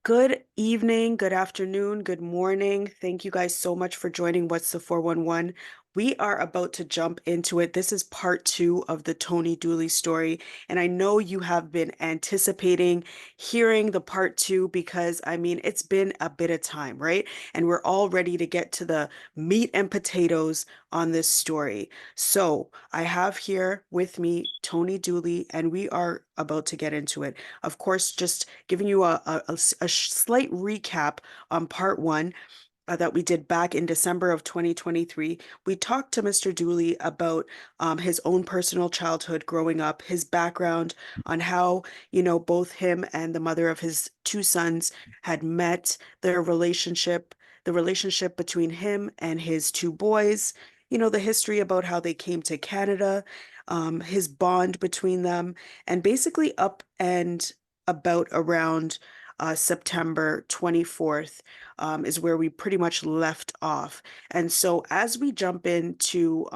Good evening, good afternoon, good morning. Thank you guys so much for joining What's the 411. We are about to jump into it. This is part two of the Tony Dooley story. And I know you have been anticipating hearing the part two because, it's been a bit of time, right? And we're all ready to get to the meat and potatoes on this story. So I have here with me Tony Dooley, and we are about to get into it. Of course, just giving you a slight recap on part one that we did back in December of 2023. We talked to Mr. Dooley about his own personal childhood growing up, his background on how, both him and the mother of his two sons had met, the relationship between him and his two boys, the history about how they came to Canada, his bond between them, and basically up and about around September 24th is where we pretty much left off. And so, as we jump into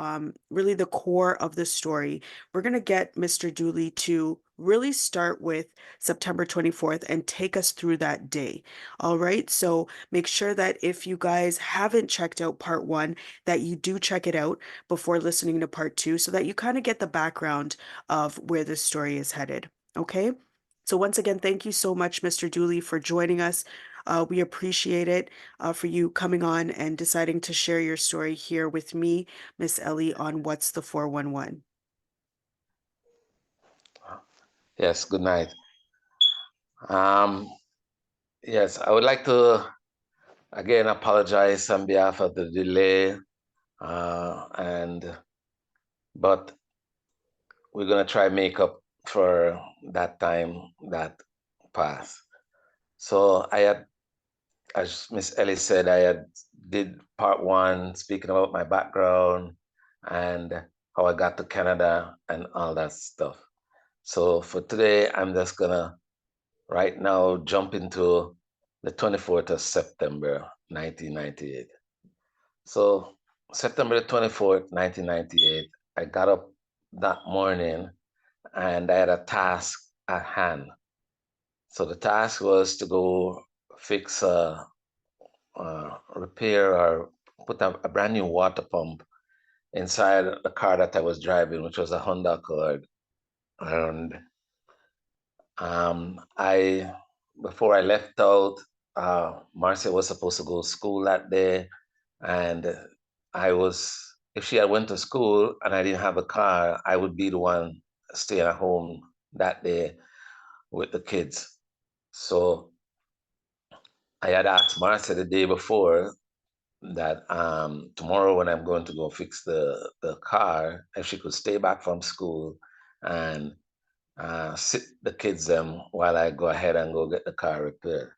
really the core of the story, we're going to get Mr. Dooley to really start with September 24th and take us through that day. All right. So, make sure that if you guys haven't checked out part one, that you do check it out before listening to part two so that you kind of get the background of where this story is headed. Okay. So once again, thank you so much, Mr. Dooley, for joining us. We appreciate it for you coming on and deciding to share your story here with me, Miss Ellie, on What's the 411. Yes, good night. Um, yes, I would like to again apologize on behalf of the delay, and but we're gonna try make up for that time that passed. So I had, as Miss Ellie said, I had did part one speaking about my background and how I got to Canada and all that stuff. So for today, I'm just gonna right now jump into the 24th of September, 1998. So September the 24th, 1998, I got up that morning and I had a task at hand. So the task was to go fix repair or put a brand new water pump inside the car that I was driving, which was a Honda Accord. And I before I left out, Marcia was supposed to go to school that day, and I was if she had went to school and I didn't have a car, I would be the one staying at home that day with the kids. So I had asked Marcia the day before that tomorrow when I'm going to go fix the car, if she could stay back from school and sit the kids while I go ahead and go get the car repaired.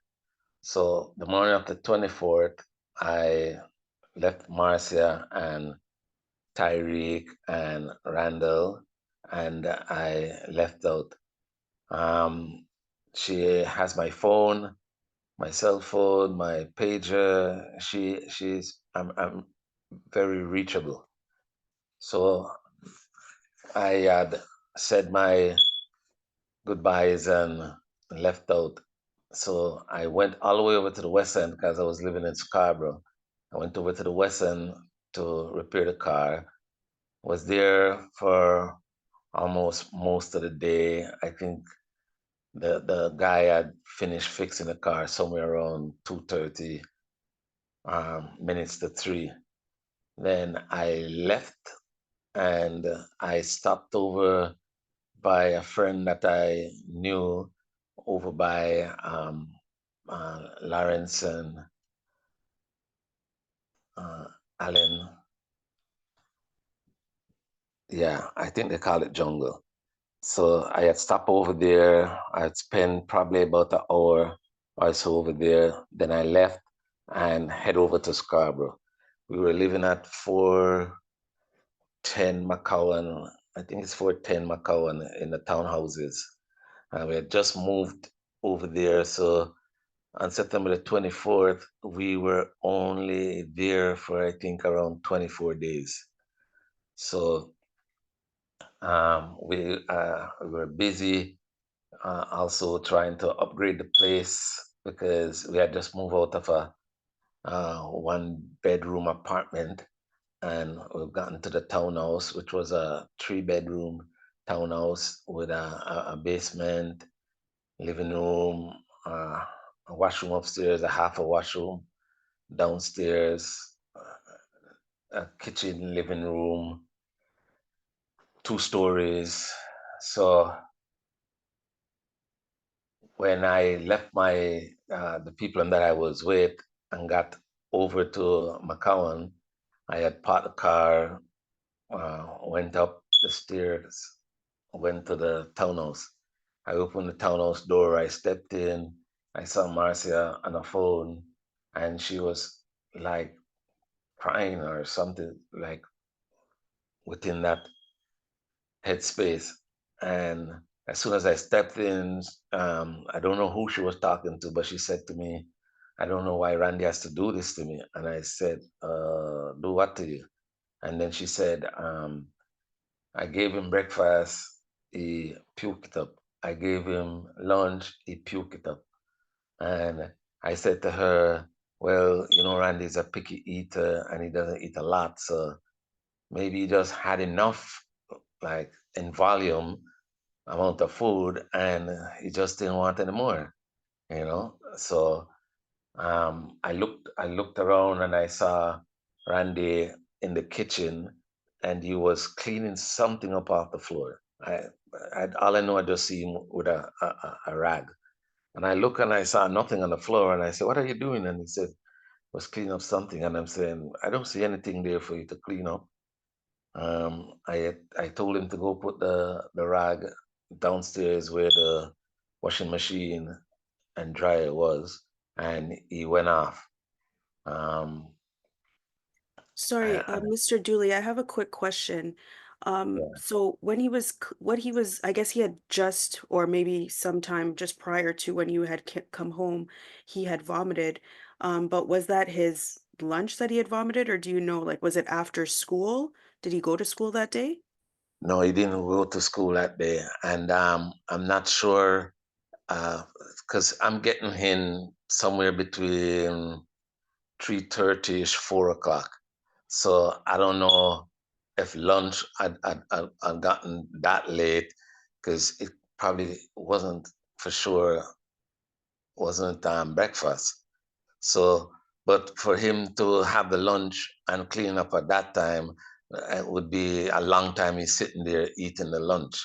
So the morning of the 24th, I left Marcia and Tyreek and Randall, and I left out. Um, she has my phone, my cell phone, my pager. I'm very reachable. So I had said my goodbyes and left out. So I went all the way over to the West End because I was living in Scarborough. I went over to the West End to repair the car. Was there for almost most of the day. I think the guy had finished fixing the car somewhere around 2:30 minutes to 3. Then I left and I stopped over by a friend that I knew over by Lawrence and uh, Allen. Yeah, I think they call it Jungle. So I had stopped over there. I had spent probably about an hour or so over there. Then I left and head over to Scarborough. We were living at 410 McCowan. I think it's 410 McCowan in the townhouses. And we had just moved over there. So on September the 24th, we were only there for, I think, around 24 days. So we were busy also trying to upgrade the place because we had just moved out of a one bedroom apartment, and we've gotten to the townhouse, which was a 3 bedroom townhouse with a basement, living room, a washroom upstairs, a half a washroom downstairs, a kitchen, living room, 2 stories. So when I left my the people that I was with and got over to McCowan, I had parked the car, went up the stairs, went to the townhouse. I opened the townhouse door. I stepped in. I saw Marcia on the phone, and she was like crying or something, like within that headspace. And as soon as I stepped in, I don't know who she was talking to, but she said to me, "I don't know why Randy has to do this to me." And I said, "Do what to you?" And then she said, "I gave him breakfast, he puked it up. I gave him lunch, he puked it up." And I said to her, "Well, Randy's a picky eater and he doesn't eat a lot. So maybe he just had enough, like in volume, amount of food, and he just didn't want any more, So I looked around and I saw Randy in the kitchen, and he was cleaning something up off the floor. All I know, I just see him with a rag, and I look and I saw nothing on the floor, and I said, "What are you doing?" And he said, "Was cleaning up something." And I'm saying, "I don't see anything there for you to clean up." I told him to go put the rag downstairs where the washing machine and dryer was, and he went off. Um, Sorry, I, Mr. Dooley, I have a quick question. yeah. So when he was, what he was, I guess he had just, or maybe sometime just prior to when you had come home, he had vomited. But was that his lunch that he had vomited, or do you know, like, was it after school? Did he go to school that day? No, he didn't go to school that day, and I'm not sure because I'm getting in somewhere between 3:30 ish, 4 o'clock. So I don't know if lunch had gotten that late, because it probably wasn't breakfast. So, but for him to have the lunch and clean up at that time, it would be a long time he's sitting there eating the lunch,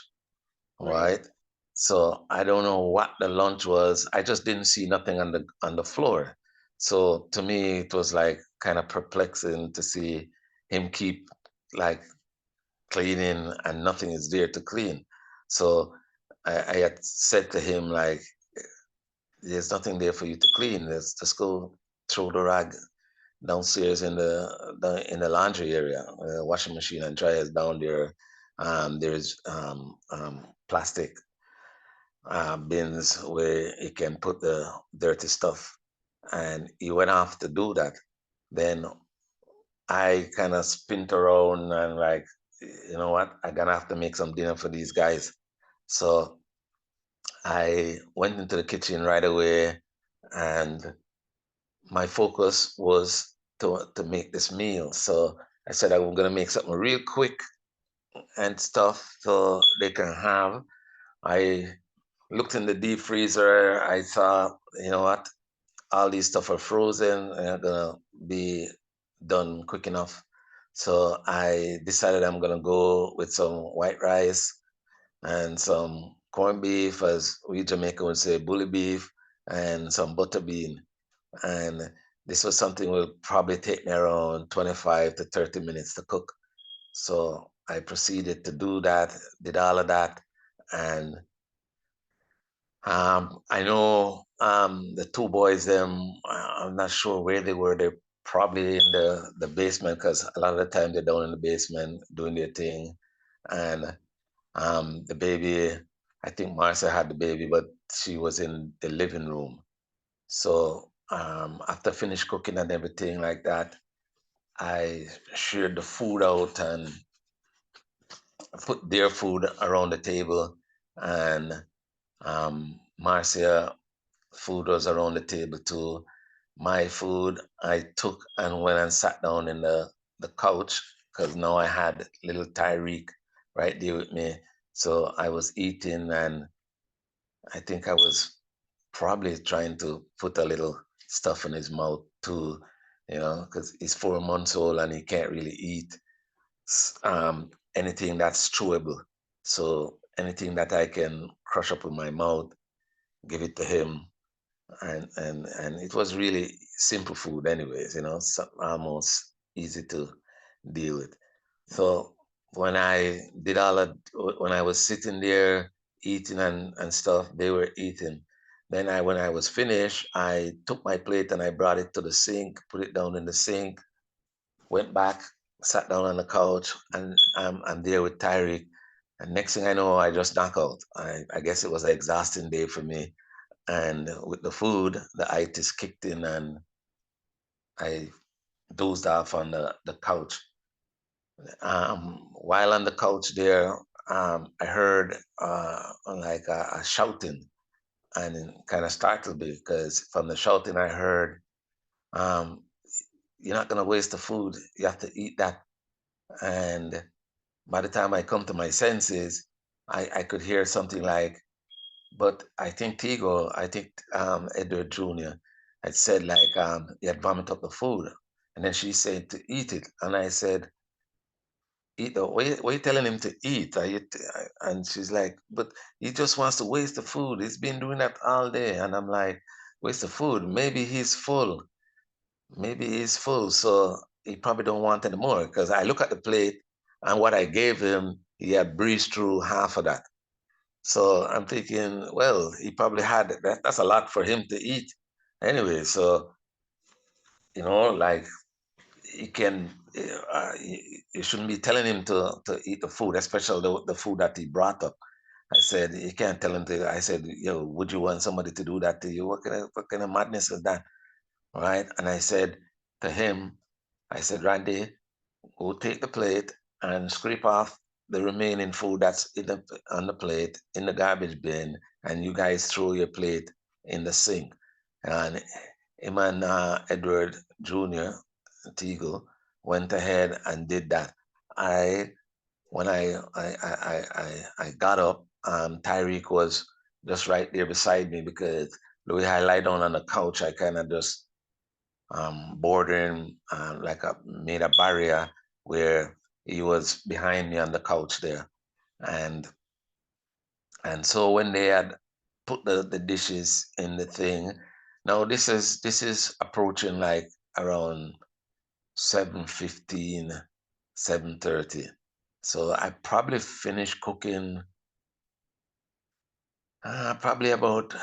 Right. right? So I don't know what the lunch was. I just didn't see nothing on the floor. So to me, it was like kind of perplexing to see him keep like cleaning and nothing is there to clean. So I had said to him like, "There's nothing there for you to clean. Let's go throw the rag downstairs in the laundry area, washing machine and dryers down there. There's plastic bins where you can put the dirty stuff." And he went off to do that. Then I kind of spint around and like, you know what? I'm gonna have to make some dinner for these guys. So I went into the kitchen right away, and my focus was to make this meal. So I said I'm gonna make something real quick and stuff so they can have. I looked in the deep freezer. I thought, you know what, all these stuff are frozen and are gonna be done quick enough. So I decided I'm gonna go with some white rice and some corned beef, as we Jamaican would say, bully beef, and some butter bean. And this was something will probably take me around 25 to 30 minutes to cook. So I proceeded to do that, did all of that, and I know the two boys, I'm not sure where they were. They're probably in the basement, because a lot of the time they're down in the basement doing their thing. And the baby, I think Marcia had the baby, but she was in the living room. So after finished cooking and everything like that, I shared the food out and put their food around the table. And Marcia food was around the table too. My food I took and went and sat down in the couch because now I had little Tyreek right there with me. So I was eating, and I think I was probably trying to put a little stuff in his mouth too, because he's 4 months old and he can't really eat anything that's chewable. So anything that I can crush up in my mouth, give it to him, and it was really simple food, anyways. So almost easy to deal with. So when I did all of when I was sitting there eating and stuff, they were eating. Then when I was finished, I took my plate and I brought it to the sink, put it down in the sink, went back, sat down on the couch, and I'm there with Tyreek. And next thing I know, I just knock out. I guess it was an exhausting day for me. And with the food, the itis kicked in, and I dozed off on the couch. While on the couch there, I heard like a shouting, and it kind of startled me because from the shouting I heard, um, "You're not gonna waste the food. You have to eat that." And by the time I come to my senses, I could hear something like, but I think Edward Jr. had said like he had vomited up the food. And then she said to eat it. And I said, eat the what you telling him to eat? And she's like, but he just wants to waste the food. He's been doing that all day. And I'm like, waste the food. Maybe he's full. Maybe he's full. So he probably don't want any more. Because I look at the plate and what I gave him, he had breezed through half of that. So I'm thinking, well, he probably had that. That's a lot for him to eat anyway. So, like he can, you shouldn't be telling him to eat the food, especially the food that he brought up. I said, you can't tell him to, I said, yo, would you want somebody to do that to you? What kind of madness is that? Right? And I said to him, I said, Randy, go take the plate and scrape off the remaining food that's on the plate in the garbage bin, and you guys throw your plate in the sink. And him and Edward Jr. Teagle went ahead and did that. I when I got up, Tyreek was just right there beside me because the way I lie down on the couch, I kind of just bordering like made a barrier where he was behind me on the couch there, and so when they had put the dishes in the thing, now this is approaching like around 7:15, 7:30. So I probably finished cooking probably about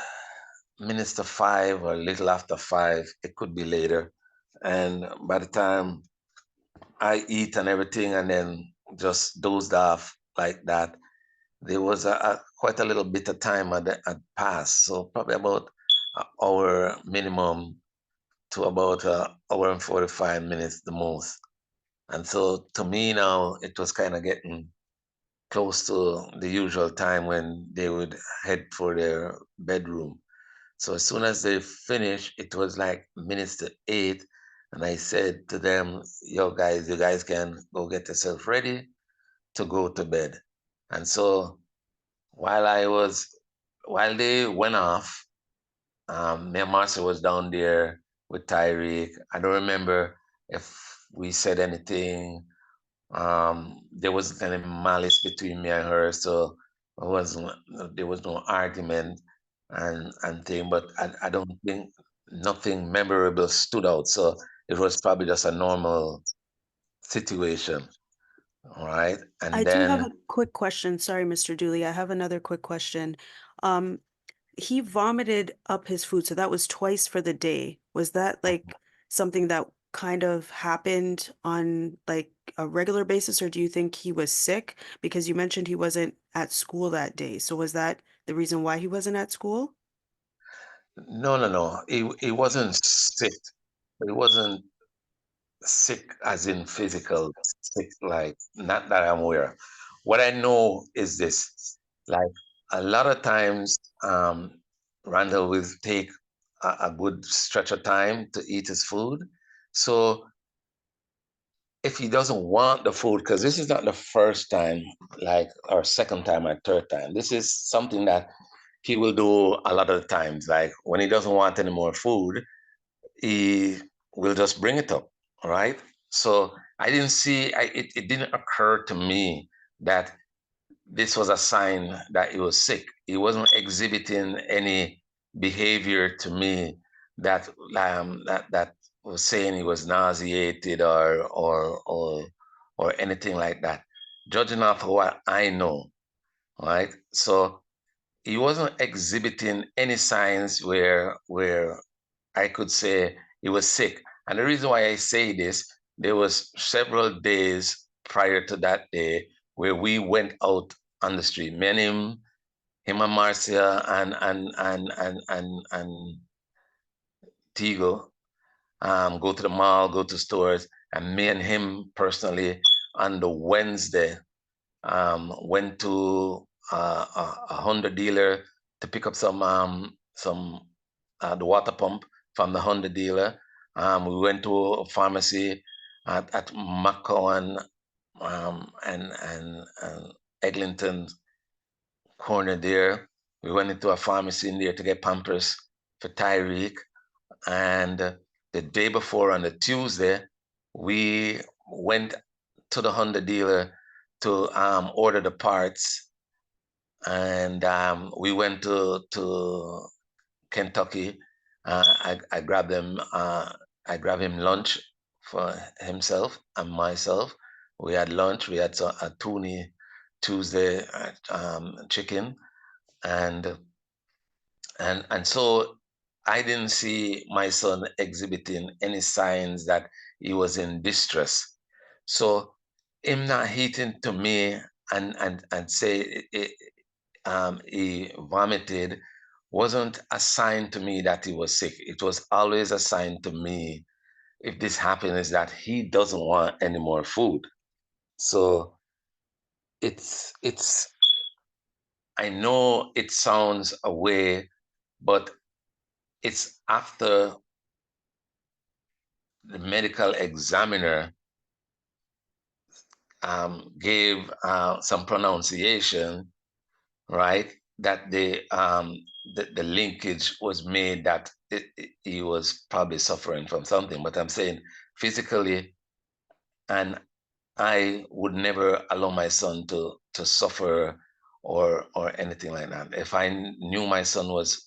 minutes to 5 or a little after 5. It could be later. And by the time I eat and everything, and then just dozed off like that. There was quite a little bit of time had passed, so probably about an hour minimum to about an hour and 45 minutes the most. And so to me now, it was kind of getting close to the usual time when they would head for their bedroom. So as soon as they finished, it was like minutes to 8. And I said to them, yo guys, you guys can go get yourself ready to go to bed. And so while I was, while they went off, me and Marcia was down there with Tyreek. I don't remember if we said anything. There wasn't any malice between me and her, so there was no argument and thing. But I don't think nothing memorable stood out. So it was probably just a normal situation. All right, I and do have then a quick question. Sorry, Mr. Dooley. I have another quick question. Um, he vomited up his food, so that was twice for the day. Was that like something that kind of happened on like a regular basis, or do you think he was sick? Because you mentioned he wasn't at school that day. So was that the reason why he wasn't at school? no, no, no. He wasn't sick. He wasn't sick as in physical sick, like not that I'm aware of. What I know is this, like a lot of times, Randall will take a good stretch of time to eat his food. So if he doesn't want the food, because this is not the first time, like, or second time or third time, this is something that he will do a lot of the times. Like when he doesn't want any more food, he will just bring it up, right? So I didn't see, it didn't occur to me that this was a sign that he was sick. He wasn't exhibiting any behavior to me that that was saying he was nauseated or anything like that. Judging off what I know, right? So he wasn't exhibiting any signs where I could say he was sick. And the reason why I say this, there was several days prior to that day where we went out on the street. Me and him and Marcia and Tigo, go to the mall, go to stores, and me and him personally on the Wednesday went to a Honda dealer to pick up some the water pump from the Honda dealer. We went to a pharmacy at McCowan and Eglinton corner there. We went into a pharmacy in there to get Pampers for Tyreek. And the day before, on the Tuesday, we went to the Honda dealer to order the parts. And we went to Kentucky. I grabbed them. I grabbed him lunch for himself and myself. We had lunch. We had a Tony Tuesday chicken, and and so I didn't see my son exhibiting any signs that he was in distress. So him not eating to me and say he vomited wasn't a sign to me that he was sick. It was always a sign to me, if this happened, is that he doesn't want any more food. So it's I know it sounds a way, but it's after the medical examiner gave some pronunciation, right? That the linkage was made that he was probably suffering from something. But I'm saying physically, and I would never allow my son to suffer or anything like that. If I knew my son was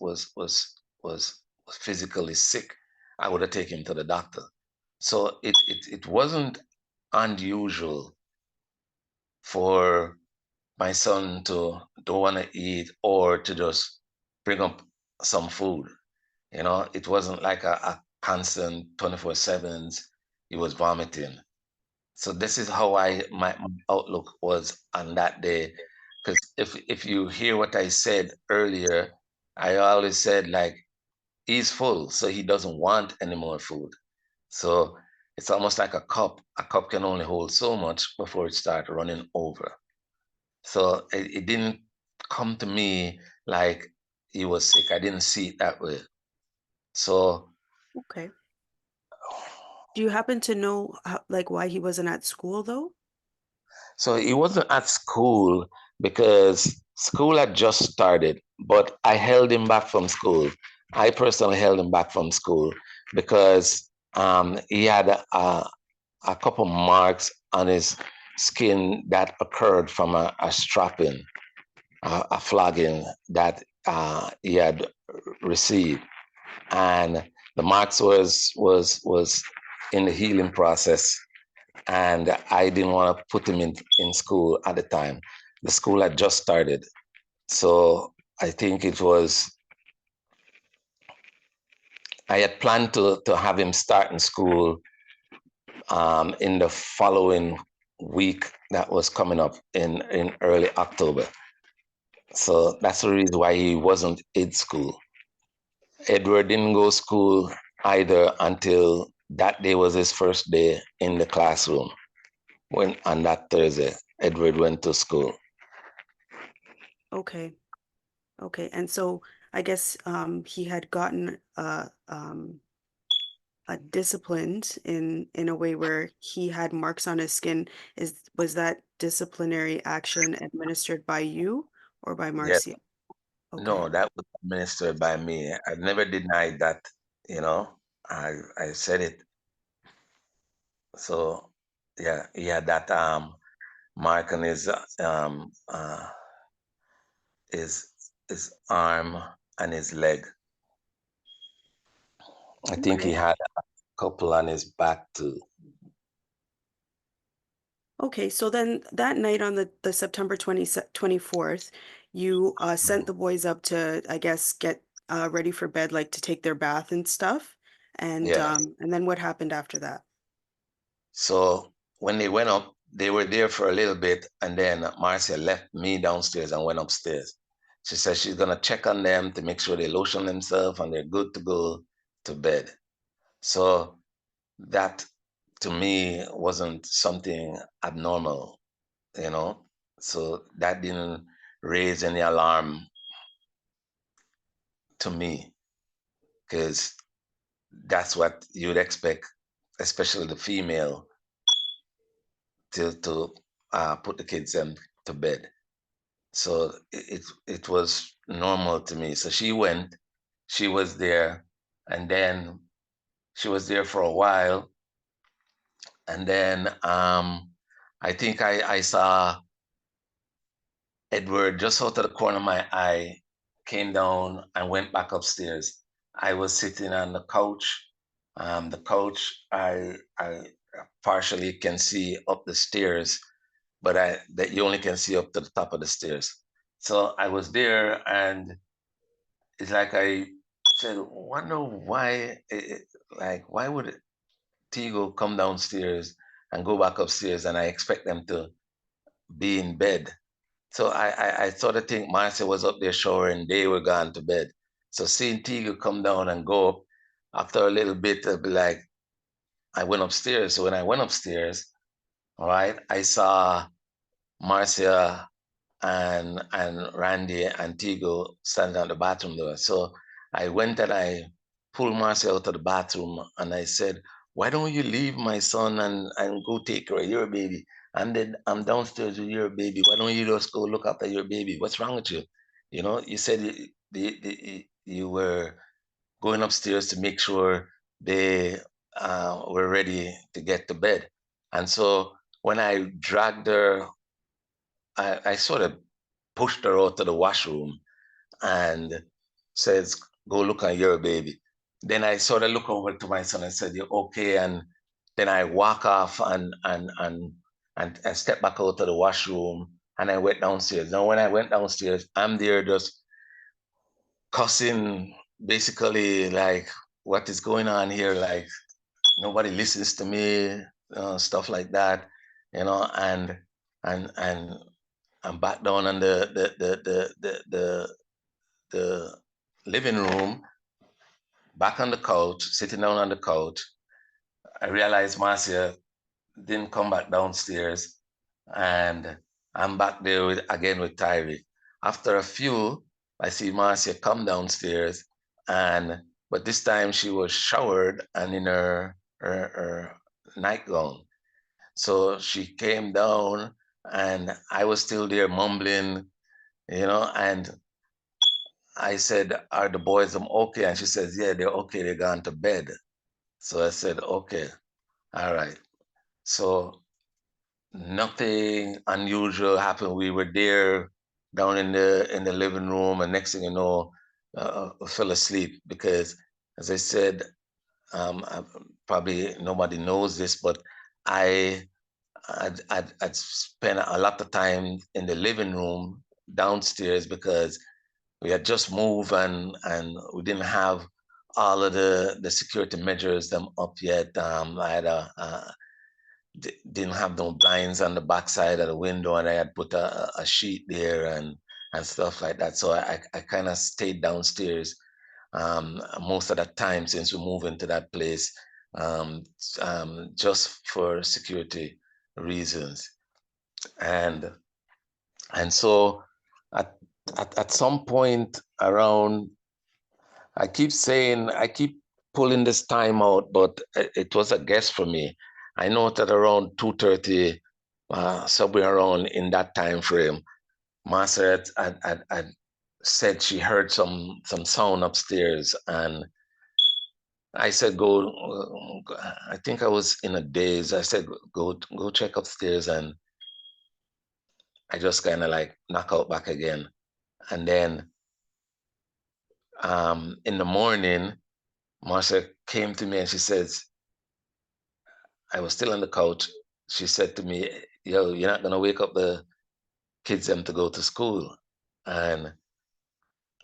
physically sick, I would have taken him to the doctor. So it wasn't unusual for my son to don't want to eat or to just bring up some food. You know, it wasn't like a constant 24/7s. He was vomiting. So this is how my outlook was on that day. Because if you hear what I said earlier, I always said like he's full, so he doesn't want any more food. So it's almost like a cup. A cup can only hold so much before it starts running over. So it didn't come to me like he was sick. I didn't see it that way. So Okay. Do you happen to know like why he wasn't at school though? so he wasn't at school because school had just started, but I held him back from school. I personally held him back from school because he had a couple marks on his skin that occurred from a strapping, a flogging that he had received, and the marks was in the healing process, and I didn't want to put him in school at the time. The school had just started, so I think it was I had planned to have him start in school in the following week that was coming up in early October. So that's the reason why he wasn't in school. Edward didn't go to school either until that day was his first day in the classroom. When on that Thursday, Edward went to school. Okay. Okay. And so I guess he had gotten disciplined in a way where he had marks on his skin. Was that disciplinary action administered by you or by Yeah, Marcia? Okay. no, that was administered by me. I never denied that, you know. I said it. So yeah, he had that mark on his his arm and his leg. I think he Okay. had a couple on his back too. Okay, so then that night on the September 24th, you sent the boys up to, I guess, get ready for bed, like to take their bath and stuff. Yes. And then what happened after that? So when they went up, they were there for a little bit, and then Marcia left me downstairs and went upstairs. She said she's gonna check on them to make sure they lotion themselves and they're good to go to bed. So that to me wasn't something abnormal, you know. So that didn't raise any alarm to me because that's what you'd expect, especially the female, to put the kids to bed. So it was normal to me. So she went, she was there, and then she was there for a while, and then I think I saw Edward just out of the corner of my eye, came down and went back upstairs. I was sitting on the couch. The couch I partially can see up the stairs, but I that you only can see up to the top of the stairs. So I was there, and it's like I said, wonder why, like why would Tigo come downstairs and go back upstairs, and I expect them to be in bed. So I sort of think Marcia was up there showering, they were gone to bed. So seeing Tigo come down and go up, after a little bit, I'd be like, I went upstairs. So when I went upstairs, all right, I saw Marcia and Randy and Tigo standing at the bathroom door. So I went and I pulled Marcia out of the bathroom and I said, why don't you leave my son and go take care of your baby? And then I'm downstairs with your baby. Why don't you just go look after your baby? What's wrong with you? You know, you said you were going upstairs to make sure they were ready to get to bed. And so when I dragged her, I sort of pushed her out to the washroom and says, go look at your baby. Then I sort of look over to my son and said, you're okay. And then I walk off and step back out to the washroom and I went downstairs. Now, when I went downstairs, I'm there just cussing, basically like, what is going on here? Like, nobody listens to me, stuff like that, you know, and I'm back down on the living room, back on the couch, sitting down on the couch. I realized Marcia didn't come back downstairs, and I'm back there again with Tyree. After a few, I see Marcia come downstairs, and but this time she was showered and in her nightgown. So she came down, and I was still there mumbling, you know, and I said, are the boys okay? And she says, yeah, they're okay. They're gone to bed. So I said, okay, all right. So nothing unusual happened. We were there down in the living room, and next thing you know, I fell asleep because, as I said, probably nobody knows this, but I'd spent a lot of time in the living room downstairs because we had just moved and we didn't have all of the security measures them up yet. I had didn't have no blinds on the backside of the window, and I had put a sheet there and stuff like that. So I kind of stayed downstairs most of the time since we moved into that place, um, just for security reasons. And so at some point around I keep pulling this time out, but it was a guess for me. I know that around 2:30, somewhere around in that time frame, Marcia had said she heard some sound upstairs, and I said, "Go." I think I was in a daze. I said, "Go check upstairs," and I just kind of like knock out back again. And then in the morning, Marcia came to me and she says, I was still on the couch. She said to me, "Yo, you're not gonna wake up the kids them to go to school." And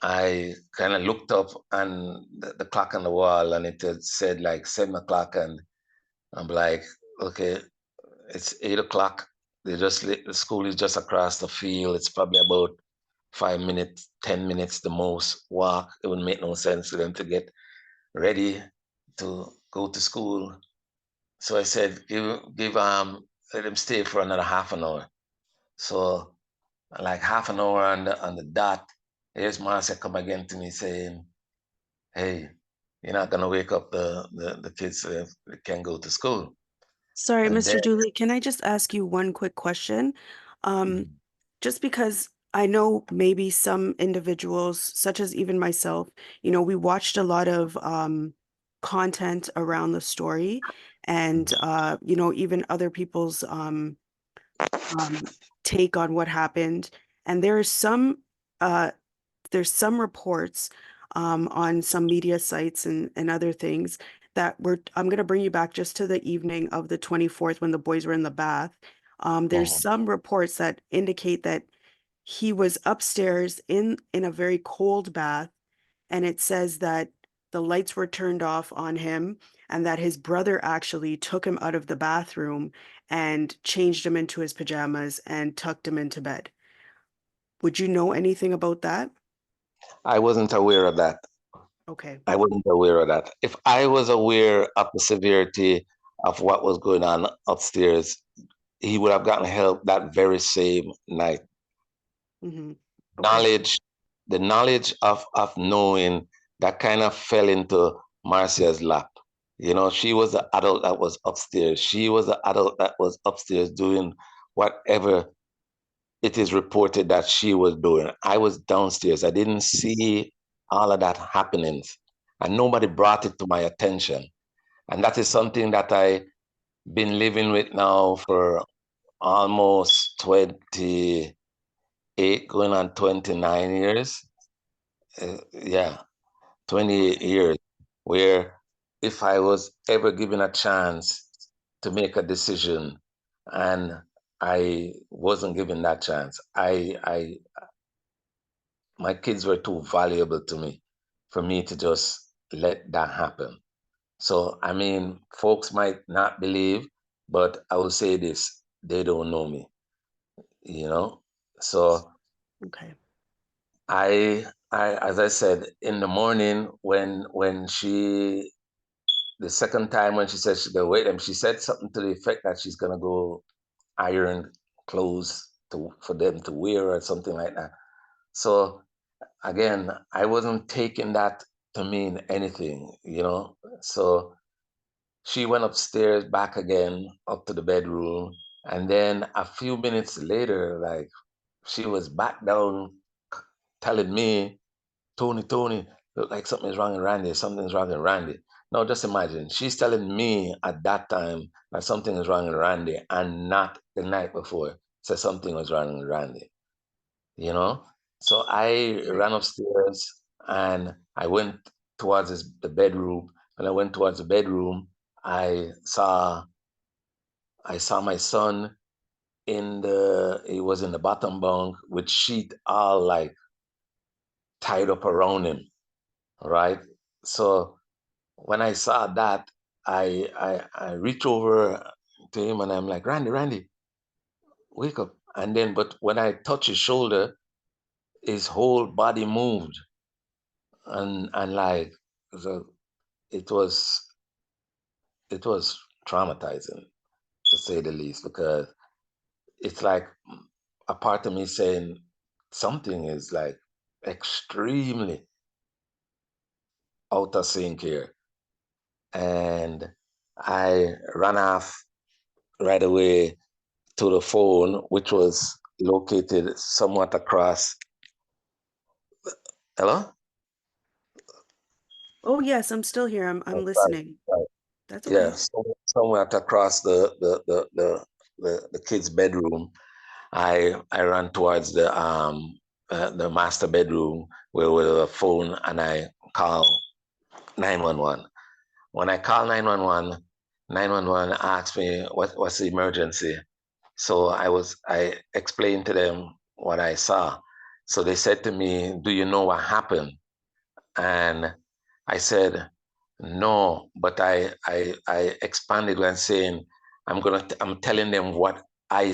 I kind of looked up and the clock on the wall and it had said like 7 o'clock, and I'm like, okay, it's 8 o'clock. The school is just across the field. It's probably about 5 minutes, 10 minutes the most walk. It would make no sense for them to get ready to go to school. So I said, let them stay for another half an hour. So like half an hour on the dot, here's Marcia come again to me saying, "Hey, you're not gonna wake up the kids so they can go to school." Sorry, And then Mr. Dooley, can I just ask you one quick question? Um, just because I know maybe some individuals, such as even myself, we watched a lot of content around the story and even other people's um, take on what happened. And uh, there's some reports on some media sites and other things that I'm going to bring you back just to the evening of the 24th when the boys were in the bath. There's Mhm. some reports that indicate that he was upstairs in a very cold bath, and it says that the lights were turned off on him and that his brother actually took him out of the bathroom and changed him into his pajamas and tucked him into bed. Would you know anything about that? I wasn't aware of that. Okay. I wasn't aware of that. If I was aware of the severity of what was going on upstairs, he would have gotten help that very same night. Hmm. Okay. Knowledge, the knowledge of knowing that kind of fell into Marcia's lap. She was the adult that was upstairs. She was the adult that was upstairs doing whatever it is reported that she was doing. I was downstairs. I didn't see all of that happenings, and nobody brought it to my attention. And that is something that I've been living with now for almost 28, going on 29 years. Yeah, 28 years, where if I was ever given a chance to make a decision and I wasn't given that chance, my kids were too valuable to me for me to just let that happen. So, I mean, folks might not believe, but I will say this, they don't know me, you know? So Okay. as I said, in the morning when the second time when she said she's gonna wait them, she said something to the effect that she's gonna go iron clothes for them to wear or something like that. So again, I wasn't taking that to mean anything. So she went upstairs back again up to the bedroom, and then a few minutes later, like she was back down telling me, Tony, look like something is wrong with Randy. Something's wrong with Randy. Now, just imagine, she's telling me at that time that something is wrong with Randy and not the night before. Said something was wrong with Randy, you know? So I Right. ran upstairs and I went towards the bedroom. When I went towards the bedroom, I saw I saw my son he was in the bottom bunk with sheet all like tied up around him, right? So when I saw that, I reach over to him and I'm like, Randy, wake up. And then, but when I touch his shoulder, his whole body moved, and like, so it was it was traumatizing to say the least, because it's like a part of me saying something is like extremely out of sync here. And I ran off right away to the phone, which was located somewhat across. Hello? Oh, yes, I'm still here. I'm Right, listening. right. That's Yeah, okay. so, somewhat across the kid's bedroom. I ran towards the master bedroom where with a phone, and I called 911. When I called 911, 911 asked me what's the emergency. So I explained to them what I saw. So they said to me, "Do you know what happened?" And I said, "No," but I expanded when saying, I'm telling them what I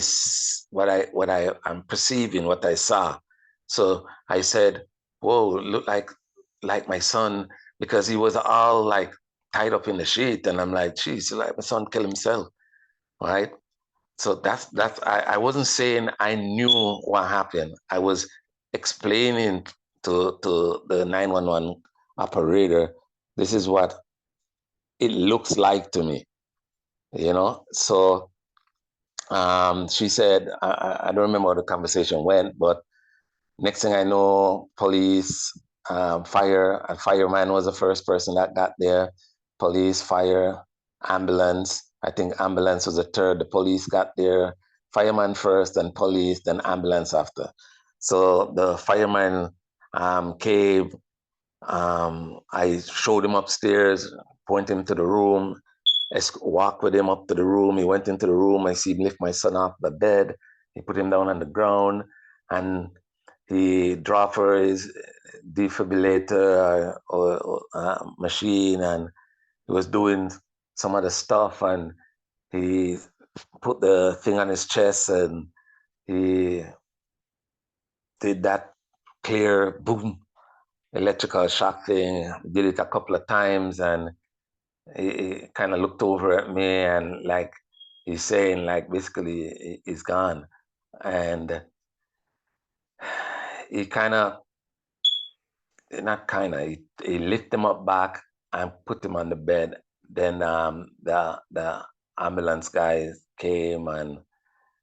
am perceiving, what I saw. So I said, "Whoa, look like my son," because he was all like tied up in the sheet, and I'm like, "Geez, like my son killed himself," right? So I wasn't saying I knew what happened. I was explaining to the 911 operator, this is what it looks like to me, you know? So she said, I don't remember how the conversation went, but next thing I know, police, fire, and fireman was the first person that got there. Police, fire, ambulance. I think ambulance was the third. The police got there. Fireman first, then police, then ambulance after. So the fireman came. I showed him upstairs, pointed him to the room, walked with him up to the room. He went into the room. I see him lift my son off the bed. He put him down on the ground, and he dropped for his defibrillator machine, and he was doing some other stuff, and he put the thing on his chest, and he did that clear boom electrical shock thing. Did it a couple of times, and he kind of looked over at me, and like he's saying, like basically he's gone, and he kind of not kind of he lift him up back and put him on the bed. Then the ambulance guys came, and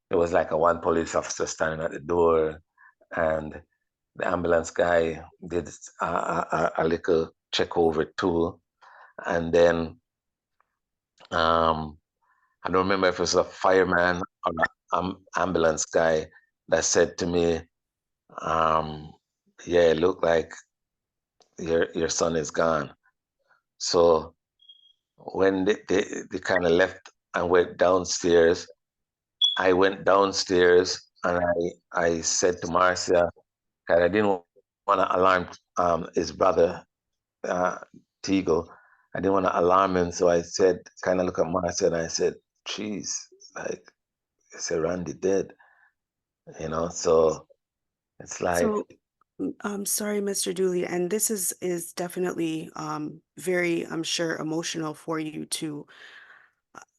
there was like a one police officer standing at the door, and the ambulance guy did a little check over too, and then I don't remember if it was a fireman or an ambulance guy that said to me, um, "Yeah, it looked like your son is gone." So when they kind of left and went downstairs, I went downstairs, and I said to Marcia that I didn't want to alarm his brother, uh, Tigo. I didn't want to alarm him, so I said, kind of look at Marcia, and I said, "Geez, like I said, Randy dead," you know. So it's like, So, I'm sorry, Mr. Dooley, and this is definitely very, I'm sure, emotional for you to,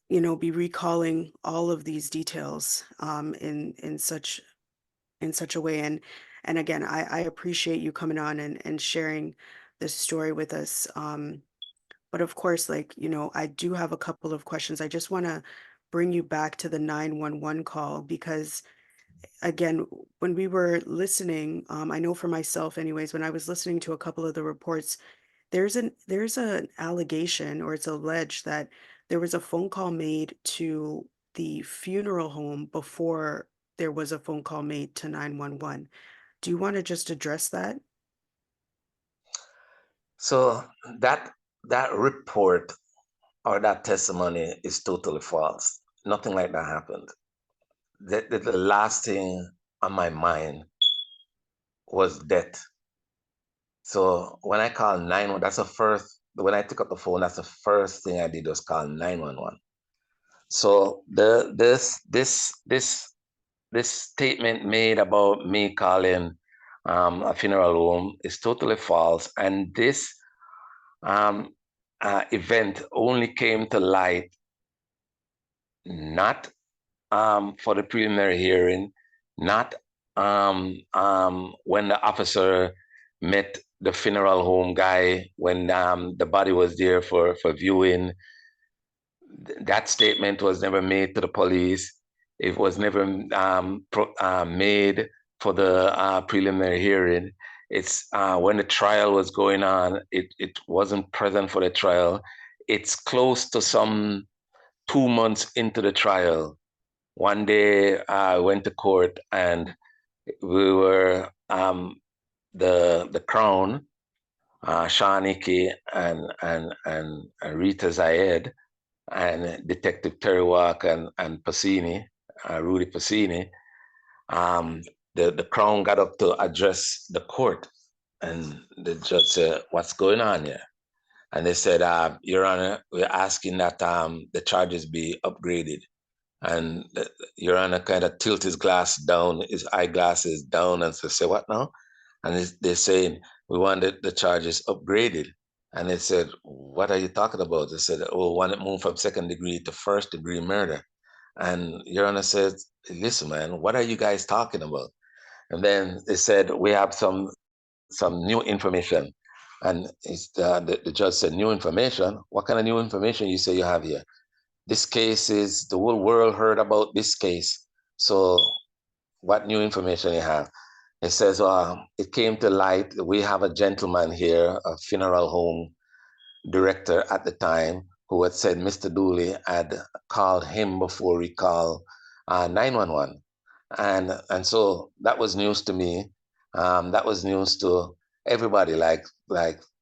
be recalling all of these details in such a way. And again, I appreciate you coming on and sharing this story with us. But of course, like, I do have a couple of questions. I just want to bring you back to the 911 call because again, when we were listening, I know for myself anyways, when I was listening to a couple of the reports, there's an allegation or it's alleged that there was a phone call made to the funeral home before there was a phone call made to 911. Do you want to just address that? so that that report or that testimony is totally false. Nothing like that happened. The last thing on my mind was death. So when I called 911, that's the first, when I took up the phone, that's the first thing I did was call 911. So this statement made about me calling a funeral home is totally false. And this um, event only came to light not for the preliminary hearing, not when the officer met the funeral home guy when the body was there for viewing. That statement was never made to the police. It was never made for the preliminary hearing. It's when the trial was going on, it wasn't present for the trial. It's close to some 2 months into the trial. One day I went to court and we were the Crown, Sean Icky and Rita Zayed and Detective Terry Walk and Passini, Rudy Passini. The Crown got up to address the court, and the judge said, "What's going on here?" And they said, "Your Honor, we're asking that the charges be upgraded." And Your Honor kind of tilt his glass down, his eyeglasses down, and say, "What now?" And they're saying, "We wanted the charges upgraded." And they said, "What are you talking about?" They said, "Oh, we want it moved from second degree to first degree murder." And Your Honor said, "Listen, man, what are you guys talking about?" And then they said, "We have some new information." And the judge said, "New information? What kind of new information you say you have here? This case is, the whole world heard about this case. So what new information you have?" It says, "It came to light. We have a gentleman here, a funeral home director at the time, who had said Mr. Dooley had called him before he called 911." And so that was news to me. That was news to everybody. Like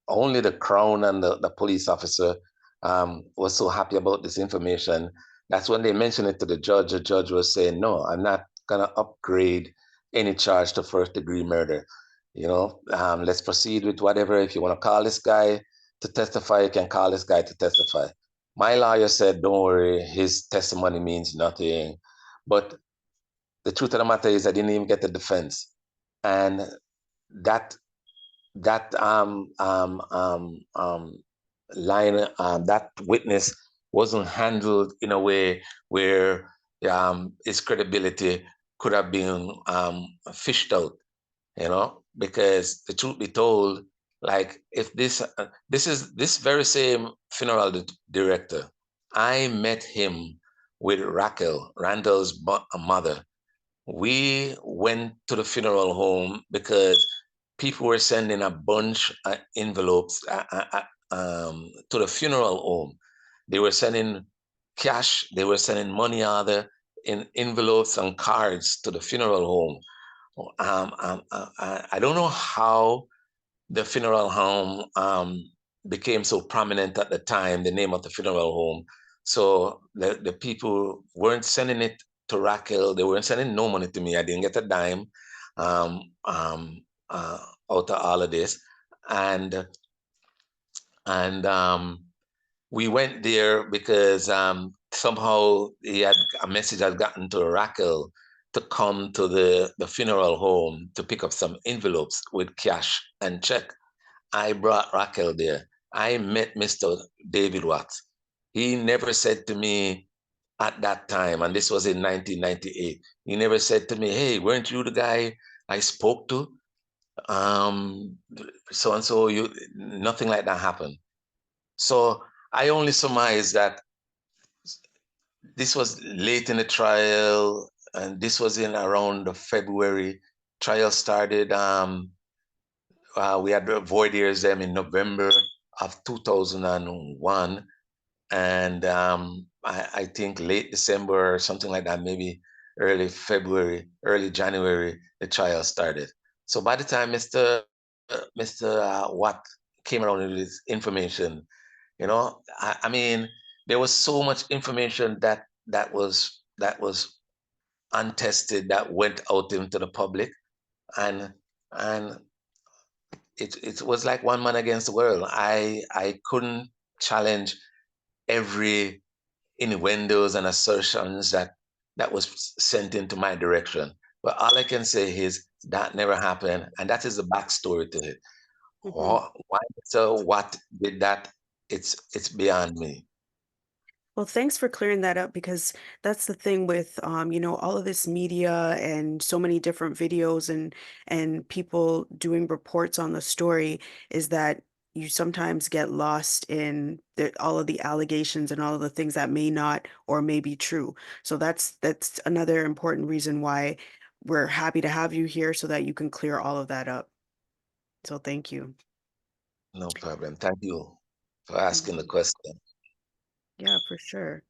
only the Crown and the police officer was so happy about this information. That's when they mentioned it to the judge. The judge was saying, "No, I'm not gonna upgrade any charge to first degree murder. Let's proceed with whatever. If you want to call this guy to testify, you can call this guy to testify." My lawyer said, "Don't worry, his testimony means nothing." But the truth of the matter is, I didn't even get the defense, and that that line, that witness wasn't handled in a way where his credibility could have been fished out. Because the truth be told, like if this very same funeral director, I met him with Raquel, Randall's mother. We went to the funeral home because people were sending a bunch of envelopes to the funeral home. They were sending cash, they were sending money order in envelopes and cards to the funeral home. I don't know how the funeral home became so prominent at the time, the name of the funeral home. So the people weren't sending it to Raquel. They weren't sending no money to me. I didn't get a dime um, um, out of all of this. And we went there because somehow a message had gotten to Raquel to come to the funeral home to pick up some envelopes with cash and check. I brought Raquel there. I met Mr. David Watts. He never said to me at that time, and this was in 1998, he never said to me, "Hey, weren't you the guy I spoke to? So and so." Nothing like that happened. So I only surmise that this was late in the trial, and this was in around the February. Trial started. We had the void years them in November of 2001, and I think late December or something like that, maybe early February, early January, the trial started. So by the time Mr. Watt came around with his information, I mean, there was so much information that was untested that went out into the public, and and it was like one man against the world. I couldn't challenge every innuendos and assertions that was sent into my direction. But all I can say is that never happened, and that is the backstory to it. Mhm. Why? So what did that? It's beyond me. Well, thanks for clearing that up because that's the thing with all of this media and so many different videos and people doing reports on the story is that you sometimes get lost in all of the allegations and all of the things that may not or may be true. So that's another important reason why we're happy to have you here so that you can clear all of that up. So thank you. No problem. Thank you for asking the Mhm. question. Yeah, for sure.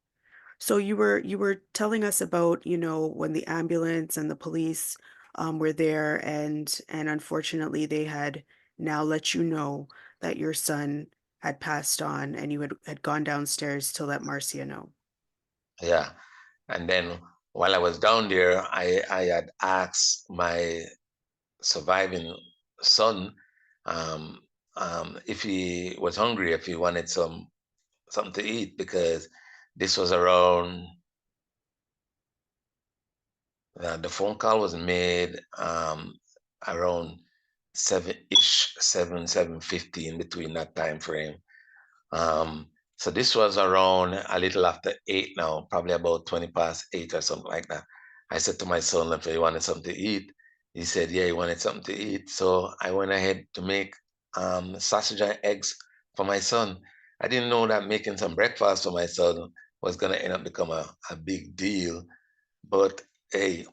So you were telling us about, when the ambulance and the police were there and unfortunately they had now let you know that your son had passed on and you had gone downstairs to let Marcia know. Yeah. And then while I was down there, I had asked my surviving son um, if he was hungry, if he wanted something to eat, because this was around the phone call was made around 7-ish, 7:15 between that time frame. Um, so this was around a little after 8 now, probably about 20 past 8 or something like that. I said to my son if he wanted something to eat. He said, yeah, he wanted something to eat. So I went ahead to make sausage and eggs for my son. I didn't know that making some breakfast for my son was going to end up become a big deal. But hey,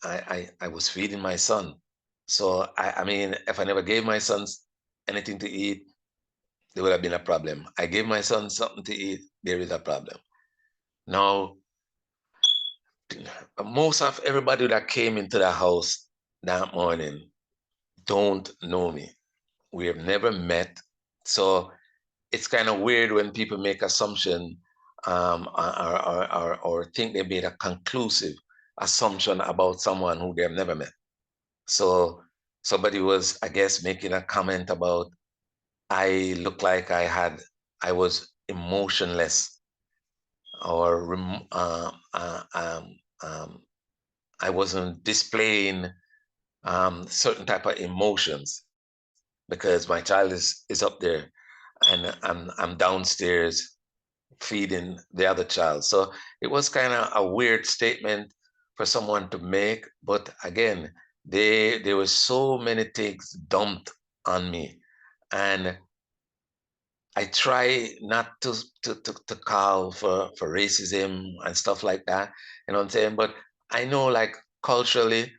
I was feeding my son. So I mean, if I never gave my sons anything to eat, there would have been a problem. I gave my son something to eat, there is a problem. Now, most of everybody that came into the house that morning don't know me. We have never met. So it's kind of weird when people make assumption or think they made a conclusive assumption about someone who they have never met. So somebody was, I guess, making a comment about I looked like I was emotionless or I wasn't displaying certain type of emotions because my child is up there and I'm downstairs feeding the other child. So it was kind of a weird statement for someone to make. But again, there were so many things dumped on me, and I try not to call for racism and stuff like that. You know what I'm saying? But I know like culturally,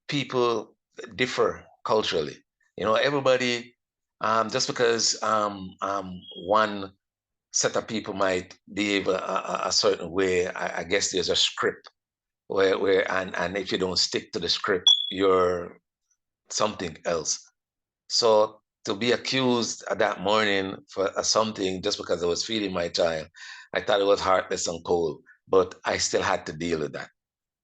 people differ culturally. You know, everybody just because one set of people might behave a certain way, I guess there's a script where and if you don't stick to the script, you're something else. So to be accused that morning for something just because I was feeding my child, I thought it was heartless and cold, but I still had to deal with that.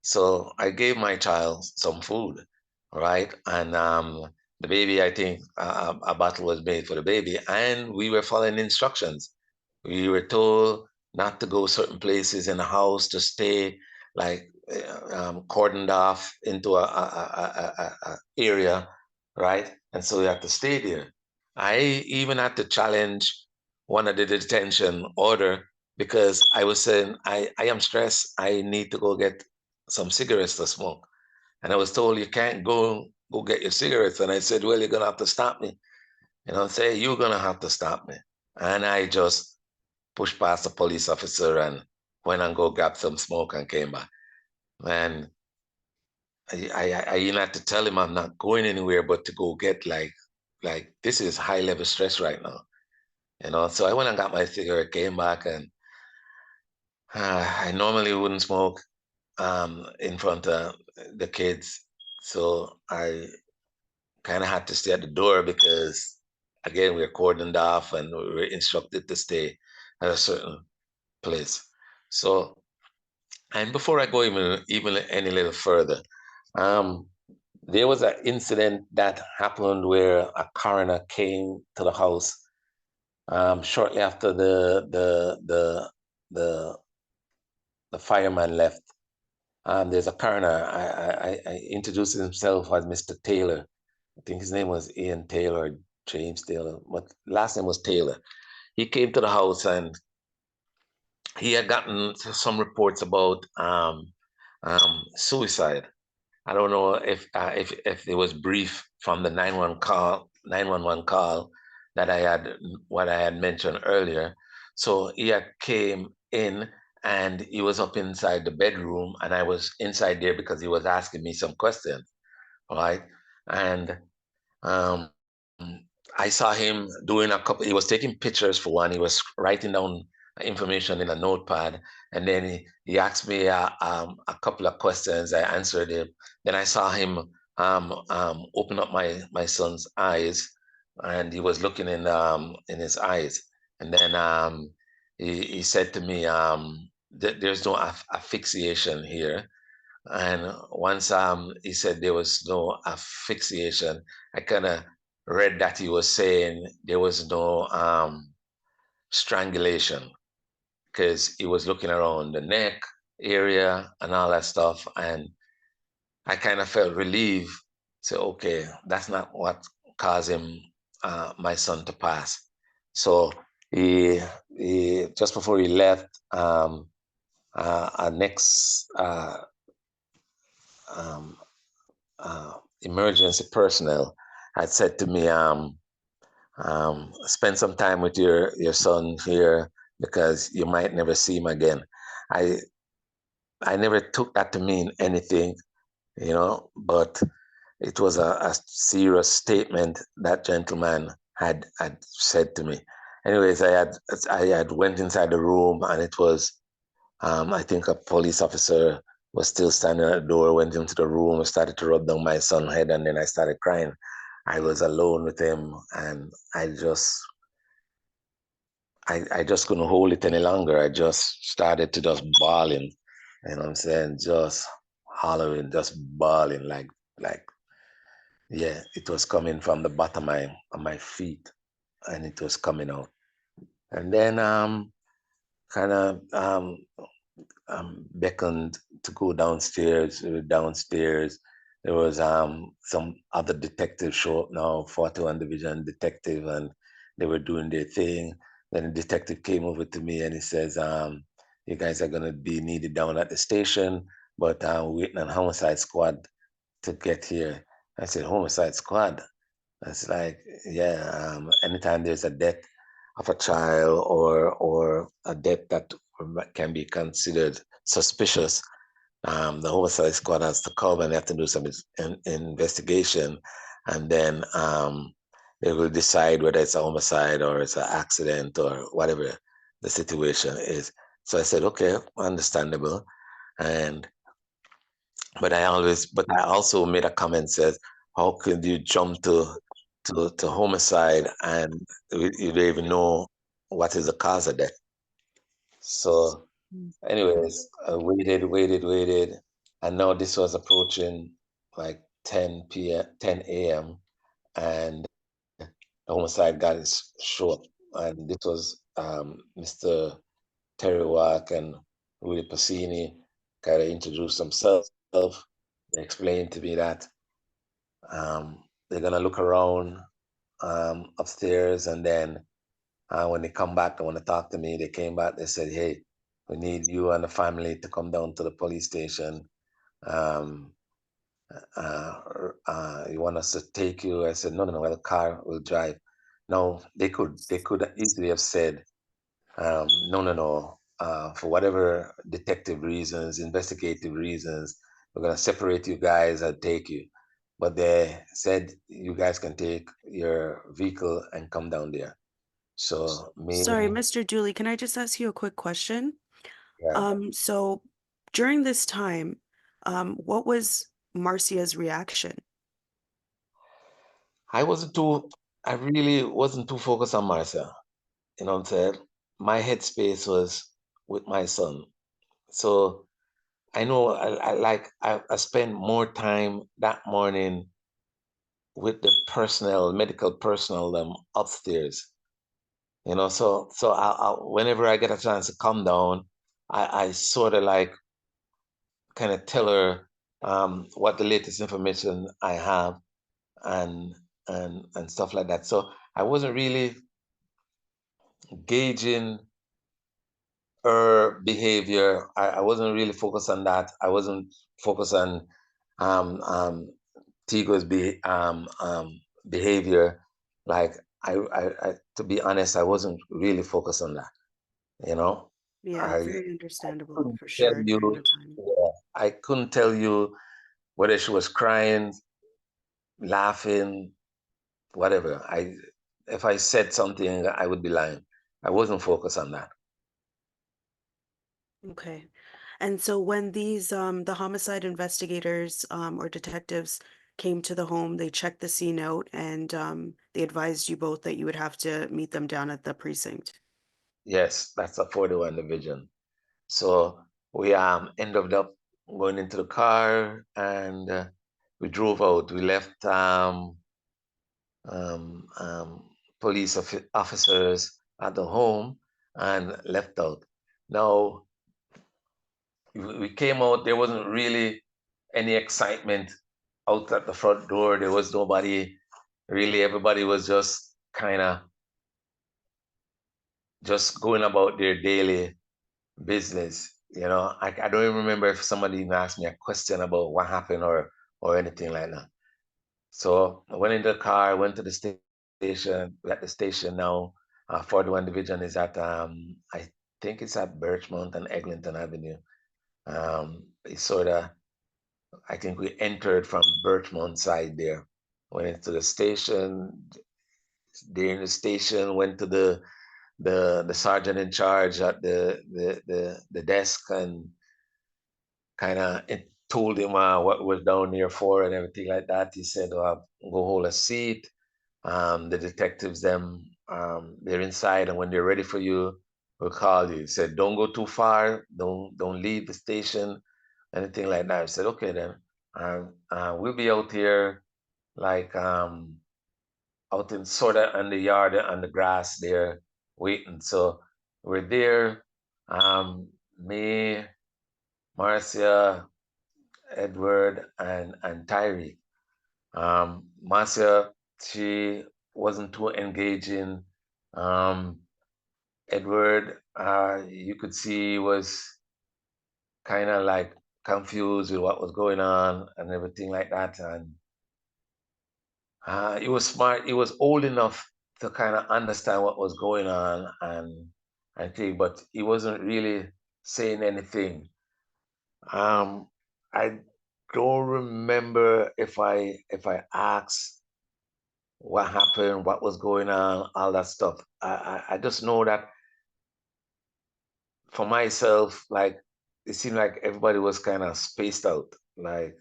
So I gave my child some food, right? And the baby, I think a bottle was made for the baby, and we were following instructions. We were told not to go certain places in the house, to stay like cordoned off into a area, right? And so we had to stay there. I even had to challenge one of the detention order because I was saying, I am stressed. I need to go get some cigarettes to smoke. And I was told you can't go get your cigarettes. And I said, well, you're gonna have to stop me. You know, say you're gonna have to stop me. And I just pushed past the police officer and went and go grab some smoke and came back. And I even had to tell him I'm not going anywhere but to go get like this is high level stress right now. You know, so I went and got my cigarette, came back, and I normally wouldn't smoke in front of the kids. So I kind of had to stay at the door because, again, we were cordoned off and we were instructed to stay at a certain place. So, and before I go even any little further, um, there was an incident that happened where a coroner came to the house shortly after the the fireman left. There's a coroner. I introduced himself as Mr. Taylor. I think his name was Ian Taylor, James Taylor, but last name was Taylor. He came to the house and he had gotten some reports about suicide. I don't know if it was brief from the 911 call that I had what I had mentioned earlier. So he had came in and he was up inside the bedroom, and I was inside there because he was asking me some questions, right? And um, I saw him doing a couple. He was taking pictures for one. He was writing down information in a notepad, and then he asked me a couple of questions. I answered him. Then I saw him open up my son's eyes, and he was looking in his eyes. And then he said to me, "There's no asphyxiation here." And once he said there was no asphyxiation, I kind of read that he was saying there was no strangulation, because he was looking around the neck area and all that stuff. And I kind of felt relieved. So, okay, that's not what caused him, my son, to pass. So he just before he left, our next um, emergency personnel had said to me, spend some time with your son here because you might never see him again. I I never took that to mean anything, but it was a serious statement that gentleman had said to me. Anyways, I had went inside the room, and it was I think a police officer was still standing at the door, went into the room, started to rub down my son's head, and then I started crying. I was alone with him, and I just couldn't hold it any longer. I just started to just bawling. You know what I'm saying? Just hollering, just bawling like yeah, it was coming from the bottom of my feet, and it was coming out. And then kind of beckoned to go downstairs. We were downstairs. There was some other detectives show up now, 41 Division detective, and they were doing their thing. Then the detective came over to me and he says, "You guys are gonna be needed down at the station, but we're waiting on homicide squad to get here." I said, "Homicide squad?" It's like, yeah, anytime there's a death of a child or a death that can be considered suspicious, the homicide squad has to come and they have to do some investigation, and then they will decide whether it's a homicide or it's an accident or whatever the situation is. So I said, okay, understandable. And but I also made a comment says, how could you jump to homicide and you don't even know what is the cause of death? So, Mm. anyways, I waited, and now this was approaching like 10 p.m., 10 a.m., and the homicide guy is show up, and this was Mr. Terry Wack and Willie Pacini kind of introduced themselves. They explained to me that they're gonna look around upstairs, and then when they come back, they want to talk to me. They came back. They said, "Hey, we need you and the family to come down to the police station. Um, you want us to take you?" I said, "No, no, no. The car will drive." No, they could easily have said, "No, no, no. For whatever detective reasons, investigative reasons, we're gonna separate you guys and take you." But they said you guys can take your vehicle and come down there. So Sorry, me, Mr. Dooley, can I just ask you a quick question? yeah, So during this time, what was Marcia's reaction? I wasn't too, I really wasn't too focused on myself. You know what I'm saying? My headspace was with my son. So I know I spent more time that morning with the personnel, medical personnel, upstairs. So whenever I get a chance to come down, I sort of like kind of tell her what the latest information I have and and stuff like that. So I wasn't really gauging her behavior. I wasn't really focused on that. I wasn't focused on um, um, Tigo's behavior. Like to be honest, I wasn't really focused on that. You know, Yeah, I very understandable couldn't for tell sure during you. the time. Yeah, I couldn't tell you whether she was crying, laughing, whatever. If I said something, I would be lying. I wasn't focused on that. Okay. And so when these the homicide investigators or detectives came to the home, they checked the scene out and they advised you both that you would have to meet them down at the precinct. Yes, that's a 41 division. So we ended up going into the car and we drove out. We left um, um, officers at the home and left out. Now we came out. There wasn't really any excitement out at the front door. There was nobody really. Everybody was just kind of just going about their daily business. I don't even remember if somebody even asked me a question about what happened or anything like that. So I went into the car, went to the station. We're at the station now. 41 Division is at I think it's at Birchmount and Eglinton Avenue. It's sort of I think we entered from Birchmount side there. Went into the station. There in the station, went to the sergeant in charge at the desk and kind of told him what we're down here for and everything like that. He said, "Go hold a seat." The detectives, they're inside, and when they're ready for you, we'll call you. He said, "Don't go too far. Don't leave the station, anything like that." I said, "Okay then. We'll be out here like out in sort of in the yard on the grass there waiting." So we're there. Me, Marcia, Edward, and Tyree. Marcia, she wasn't too engaging. Um, Edward, you could see was kind of like confused with what was going on and everything like that. And he was smart. He was old enough to kind of understand what was going on and thing, but he wasn't really saying anything. Um, I don't remember if I asked what happened, what was going on, all that stuff. I just know that for myself, like it seemed like everybody was kind of spaced out, like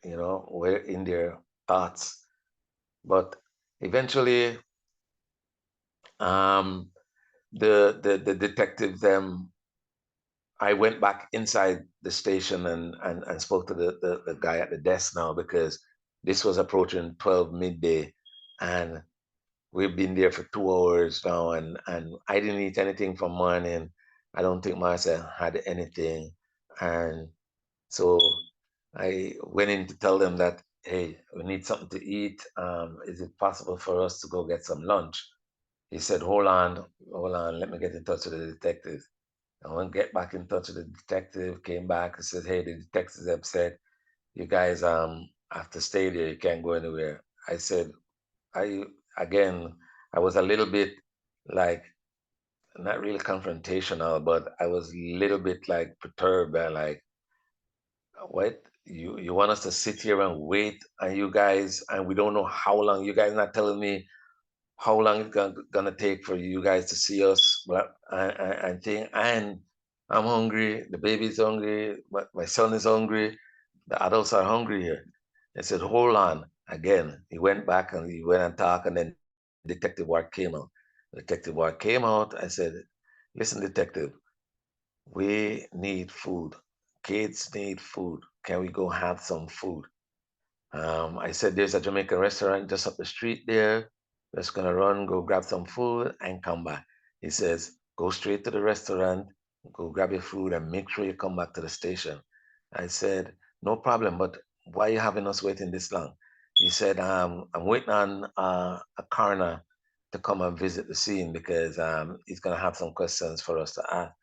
we're in their thoughts. But eventually, um, the detective them I went back inside the station and spoke to the guy at the desk now because this was approaching 12 midday and we've been there for 2 hours now and I didn't eat anything from morning. I don't think Marcia had anything. And so I went in to tell them that, hey, we need something to eat. Is it possible for us to go get some lunch? He said, hold on, let me get in touch with the detective. I went get back in touch with the detective, came back and said, hey, the detectives have said, you guys have to stay there, you can't go anywhere. I said, I again, I was a little bit like not really confrontational, but I was a little bit like perturbed and like, what? You want us to sit here and wait and you guys and we don't know how long you guys not telling me how long it's gonna take for you guys to see us, but and thing. And I'm hungry. The baby's hungry. My son is hungry. The adults are hungry here. I said, hold on. Again, he went back and he went and talked, and then Detective Ward came out. Detective Ward came out. I said, listen, detective, we need food. Kids need food. Can we go have some food? I said, there's a Jamaican restaurant just up the street there. Just gonna run, go grab some food and come back. He says, go straight to the restaurant, go grab your food and make sure you come back to the station. I said, no problem, but why are you having us waiting this long? He said, I'm waiting on a coroner to come and visit the scene because he's gonna have some questions for us to ask.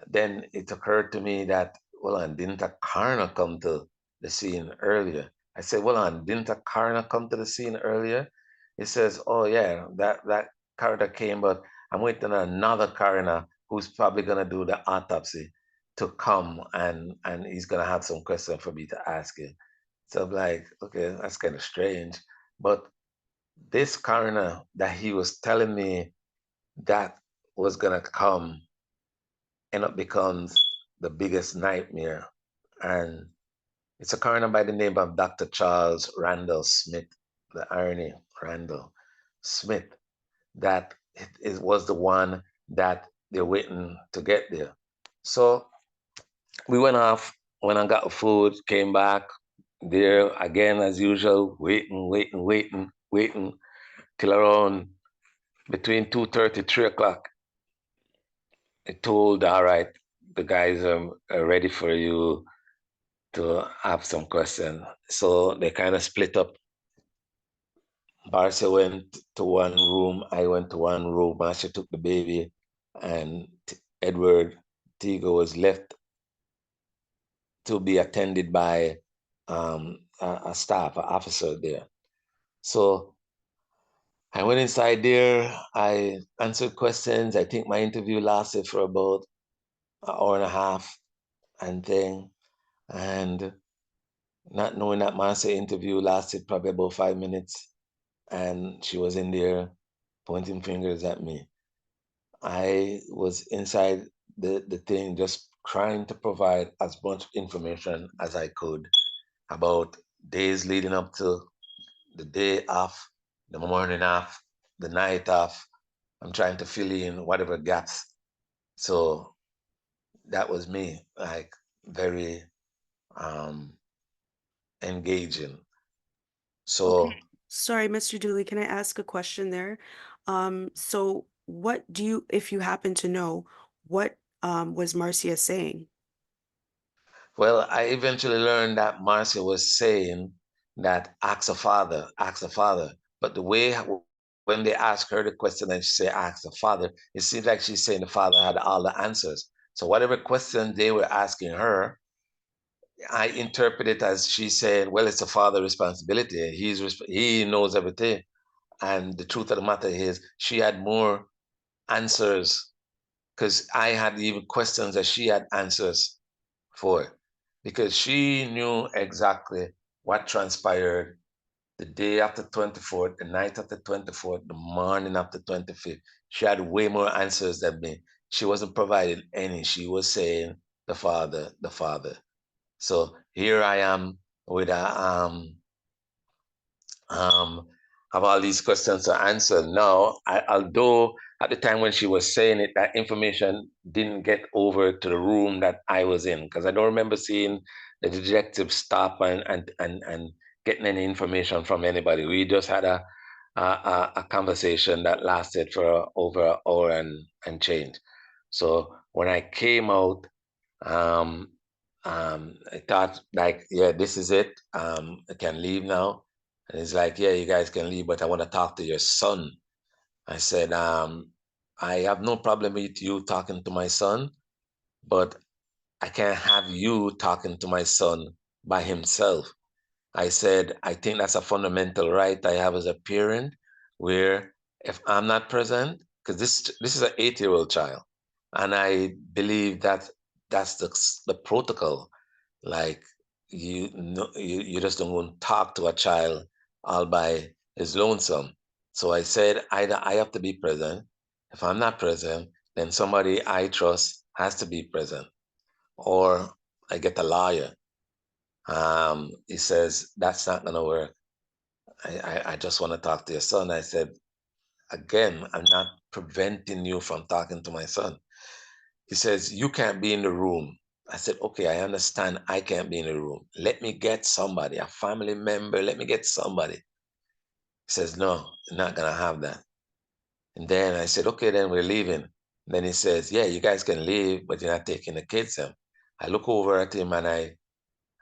Then it occurred to me that, well, and didn't a coroner come to the scene earlier? I said, well, and didn't a coroner come to the scene earlier? He says, oh yeah, that coroner came, but I'm waiting on another coroner who's probably gonna do the autopsy to come, and he's gonna have some questions for me to ask him. So I'm like, okay, that's kind of strange. But this coroner that he was telling me that was gonna come end up becomes the biggest nightmare. And it's a coroner by the name of Dr. Charles Randall Smith, the irony, Randall Smith, that it was the one that they're waiting to get there. So we went off, went and got food, came back there again as usual, waiting till around between 2:30, 3 o'clock. I told, all right, the guys are ready for you to have some question. So they kind of split up. Barcia went to one room, I went to one room. Marcia took the baby, and Edward Tigo was left to be attended by a staff, an officer there. So I went inside there. I answered questions. I think my interview lasted for about an hour and a half and thing. And not knowing that Marcia interview lasted probably about 5 minutes, and she was in there pointing fingers at me. I was inside the thing just trying to provide as much information as I could about days leading up to the day off, the morning off, the night off. I'm trying to fill in whatever gaps. So that was me, like very um, engaging. Okay. So, Sorry, Mr. Dooley, can I ask a question there? So what do you, if you happen to know, what was Marcia saying? well, I eventually learned that Marcia was saying that ask the father. But the way when they ask her the question and she say ask the father, it seems like she's saying the father had all the answers. So whatever question they were asking her, I interpret it as she said, "Well, it's the father's responsibility. He knows everything." And the truth of the matter is, she had more answers because I had even questions that she had answers for, because she knew exactly what transpired the day after 24th, the night after 24th, the morning after 25th. She had way more answers than me. She wasn't providing any. She was saying the father, the father. So here I am with um, have all these questions to answer. Now, although at the time when she was saying it, that information didn't get over to the room that I was in, because I don't remember seeing the detective stop and getting any information from anybody. We just had a conversation that lasted for over an hour and change. So when I came out, um, I thought like, yeah, this is it. I can leave now. And he's like, yeah, you guys can leave, but I want to talk to your son. I said, I have no problem with you talking to my son, but I can't have you talking to my son by himself. I said, I think that's a fundamental right I have as a parent, where if I'm not present, because this is an 8-year-old child, and I believe that that's the protocol. Like you know, you just don't go and talk to a child all by his lonesome. So I said, either I have to be present. If I'm not present, then somebody I trust has to be present, or I get a lawyer. He says, that's not going to work. I just want to talk to your son. I said, again, I'm not preventing you from talking to my son. He says, you can't be in the room. I said, okay, I understand I can't be in the room. Let me get somebody, a family member. Let me get somebody. He says, no, you're not going to have that. And then I said, okay, then we're leaving. Then he says, yeah, you guys can leave, but you're not taking the kids in. I look over at him and I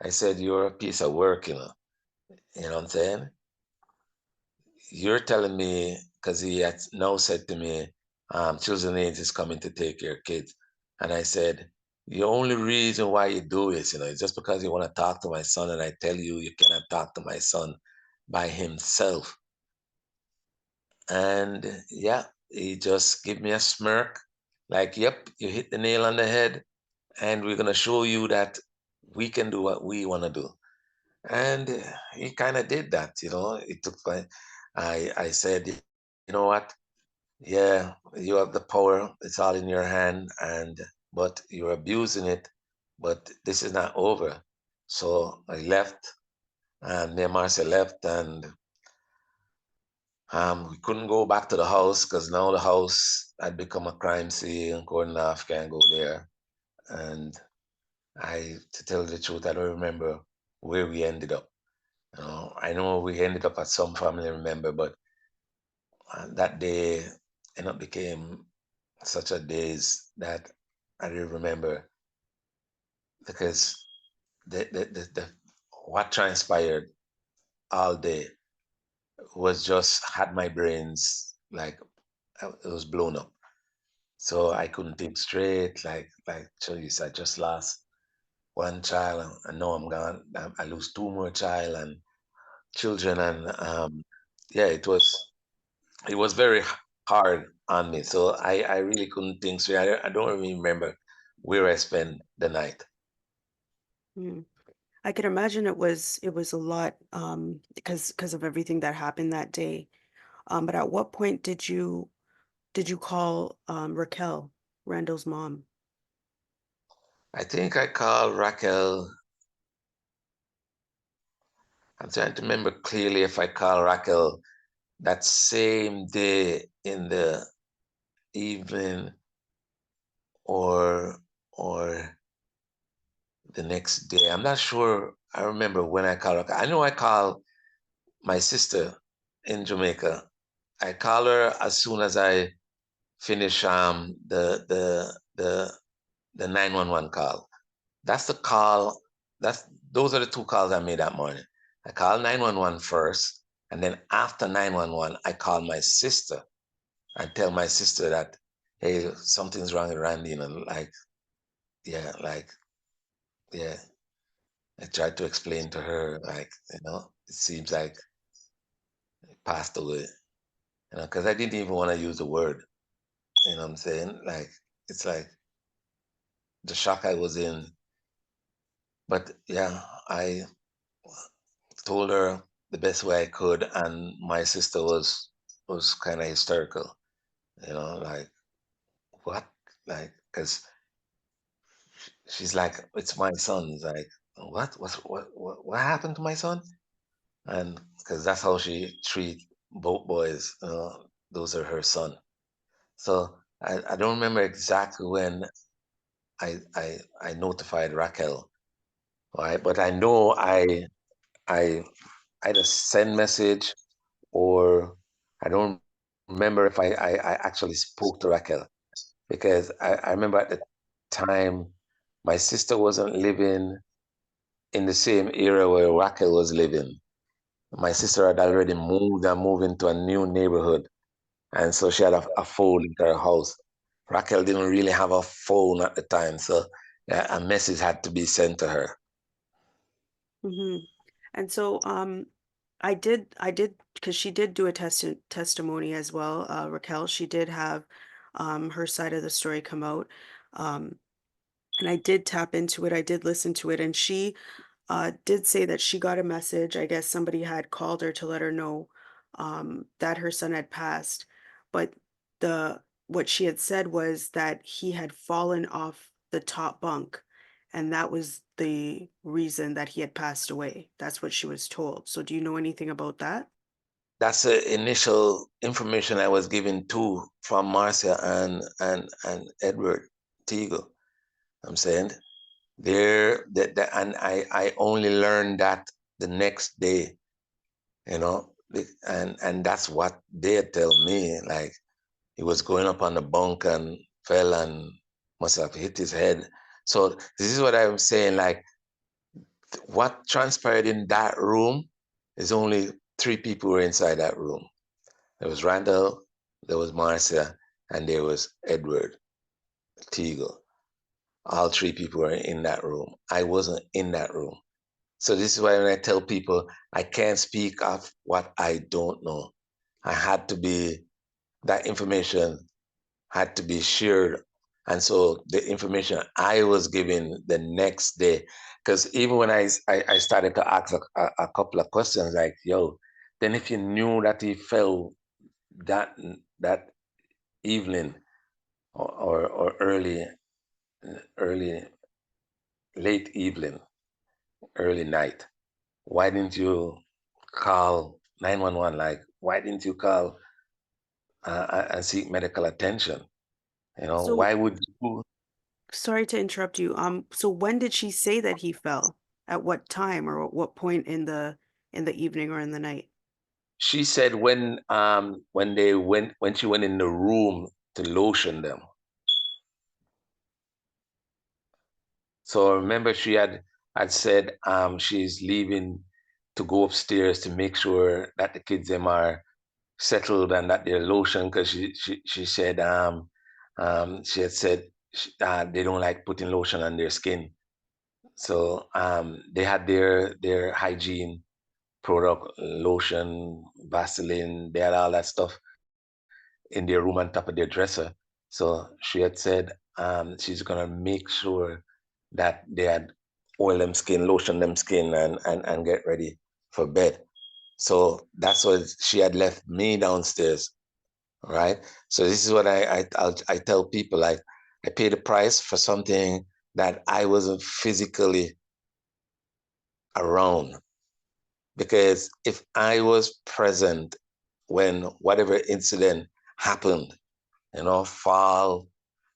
said, you're a piece of work, you know. You know what I'm saying? You're telling me, because he had now said to me, Children Aid is coming to take your kids. And I said, the only reason why you do this, it's just because you want to talk to my son, and I tell you, you cannot talk to my son by himself. And yeah, he just gave me a smirk, like, yep, you hit the nail on the head, and we're gonna show you that we can do what we want to do. And he kind of did that. It took I said, you know what? Yeah, you have the power. It's all in your hand, but you're abusing it. But this is not over. So I left, and me and Marcia left, and we couldn't go back to the house because now the house had become a crime scene. Gordon off can't go there. And to tell the truth, I don't remember where we ended up. I know we ended up at some family member, but that day became such a days that I didn't remember, because the what transpired all day was just had my brains like it was blown up. So I couldn't think straight. Like Chase, I just lost one child, and I know I'm gone. I lose two more child and children, and yeah, it was very hard on me. So I really couldn't think straight. I don't even remember where I spent the night. Mm. I can imagine it was a lot because of everything that happened that day. But at what point did you call Raquel, Randall's mom? I think I called Raquel. I'm trying to remember clearly if I called Raquel that same day in the evening, or or the next day. I'm not sure. I remember when I called Raquel. I know I called my sister in Jamaica. I called her as soon as I finish the 911 call. That's the call. Those are the two calls I made that morning. I called 911 first, and then after 911, I called my sister and tell my sister that, hey, something's wrong with Randy, like, yeah, yeah. I tried to explain to her, like, it seems like he passed away, because I didn't even want to use the word, what I'm saying? Like, it's like the shock I was in. But yeah, I told her the best way I could, and my sister was kind of hysterical, like, what? Like, because she's like, it's my son. It's like, what happened to my son? And because that's how she treat both boys, those are her son. So I don't remember exactly when I notified Raquel, right? But I know I either send message, or I don't remember if I actually spoke to Raquel, because I remember at the time my sister wasn't living in the same area where Raquel was living. My sister had already moved and moved into a new neighborhood, and so she had a phone in her house. Raquel didn't really have a phone at the time, so yeah, a message had to be sent to her. Hmm. And so I did because she did do a testimony as well, Raquel. She did have her side of the story come out. Um, and I did tap into it. I did listen to it, and she did say that she got a message. I guess somebody had called her to let her know that her son had passed, but the what she had said was that he had fallen off the top bunk, and that was the reason that he had passed away. That's what she was told. So, do you know anything about that? That's the initial information I was given too from Marcia and Edward Teagle. I'm saying and I only learned that the next day, and that's what they tell me. Like, he was going up on the bunk and fell and must have hit his head. So this is what I'm saying. Like, what transpired in that room is only three people were inside that room. There was Randall, there was Marcia, and there was Edward Teagle. all three people were in that room. I wasn't in that room. So this is why when I tell people I can't speak of what I don't know. I had to be, that information had to be shared. And so the information I was given the next day, because even when I started to ask a couple of questions like, yo, then if you knew that he fell that that evening or early, late evening, early night, why didn't you call 911? Like, why didn't you call and seek medical attention? You know, So why would you? sorry to interrupt you. So when did she say that he fell? At what time or at what point in the evening or in the night? She said when she went in the room to lotion them. So remember she had said she's leaving to go upstairs to make sure that the kids them are settled and that they're lotion, because she said she had said they don't like putting lotion on their skin. So they had their hygiene product, lotion, Vaseline, they had all that stuff in their room on top of their dresser. So she had said she's gonna make sure that they had oil them skin, lotion them skin, and get ready for bed. So that's what she had left me downstairs, right? So this is what I tell people, like, I paid the price for something that I wasn't physically around, because if I was present when whatever incident happened, fall,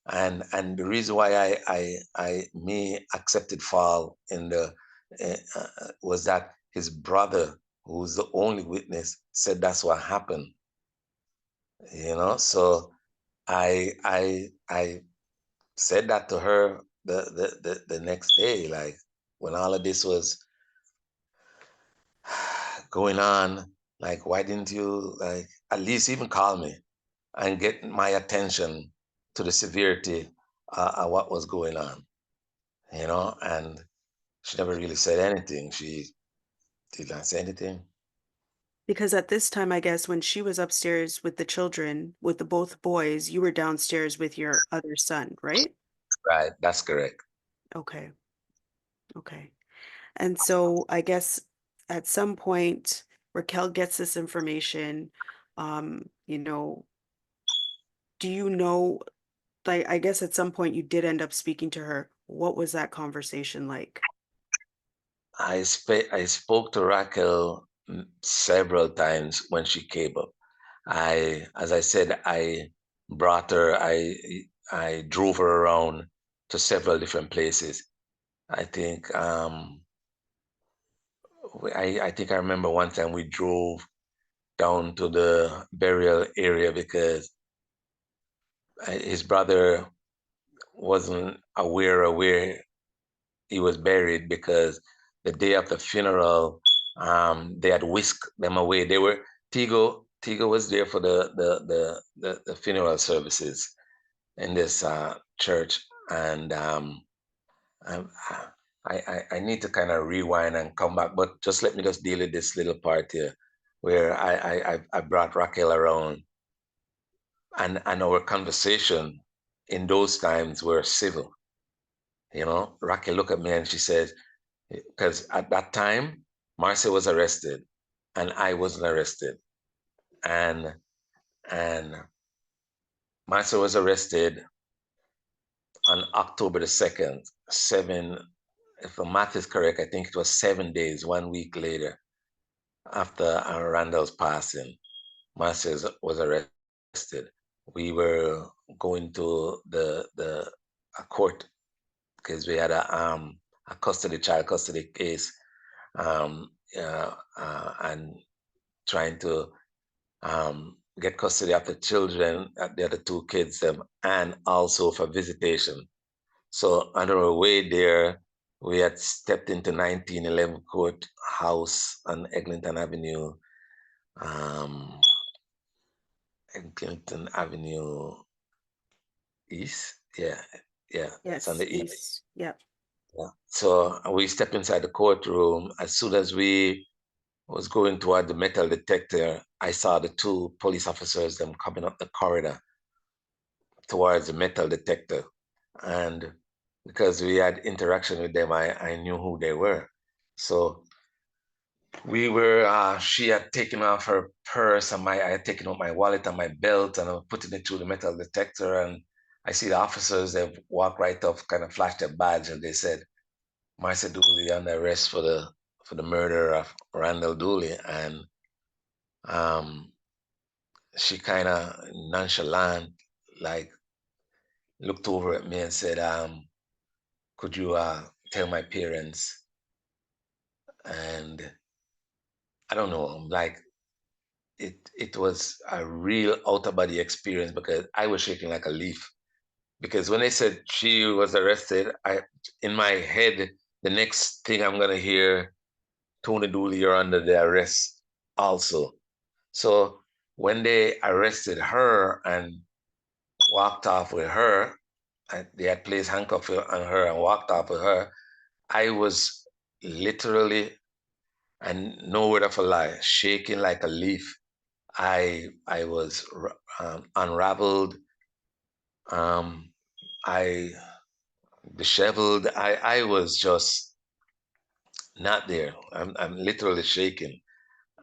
and the reason why me accepted fall in the was that his brother, who's the only witness, said that's what happened. So I said that to her the next day, like when all of this was going on, like, why didn't you, like, at least even call me and get my attention to the severity of what was going on, and she never really said anything. She did not say anything. Because at this time, I guess when she was upstairs with the children, with the both boys, you were downstairs with your other son, right? Right, that's correct. Okay. Okay. And so I guess at some point, Raquel gets this information. You know, do you know, like, I guess at some point you did end up speaking to her. What was that conversation like? I spoke to Raquel several times when she came up. As I said, I brought her, I drove her around to several different places. I think I think I remember one time we drove down to the burial area because his brother wasn't aware of where he was buried, because the day of the funeral, they had whisked them away. They were Tigo was there for the funeral services in this church, and I, I need to kind of rewind and come back, but just let me just deal with this little part here, where I brought Raquel around, and our conversation in those times were civil. Raquel looked at me and she said, because at that time, Marcia was arrested and I wasn't arrested. And and Marcia was arrested on October the 2nd, if the math is correct, I think it was 7 days, 1 week later, after Randall's passing, Marcia was arrested. We were going to the a court because we had a child custody case, and trying to get custody of the children, the other two kids, and also for visitation. So on our way there, we had stepped into 1911 Court House on um, Eglinton Avenue East. Yeah. Yeah, that's on Yes, the east. east. Yep. Yeah. So we step inside the courtroom. As soon as we was going toward the metal detector, I saw the two police officers them coming up the corridor towards the metal detector. And because we had interaction with them, I knew who they were. So we were she had taken off her purse and I had taken out my wallet and my belt and I was putting it through the metal detector, and I see the officers, they walked right up, kind of flashed their badge, and they said, Marcia Dooley under arrest for the murder of Randall Dooley. And um she kind of nonchalant, like looked over at me and said, could you tell my parents? And I don't know, like it was a real out of body experience because I was shaking like a leaf. Because when they said she was arrested, I in my head, the next thing I'm gonna hear, Tony Dooley, you're under the arrest also. So when they arrested her and walked off with her, and they had placed handcuffs on her and walked off with her, I was literally, and no word of a lie, shaking like a leaf. I was unraveled. Um, I disheveled. I was just not there. I'm literally shaking,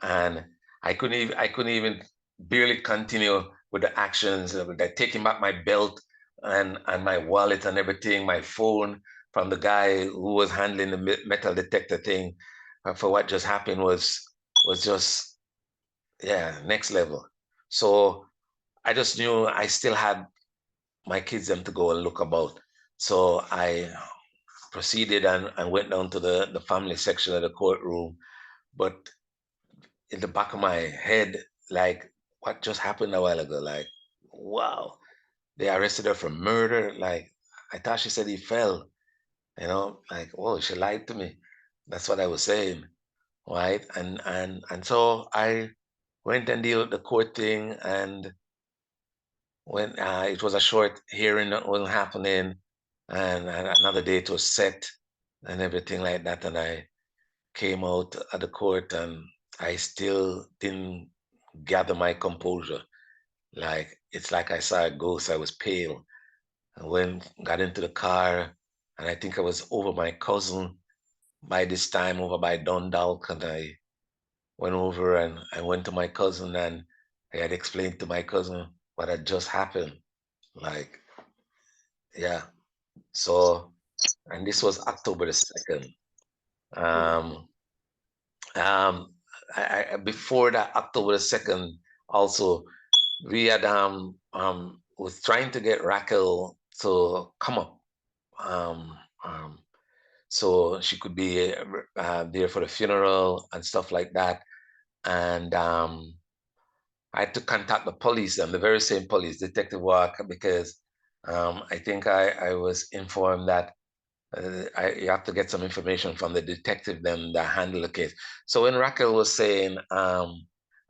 and I couldn't even barely continue with the actions of like taking back my belt and my wallet and everything, my phone from the guy who was handling the metal detector thing for what just happened was just, yeah, next level. So I just knew I still had my kids them to go and look about. So I proceeded and went down to the family section of the courtroom. But in the back of my head, like, what just happened a while ago? Like, wow, they arrested her for murder. Like, I thought she said he fell, like, whoa, she lied to me. That's what I was saying, right? And so I went and deal with the court thing, and when it was a short hearing that was happening, and another date was set and everything like that, and I came out of the court and I still didn't gather my composure. Like it's like I saw a ghost. I was pale. I got into the car, and I think I was over my cousin by this time, over by Dundalk, and I went over and I went to my cousin, and I had explained to my cousin what had just happened. Like, yeah. So, and this was October the 2nd. Mm. Um, um, before that, October the 2nd, also, we had was trying to get Raquel to come up, um, um, so she could be there for the funeral and stuff like that. And I had to contact the police, and the very same police, Detective Walker, because I think I was informed that you have to get some information from the detective them that handle the case. So when Raquel was saying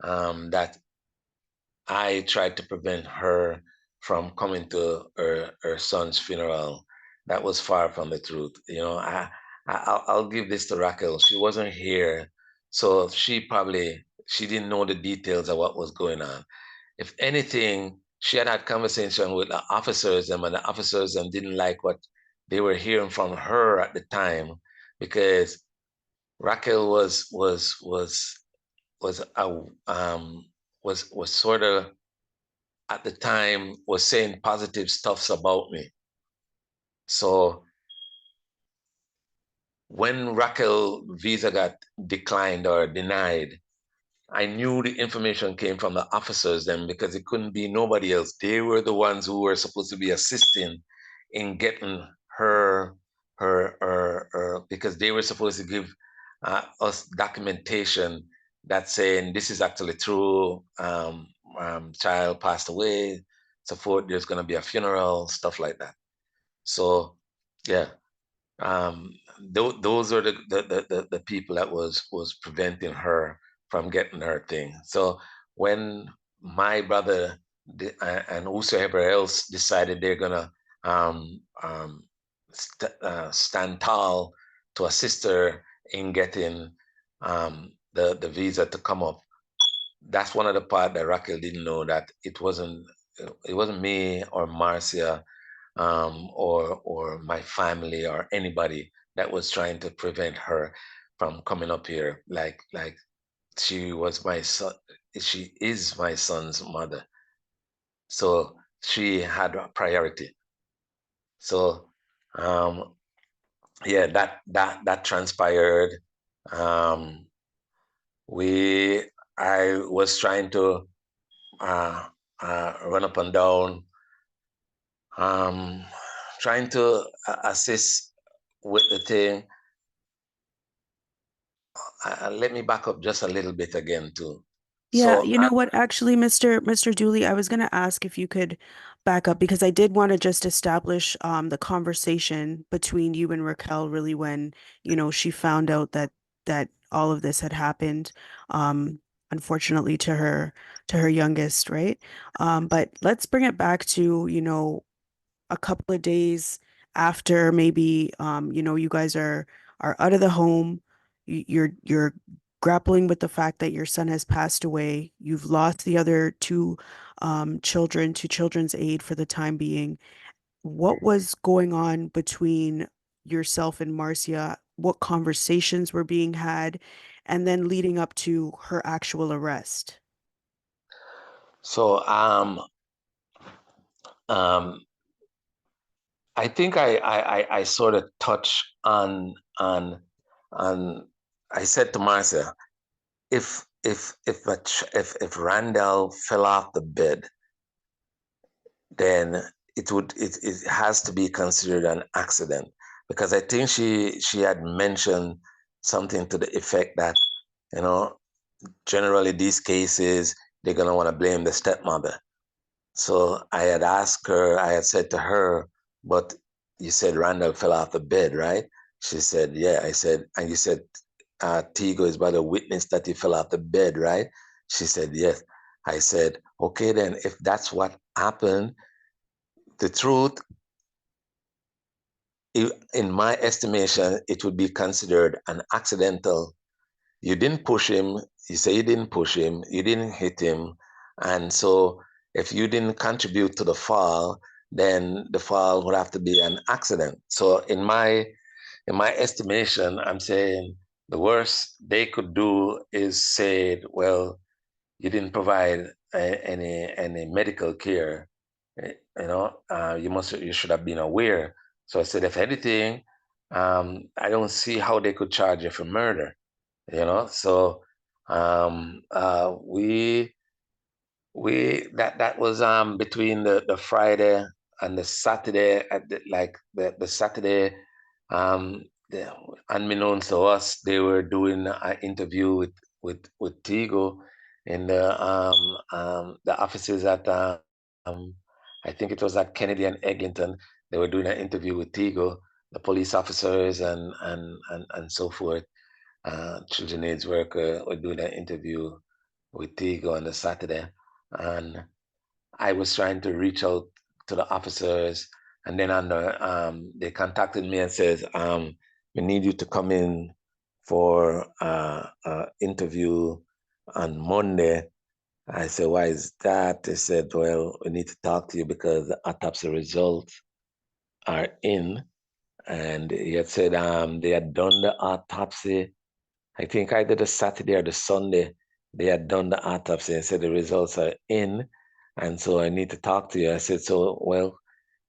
that I tried to prevent her from coming to her son's funeral, that was far from the truth. I'll give this to Raquel. She wasn't here, so she didn't know the details of what was going on. If anything, she had had conversation with the officers, and the officers didn't like what they were hearing from her at the time, because Raquel was a was sort of at the time was saying positive stuffs about me. So when Raquel visa got declined or denied, I knew the information came from the officers then, because it couldn't be nobody else. They were the ones who were supposed to be assisting in getting her, because they were supposed to give us documentation that saying this is actually true. Child passed away. So forth. There's going to be a funeral, stuff like that. So yeah, um, those are the people that was preventing her from getting her thing. So when my brother and whosoever else decided they're gonna stand tall to assist her in getting the visa to come up. That's one of the part that Raquel didn't know, that it wasn't me or Marcia or my family or anybody that was trying to prevent her from coming up here. Like she was my son, she is my son's mother, so she had a priority. So yeah, that transpired. Um, we I was trying to uh, run up and down, um, trying to assist with the thing. Let me back up just a little bit again too. Yeah, So you know what? Actually, Mr. Dooley, I was going to ask if you could back up because I did want to just establish the conversation between you and Raquel really when, she found out that all of this had happened, um, unfortunately to her youngest, right? But let's bring it back to, a couple of days after maybe you guys are out of the home. You're grappling with the fact that your son has passed away. You've lost the other two children to children's aid for the time being. What was going on between yourself and Marcia? What conversations were being had? And then leading up to her actual arrest. so um, I think I sort of touch on I said to Marcia, if Randall fell off the bed, then it has to be considered an accident, because I think she had mentioned something to the effect that, you know generally these cases they're gonna want to blame the stepmother. So I had said to her, but you said Randall fell off the bed, right? She said, yeah. I said, and you said Tigo is about a witness that he fell off the bed, right? She said, yes. I said, okay, then if that's what happened, the truth, in my estimation, it would be considered an accidental. You didn't push him. You say you didn't push him. You didn't hit him. And so if you didn't contribute to the fall, then the fall would have to be an accident. So in my estimation, I'm saying the worst they could do is say, well, you didn't provide any medical care. You should have been aware. So I said, if anything, I don't see how they could charge you for murder. So that was between the Friday and the Saturday, the Saturday, um the, unbeknownst to us, they were doing an interview with Tigo in the offices at I think it was at Kennedy and Eglinton. They were doing an interview with Tigo, the police officers and so forth. Children aids worker were doing an interview with Tigo on the Saturday, and I was trying to reach out to the officers, and then they contacted me and says, "We need you to come in for interview on Monday." I said, "Why is that?" They said, "Well, we need to talk to you because the autopsy results are in." And he had said they had done the autopsy. I think either the Saturday or the Sunday, they had done the autopsy and said the results are in. And so I need to talk to you. I said, so, well,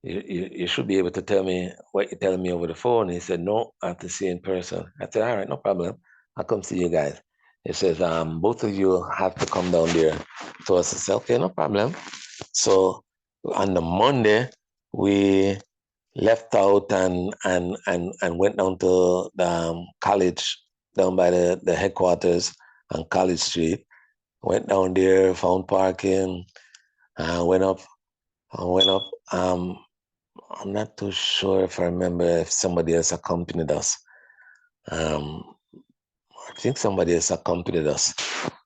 you should be able to tell me what you're telling me over the phone. He said, no, I have to see in person. I said, all right, no problem. I'll come see you guys. He says, both of you have to come down there. So I said, okay, no problem. So on the Monday, we left out and went down to the college, down by the headquarters on College Street. Went down there, found parking, went up, went up. I'm not too sure if I remember if somebody else accompanied us. Um, I think somebody else accompanied us.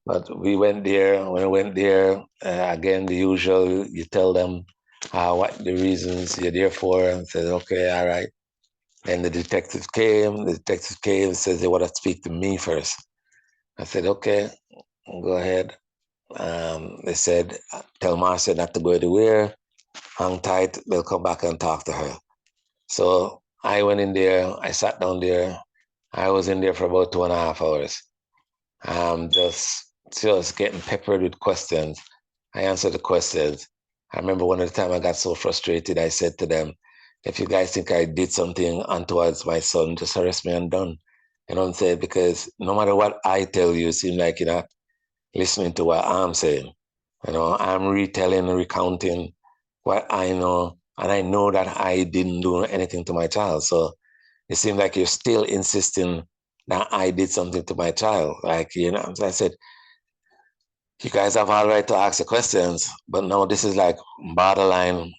But we went there. When we went there, again, the usual, you tell them what the reasons you're there for, and said, okay, all right. And the detective came. The detective came and says they want to speak to me first. I said, okay, go ahead. They said, tell Marcia not to go anywhere. Hang tight. They'll come back and talk to her. So I went in there. I sat down there. I was in there for about 2.5 hours. Just getting peppered with questions. I answered the questions. I remember one of the time I got so frustrated, I said to them, if you guys think I did something untowards my son, just arrest me and done. You know what I'm saying? Because no matter what I tell you, it seems like you're not listening to what I'm saying. You know, I'm retelling, recounting what I know, and I know that I didn't do anything to my child. So it seemed like you're still insisting that I did something to my child. Like, you know, I said, you guys have all right to ask the questions, but no, this is like borderline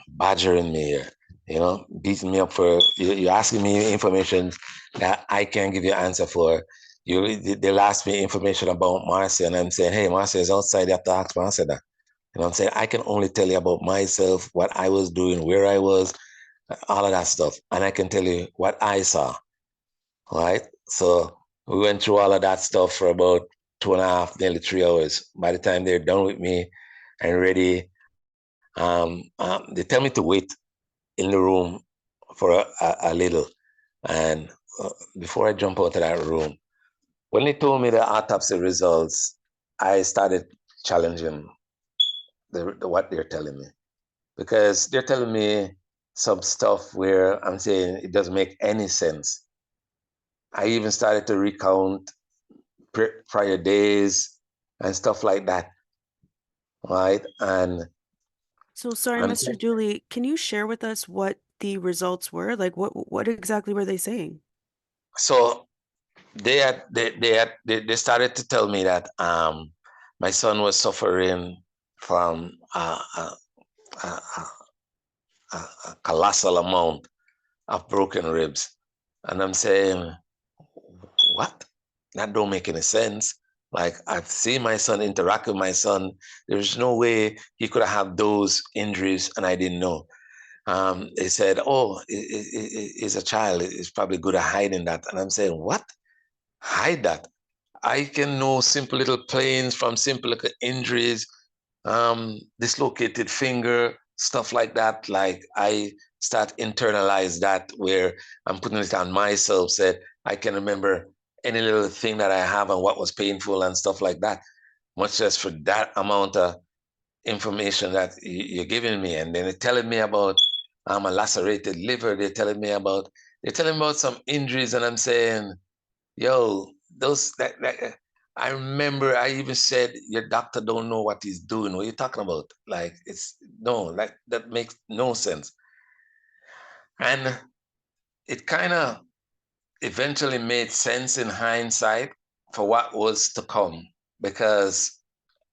badgering me here, you know, beating me up for, you're asking me information that I can't give you an answer for. They'll ask me information about Marcy, and I'm saying, hey, Marcy is outside, you have to ask Marcy that. You know what I'm saying? I can only tell you about myself, what I was doing, where I was, all of that stuff. And I can tell you what I saw, right? So we went through all of that stuff for about 2.5, nearly 3 hours. By the time they're done with me and ready, they tell me to wait in the room for a little. And before I jump out of that room, when they told me the autopsy results, I started challenging what they're telling me, because they're telling me some stuff where I'm saying it doesn't make any sense. I even started to recount prior days and stuff like that, right? And So sorry, I'm Mr. Dooley, can you share with us what the results were? Like what exactly were they saying? so they started to tell me that my son was suffering from a colossal amount of broken ribs, and I'm saying, what? That don't make any sense. Like, I've seen my son interact with my son. There's no way he could have those injuries and I didn't know. They said, oh, he's a child. He's probably good at hiding that. And I'm saying, what? Hide that? I can know simple little planes from simple little injuries, dislocated finger, stuff like that. Like, I start internalize that where I'm putting it on myself, said I can remember any little thing that I have and what was painful and stuff like that, much less for that amount of information that you're giving me. And then they're telling me about a lacerated liver. They're telling me about some injuries, and I'm saying, yo, those that I remember I even said your doctor don't know what he's doing. What are you talking about? Like, it's no, like that makes no sense. And it kind of eventually made sense in hindsight for what was to come. Because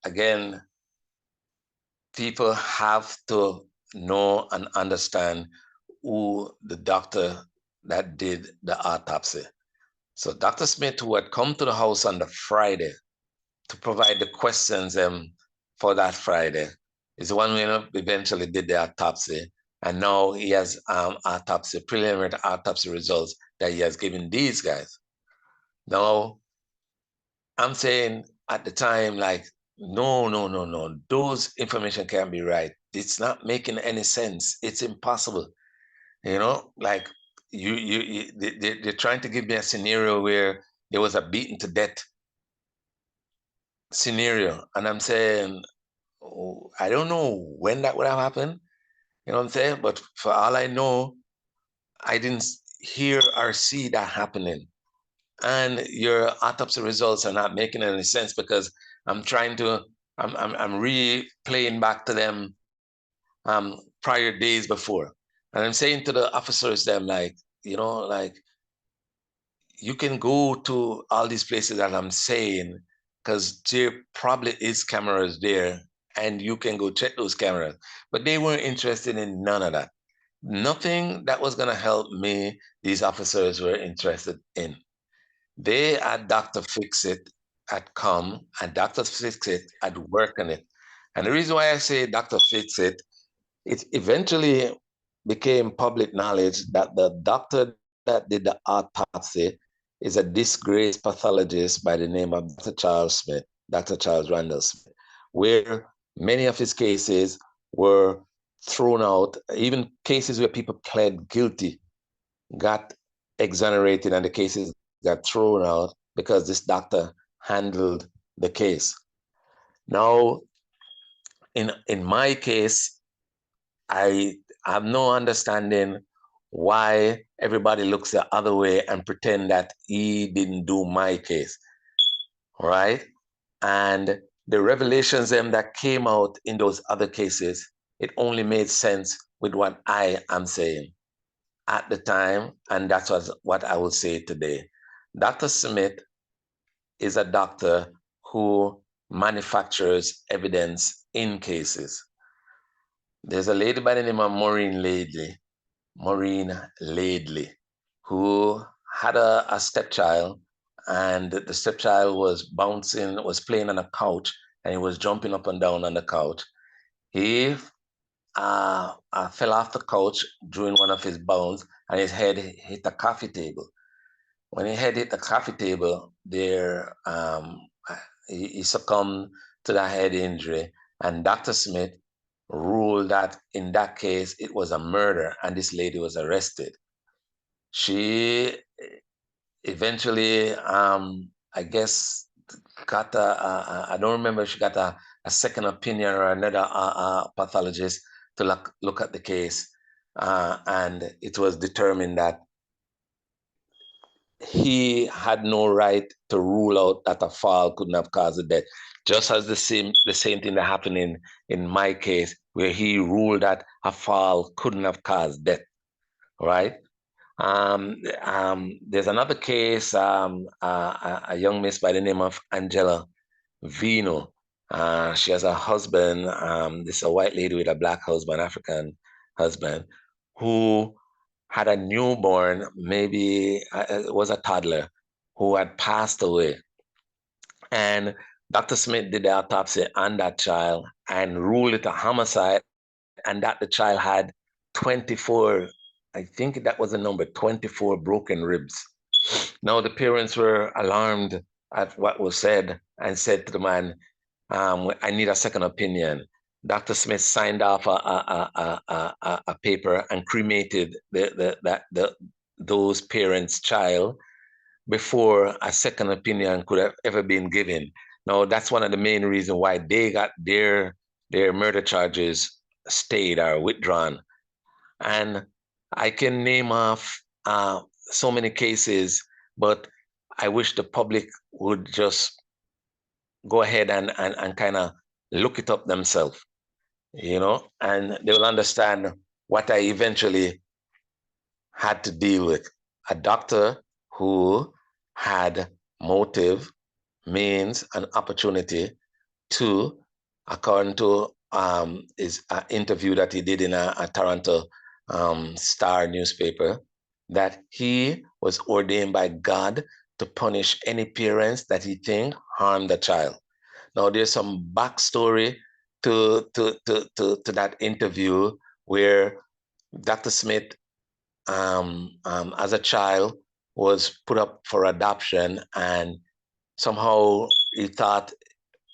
again, people have to know and understand who the doctor that did the autopsy. So Dr. Smith, who had come to the house on the Friday to provide the questions for that Friday, is the one who eventually did the autopsy. And now he has preliminary autopsy results that he has given these guys. Now, I'm saying at the time, like, no, no, no, no, those information can't be right. It's not making any sense. It's impossible. You know, like they're trying to give me a scenario where there was a beaten to death scenario. And I'm saying, oh, I don't know when that would have happened. You know what I'm saying? But for all I know, I didn't hear or see that happening. And your autopsy results are not making any sense because I'm trying to, I'm replaying back to them prior days before. And I'm saying to the officers, them like, you know, like, you can go to all these places that I'm saying, because there probably is cameras there and you can go check those cameras. But they weren't interested in none of that. Nothing that was going to help me, these officers were interested in. They had Dr. Fixit had come and Dr. Fixit had worked on it. And the reason why I say Dr. Fixit it eventually became public knowledge that the doctor that did the autopsy is a disgraced pathologist by the name of Dr. Charles Smith, Dr. Charles Randall Smith, where many of his cases were thrown out, even cases where people pled guilty got exonerated and the cases got thrown out because this doctor handled the case. Now, in my case, I have no understanding why everybody looks the other way and pretend that he didn't do my case, right? And the revelations that came out in those other cases, it only made sense with what I am saying at the time, and that's what I will say today. Dr. Smith is a doctor who manufactures evidence in cases. There's a lady by the name of Maureen Laidley, who had a stepchild, and the stepchild was playing on a couch, and he was jumping up and down on the couch. He fell off the couch during one of his bounds, and his head hit the coffee table. When his head hit the coffee table, he succumbed to that head injury, and Dr. Smith ruled that in that case it was a murder, and this lady was arrested. She eventually, I guess, got I don't remember if she got a second opinion or another pathologist to look at the case, and it was determined that he had no right to rule out that a fall couldn't have caused the death. Just as the same thing that happened in my case, where he ruled that a fall couldn't have caused death, right? There's another case, a young miss by the name of Angela Vino. She has a husband, this is a white lady with a black husband, African husband, who had a newborn, maybe it was a toddler, who had passed away. And Dr. Smith did the autopsy on that child and ruled it a homicide, and that the child had 24, I think that was the number, 24 broken ribs. Now, the parents were alarmed at what was said and said to the man, I need a second opinion. Dr. Smith signed off a paper and cremated those parents' child before a second opinion could have ever been given. Now, that's one of the main reasons why they got their murder charges stayed or withdrawn. And I can name off so many cases, but I wish the public would just go ahead and kind of look it up themselves, and they will understand what I eventually had to deal with. A doctor who had motive, means, and opportunity to, according to his interview that he did in a Toronto Star newspaper, that he was ordained by God to punish any parents that he think harmed the child. Now, there's some backstory to that interview where Dr. Smith, as a child, was put up for adoption, and somehow he thought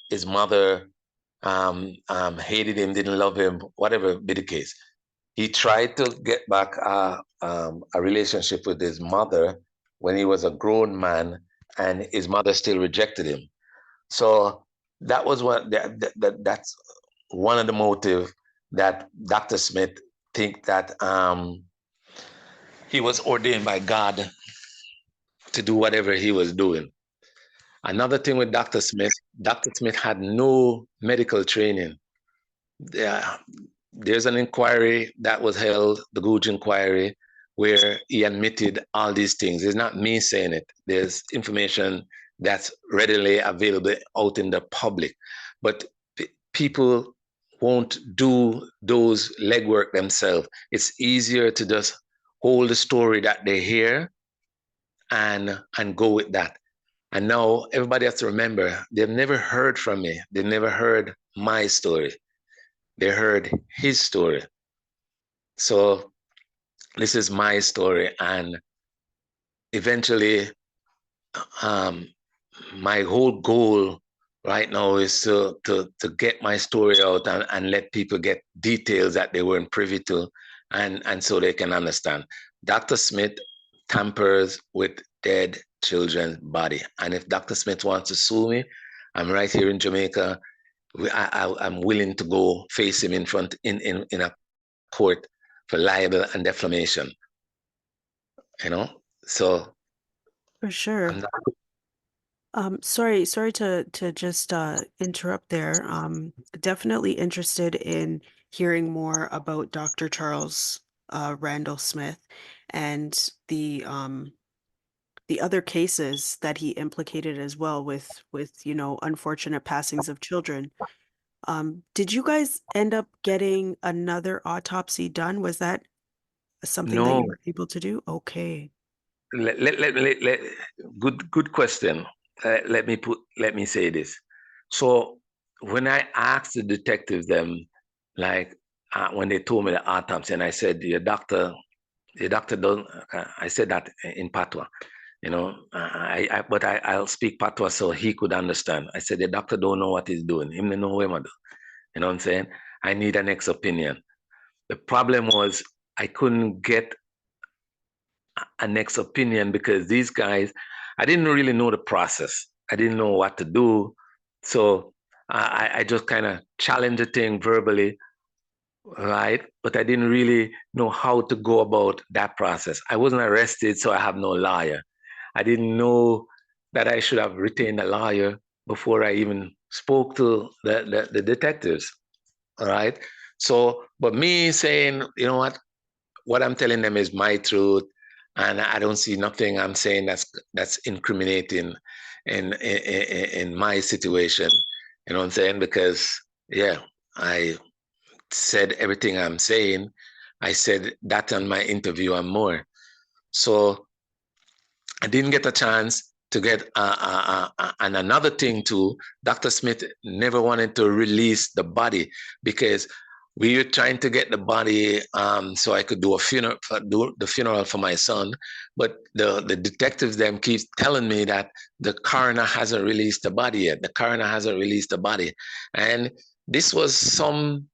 his mother hated him, didn't love him, whatever be the case. He tried to get back a relationship with his mother when he was a grown man, and his mother still rejected him. So that was that's one of the motive that Dr. Smith think that he was ordained by God to do whatever he was doing. Another thing with Dr. Smith had no medical training. There's an inquiry that was held, the Gooch inquiry, where he admitted all these things. It's not me saying it. There's information that's readily available out in the public. But people won't do those legwork themselves. It's easier to just hold the story that they hear and go with that. And now everybody has to remember, they've never heard from me. They never heard my story. They heard his story. So this is my story, and eventually, um, my whole goal right now is to get my story out and let people get details that they weren't privy to, and so they can understand. Dr. Smith tampers with dead children's body, and if Dr. Smith wants to sue me, I'm right here in Jamaica. I'm willing to go face him in front in a court for libel and defamation. You know, so For sure. I'm not. Sorry to just interrupt there. Definitely interested in hearing more about Dr. Charles Randall Smith and the other cases that he implicated as well with unfortunate passings of children. Did you guys end up getting another autopsy done? Was that something that you No. were able to do? Okay. Let good question. Let me say this. So when I asked the detectives them, like when they told me the autopsy, and I said your doctor don't. I said that in patois, you know. But I'll speak patois so he could understand. I said the doctor don't know what he's doing. Him don't know what I do. You know what I'm saying? I need an next opinion. The problem was I couldn't get a next opinion because these guys, I didn't really know the process. I didn't know what to do. So I just kind of challenged the thing verbally, right? But I didn't really know how to go about that process. I wasn't arrested, so I have no lawyer. I didn't know that I should have retained a lawyer before I even spoke to the detectives, all right? So, but me saying, you know what I'm telling them is my truth, and I don't see nothing I'm saying that's incriminating in my situation. You know what I'm saying? Because yeah, I said everything I'm saying. I said that on my interview and more. So I didn't get a chance to get and another thing too. Dr. Smith never wanted to release the body because we were trying to get the body so I could do do the funeral for my son. But the detectives them keep telling me that the coroner hasn't released the body yet. The coroner hasn't released the body, and this was some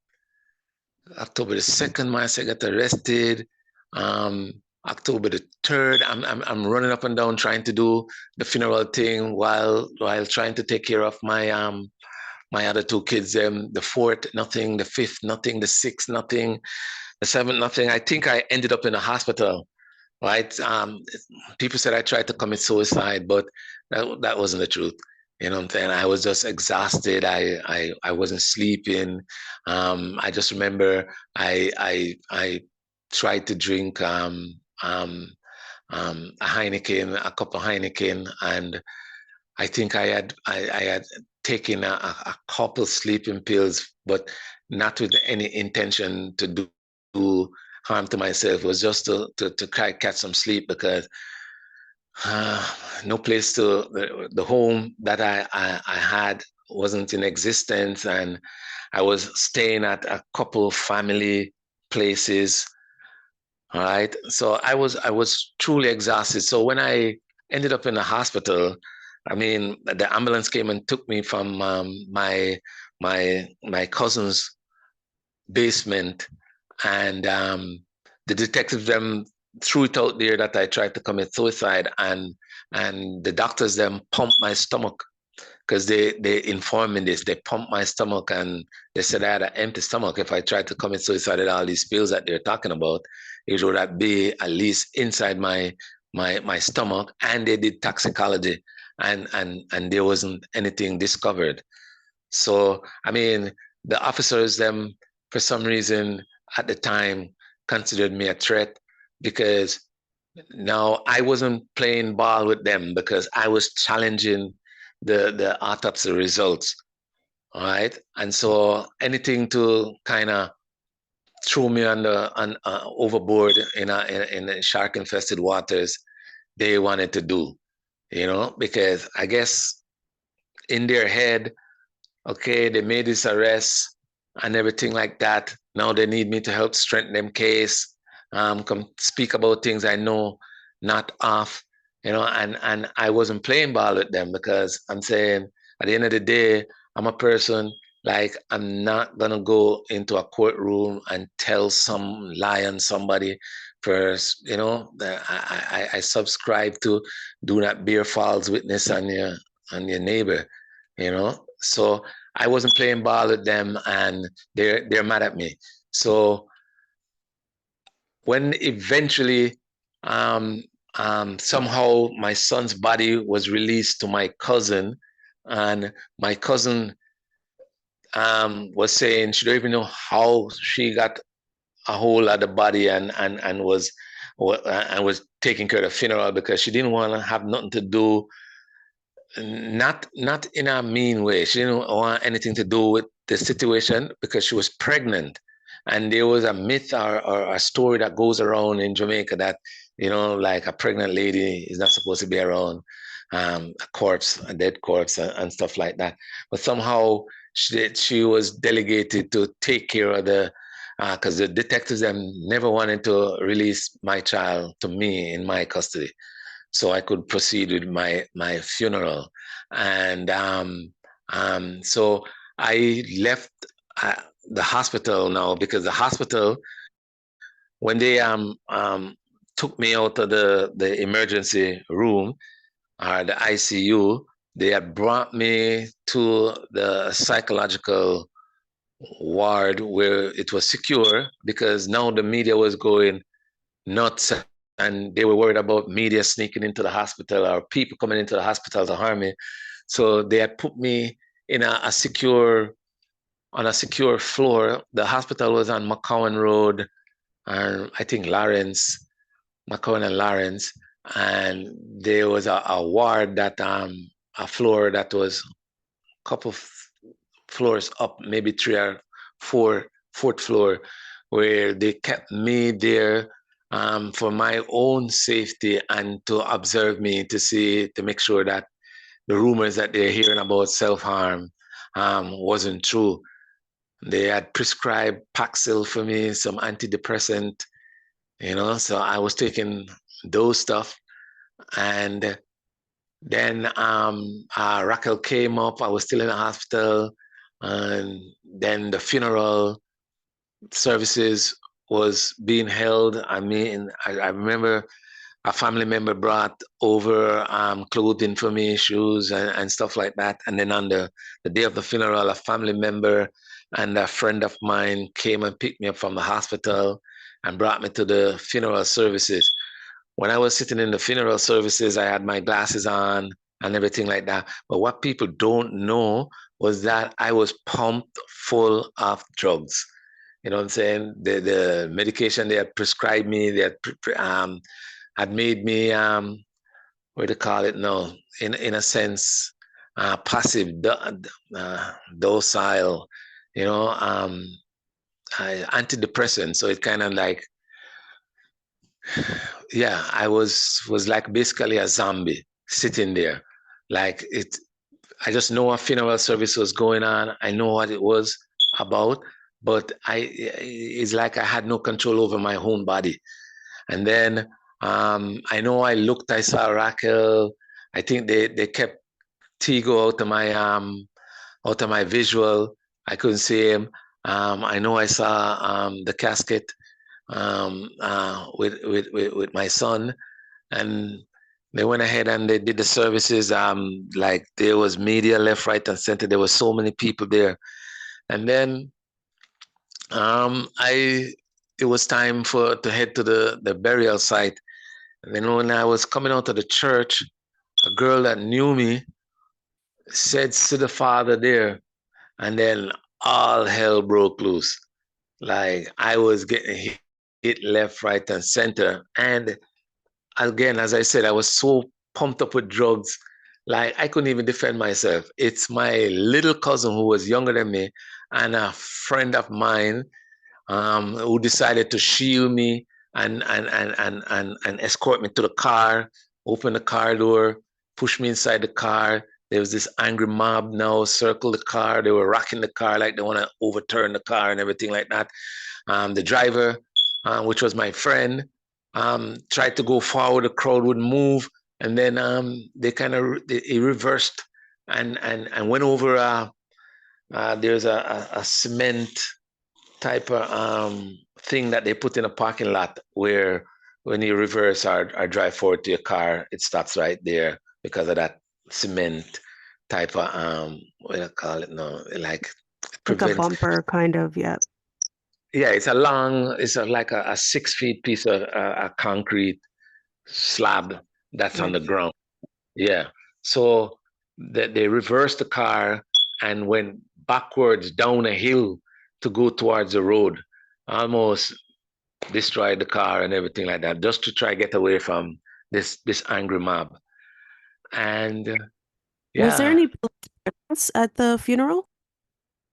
October the 2nd, I got arrested. Um, October the 3rd, I'm running up and down trying to do the funeral thing while trying to take care of my other two kids. The 4th, nothing. The 5th, nothing. The 6th, nothing. The 7th, nothing. I think I ended up in a hospital, right? People said I tried to commit suicide, but that wasn't the truth. You know what I'm saying? I was just exhausted. I wasn't sleeping. I just remember I tried to drink a Heineken, a cup of Heineken, and I think I had taken a couple sleeping pills, but not with any intention to do harm to myself. It was just to try catch some sleep because no place to the home that I had wasn't in existence, and I was staying at a couple family places. All right, so I was truly exhausted. So when I ended up in the hospital, I mean, the ambulance came and took me from my cousin's basement, and the detectives them threw it out there that I tried to commit suicide, and the doctors them pumped my stomach because they informed me this. They pumped my stomach and they said I had an empty stomach. If I tried to commit suicide with all these pills that they're talking about, it would have be at least inside my stomach. And they did toxicology, and there wasn't anything discovered. So I mean, the officers them for some reason at the time considered me a threat because now I wasn't playing ball with them because I was challenging the autopsy results. All right. And so anything to kind of throw me on overboard in shark infested waters, they wanted to do, because I guess in their head, okay, they made this arrest. and everything like that. Now they need me to help strengthen them case, come speak about things I know not of, and I wasn't playing ball with them because I'm saying at the end of the day, I'm a person like I'm not gonna go into a courtroom and tell some lie on somebody first. I subscribe to do not bear false witness on your neighbor, So I wasn't playing ball with them, and they're mad at me. So when eventually, um, somehow my son's body was released to my cousin, and my cousin was saying she don't even know how she got a hold of the body and was taking care of the funeral because she didn't want to have nothing to do, not in a mean way. She didn't want anything to do with the situation because she was pregnant. And there was a myth or a story that goes around in Jamaica that, like a pregnant lady is not supposed to be around a dead corpse, and stuff like that. But somehow she was delegated to take care of because the detectives never wanted to release my child to me in my custody so I could proceed with my funeral. And so I left the hospital now because the hospital, when they took me out of the emergency room or the ICU, they had brought me to the psychological ward where it was secure because now the media was going nuts and they were worried about media sneaking into the hospital or people coming into the hospital to harm me. So they had put me in on a secure floor. The hospital was on McCowan Road, and I think McCowan and Lawrence, and there was a ward that a floor that was a couple of floors up, maybe three or fourth floor, where they kept me there for my own safety and to observe me to make sure that the rumors that they're hearing about self-harm wasn't true. They had prescribed Paxil for me, some antidepressant, so I was taking those stuff. And then Raquel came up. I was still in the hospital. And then the funeral services was being held. I remember a family member brought over clothing for me, shoes and stuff like that. And then on the day of the funeral, a family member and a friend of mine came and picked me up from the hospital and brought me to the funeral services. When I was sitting in the funeral services, I had my glasses on and everything like that. But what people don't know was that I was pumped full of drugs. You know what I'm saying? The medication they had prescribed me, they had made me what do you call it now? In a sense, passive, docile, you know, um, antidepressant. So it kind of like, yeah, I was like basically a zombie sitting there, like it. I just know a funeral service was going on. I know what it was about, but it's like I had no control over my own body. And then I know I saw Raquel. I think they kept Tigo out of my visual. I couldn't see him. I know I saw the casket with my son, and they went ahead and they did the services. Like there was media left, right, and center. There were so many people there, and then I it was time to head to the burial site. And then when I was coming out of the church, a girl that knew me said to the father there, and then all hell broke loose. Like I was getting hit left, right, and center. And again, as I said, I was so pumped up with drugs, like I couldn't even defend myself. It's my little cousin who was younger than me and a friend of mine who decided to shield me and escort me to the car, open the car door, push me inside the car, there was this angry mob now circle the car. They were rocking the car like they want to overturn the car and everything like that. The driver, which was my friend, tried to go forward. The crowd wouldn't move, and then they kind of he reversed and went over. There's a cement type of thing that they put in a parking lot where when you reverse or drive forward to your car, it stops right there because of that cement type of what do you call it now? Like Like a prevents. bumper, kind of, yeah. Yeah, it's like a 6 feet piece of a concrete slab that's on the Nice. ground. Yeah. So they reversed the car and went backwards down a hill to go towards the road. Almost destroyed the car and everything like that, just to try get away from this angry mob. And Was there yeah, any police presence at the funeral?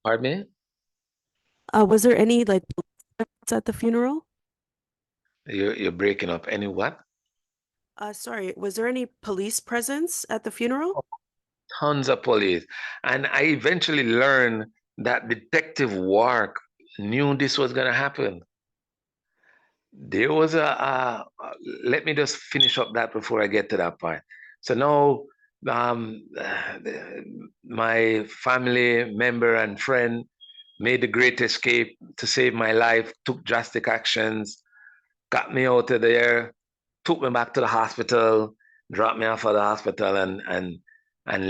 pardon me, Was there any like police presence at the funeral? you're breaking up. Any what? Sorry, was there any police presence at the funeral? Tons of police. And I eventually learned that Detective Wark knew this was going to happen. There was let me just finish up that before I get to that part. So now, my family member and friend made the great escape to save my life, took drastic actions, got me out of there, took me back to the hospital, dropped me off at the hospital, and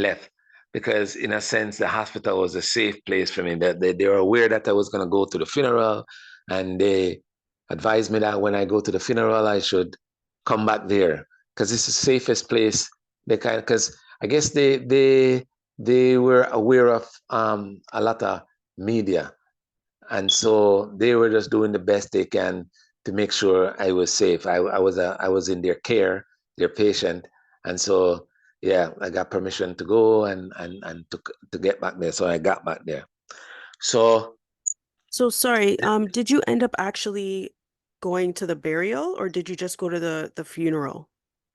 left. Because in a sense, the hospital was a safe place for me. They were aware that I was going to go to the funeral, and they advised me that when I go to the funeral, I should come back there because it's the safest place. Because I guess they were aware of a lot of media, and so they were just doing the best they can to make sure I was safe. I was in their care, their patient, and so yeah, I got permission to go and to get back there. So I got back there. So So sorry, did you end up actually going to the burial or did you just go to the funeral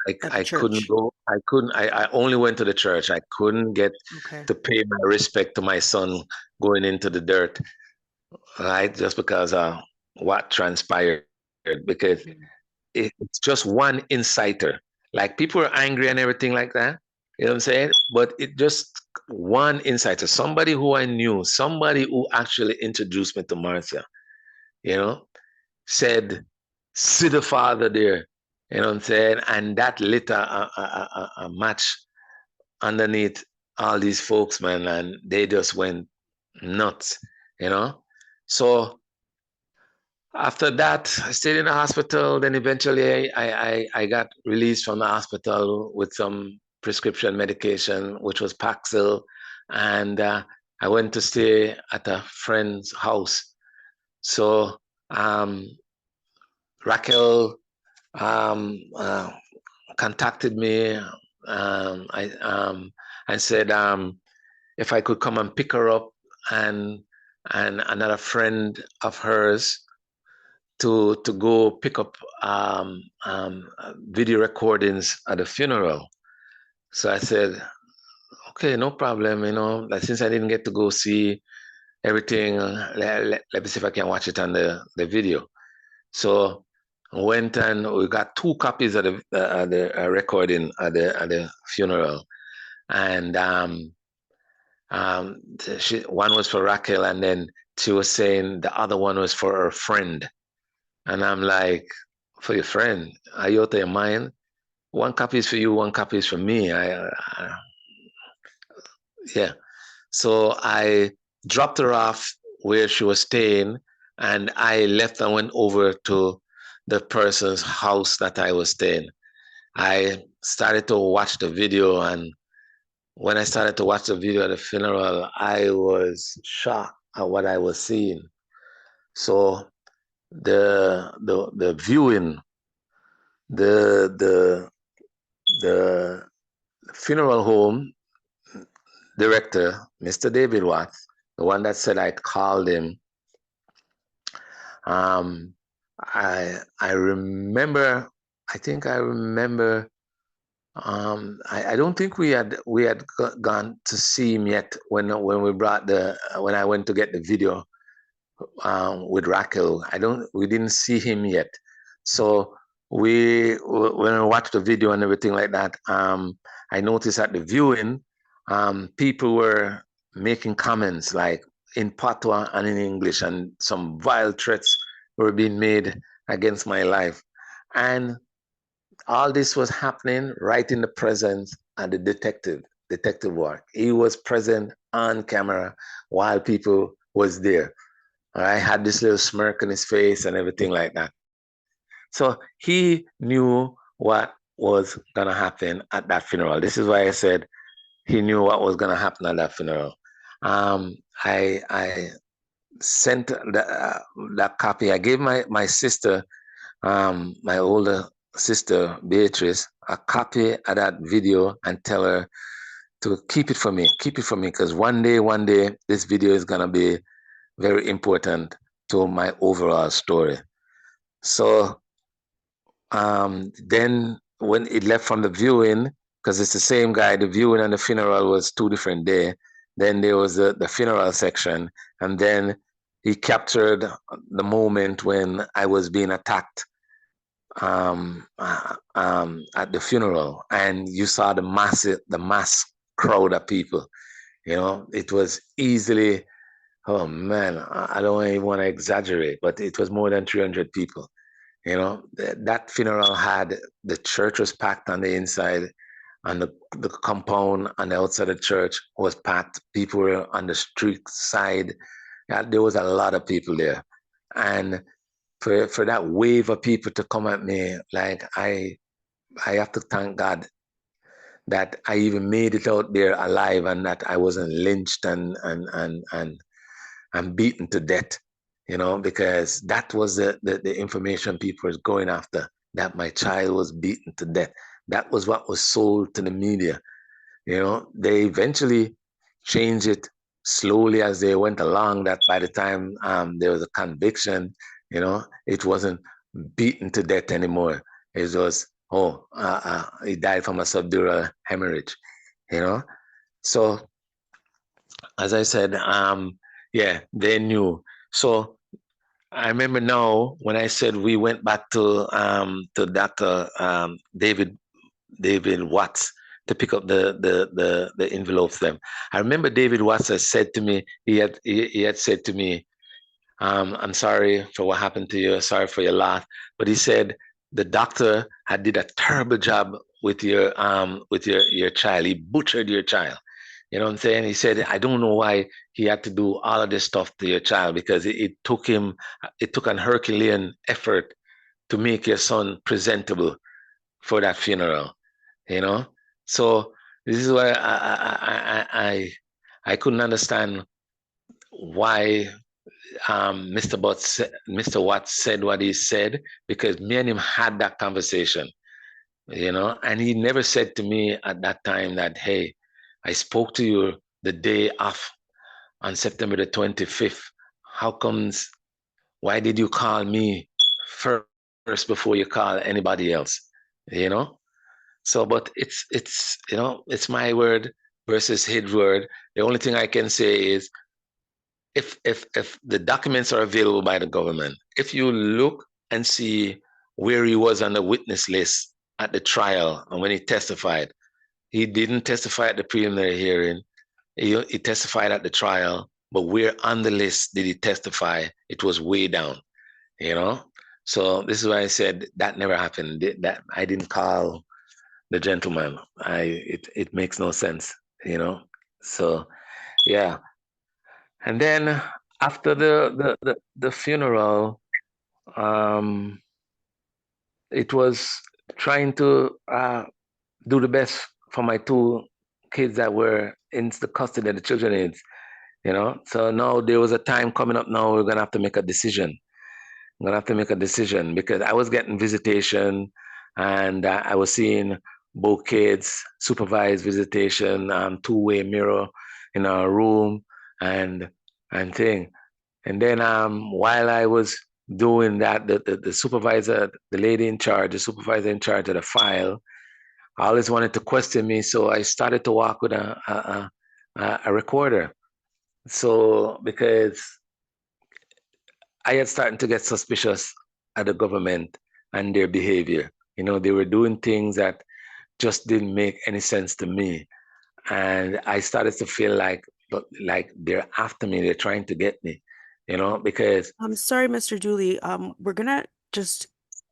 at the I couldn't church? go. I only went to the church. I couldn't get Okay. to pay my respect to my son going into the dirt, right? Just because of what transpired. Because Mhm. it's just one inciter. Like people are angry and everything like that. You know what I'm saying? But it just one inciter, somebody who I knew, somebody who actually introduced me to Marcia, you know, said, see the father there. You know what I'm saying? And that lit a match underneath all these folks, man, and they just went nuts, you know? So after that, I stayed in the hospital. Then eventually, I got released from the hospital with some prescription medication, which was Paxil, and I went to stay at a friend's house. So Raquel contacted me and said if I could come and pick her up, and another friend of hers to go pick up video recordings at the funeral. So I said, okay, no problem. Like, since I didn't get to go see everything, let me see if I can watch it on the video. So I went and we got two copies of the recording at the funeral, and one was for Raquel, and then she was saying the other one was for her friend. And I'm like, for your friend, are you out of your mind? One copy is for you, one copy is for me. Yeah. So I dropped her off where she was staying, and I left and went over to the person's house that I was staying. I started to watch the video, and when I started to watch the video at the funeral, I was shocked at what I was seeing. So the viewing, the the the funeral home director, Mr. David Watts, the one that said I'd called him, um, I remember, I think I remember I don't think we had gone to see him yet when we brought when I went to get the video with Raquel. We didn't see him yet. So when we watched the video and everything like that, I noticed at the viewing, people were making comments like in Patois and in English, and some vile threats were being made against my life. And all this was happening right in the presence of the detective work. He was present on camera while people was there. I had this little smirk on his face and everything like that. So he knew what was gonna happen at that funeral. This is why I said he knew what was gonna happen at that funeral. I sent that copy. I gave my sister, my older sister Beatrice, a copy of that video and tell her to keep it for me, because one day, this video is gonna be very important to my overall story. So then when it left from the viewing, because it's the same guy, the viewing and the funeral was 2 different days. Then there was the funeral section, and then he captured the moment when I was being attacked at the funeral, and you saw the mass crowd of people. It was easily, oh man, I don't even want to exaggerate, but it was more than 300 people. That funeral the church was packed on the inside, and the compound on the outside of the church was packed. People were on the street side. Yeah, there was a lot of people there. And for that wave of people to come at me, like I have to thank God that I even made it out there alive, and that I wasn't lynched and beaten to death, because that was the information people was going after, that my child was beaten to death. That was what was sold to the media. They eventually changed it slowly as they went along, that by the time there was a conviction, it wasn't beaten to death anymore. It was, he died from a subdural hemorrhage, you know. So as I said, yeah, they knew. So I remember now when I said we went back to Dr. David Watts to pick up the envelopes. Them. I remember David Watts has said to me, he had said to me, I'm sorry for what happened to you, sorry for your loss. But he said the doctor had did a terrible job with your child. He butchered your child. You know what I'm saying? He said, I don't know why he had to do all of this stuff to your child, because it took an Herculean effort to make your son presentable for that funeral, you know? So this is why I couldn't understand why Mr. Watts said what he said, because me and him had that conversation, and he never said to me at that time that, hey, I spoke to you the day off on September the 25th. Why did you call me first before you call anybody else? So, but it's my word versus his word. The only thing I can say is, if the documents are available by the government, if you look and see where he was on the witness list at the trial and when he testified, he didn't testify at the preliminary hearing. He testified at the trial, but where on the list did he testify? It was way down, you know? So this is why I said that never happened. That I didn't call the gentleman. It makes no sense, So yeah. And then after the funeral, um, it was trying to do the best for my 2 kids that were in the custody of the children aides. So now there was a time coming up now, we're gonna have to make a decision. I'm gonna have to make a decision because I was getting visitation, and I was seeing both kids, supervised visitation, two-way mirror in our room, and thing. And then while I was doing that, the supervisor, the supervisor in charge of the file, always wanted to question me, so I started to walk with a recorder. So because I had started to get suspicious at the government and their behavior. You know, they were doing things that just didn't make any sense to me. And I started to feel like they're after me, they're trying to get me, you know, because I'm sorry, Mr. Dooley. We're gonna just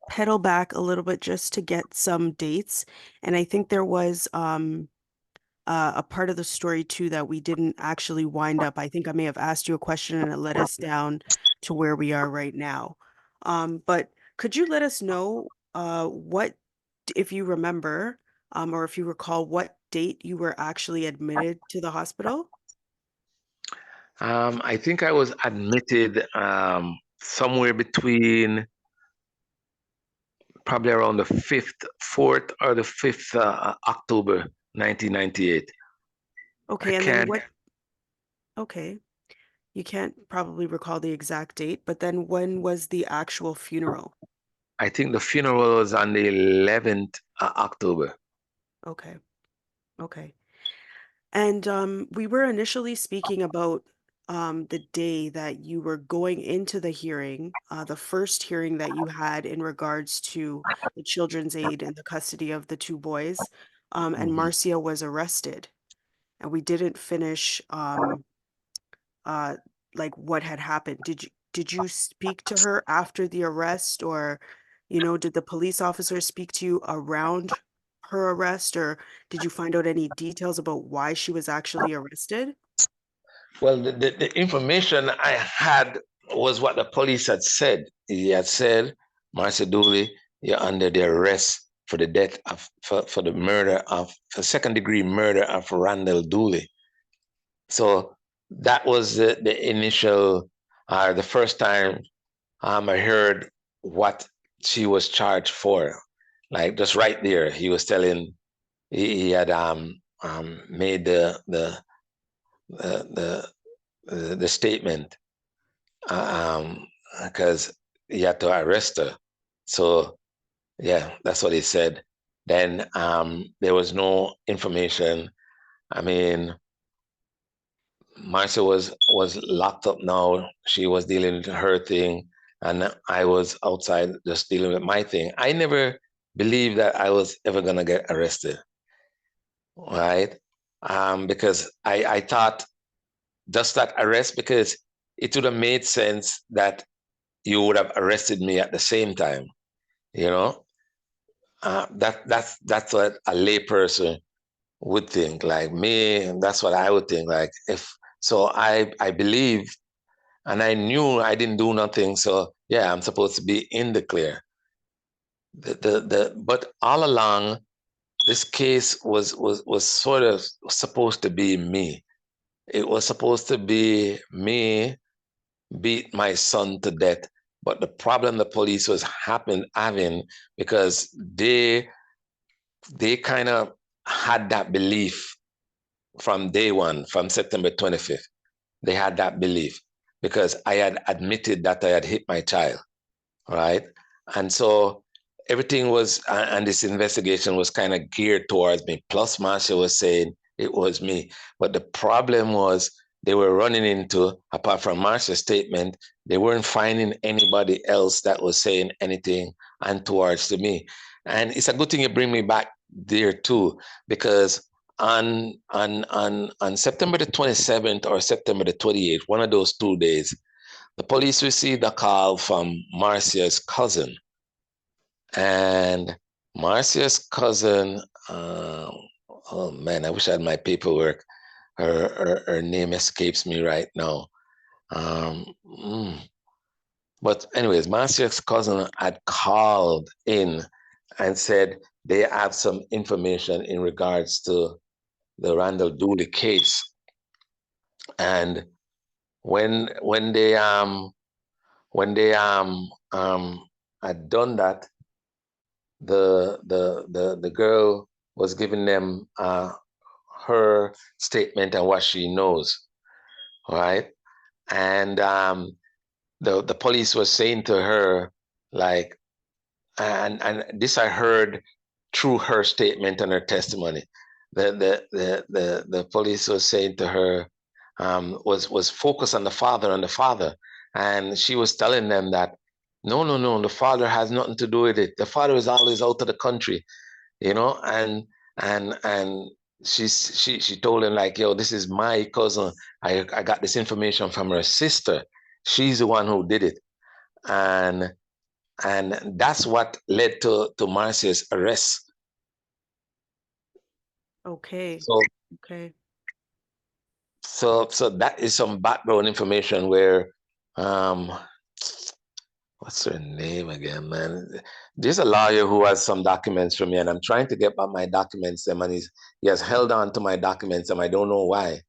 pedal back a little bit just to get some dates. And I think there was a part of the story too that we didn't actually wind up. I think I may have asked you a question and it led us down to where we are right now. But could you let us know what, if you remember, or if you recall, what date you were actually admitted to the hospital? I think I was admitted somewhere between probably around the 5th, 4th or the 5th October 1998. I Okay, and then can't, what? Okay, you can't probably recall the exact date, but then when was the actual funeral? I think the funeral was on the 11th October. Okay, okay. And we were initially speaking about the day that you were going into the hearing, the first hearing that you had in regards to the children's aid and the custody of the two boys, and Mhm. Marcia was arrested. And we didn't finish uh, like what had happened. Did you speak to her after the arrest, or did the police officer speak to you around her arrest, or did you find out any details about why she was actually arrested? Well, the information I had was what the police had said. He had said, Marcia Dooley, you're under the arrest for the death of, for the murder of, for second degree murder of Randall Dooley. So that was the initial, the first time I heard what she was charged for. Like just right there, he was telling, he had made the, the statement because he had to arrest her. So yeah, that's what he said. Then there was no information. I mean, Marcia was locked up now. She was dealing with her thing, and I was outside just dealing with my thing. I never believed that I was ever gonna get arrested, right? Because I thought just that arrest, because it would have made sense that you would have arrested me at the same time. You know, that's what a layperson would think. Like me, that's what I would think. Like if so, I believe and I knew I didn't do nothing. So yeah, I'm supposed to be in the clear. But all along, this case was sort of supposed to be me. It was supposed to be me beat my son to death. But the problem the police was having because they kind of had that belief from day one, from September 25th. They had that belief because I had admitted that I had hit my child, right? And so everything was, and this investigation was kind of geared towards me. Plus, Marcia was saying it was me. But the problem was they were running into, apart from Marcia's statement, they weren't finding anybody else that was saying anything untowards to me. And it's a good thing you bring me back there too, because on September the 27th or September the 28th, one of those 2 days, the police received a call from Marcia's cousin. And Marcia's cousin, oh man, I wish I had my paperwork. Her name escapes me right now. Um, mm. But anyways, Marcia's cousin had called in and said they have some information in regards to the Randall Dooley case. And when they had done that, the girl was giving them her statement and what she knows, right? And the police was saying to her like, and this I heard through her statement and her testimony. The police was saying to her, was focused on the father, and she was telling them that no, the father has nothing to do with it. The father is always out of the country, you know, and she told him like, yo, this is my cousin. I got this information from her sister. She's the one who did it, and that's what led to Marcia's arrest. Okay. So Okay. so that is some background information where what's her name again, man? There's a lawyer who has some documents for me, and I'm trying to get back my documents, and he has held on to my documents, and I don't know why.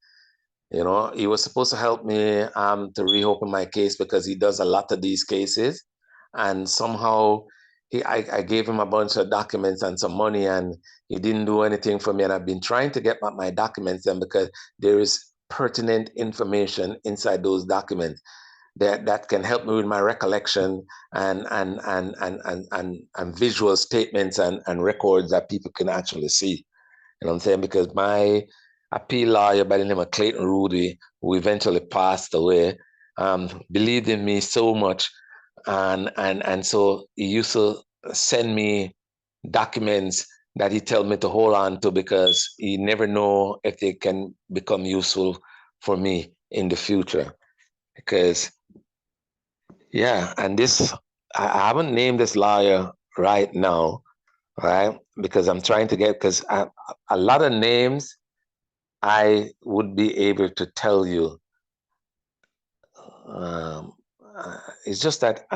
You know, he was supposed to help me to reopen my case because he does a lot of these cases, and somehow I gave him a bunch of documents and some money, and he didn't do anything for me. And I've been trying to get back my documents, and because there is pertinent information inside those documents that can help me with my recollection and visual statements and records that people can actually see. You know what I'm saying? Because my appeal lawyer by the name of Clayton Rudy, who eventually passed away, believed in me so much, and so he used to send me documents that he told me to hold on to because he never know if they can become useful for me in the future. Because yeah, and this I haven't named this lawyer right now, right? Because I'm trying to get because a lot of names I would be able to tell you. Um, it's just that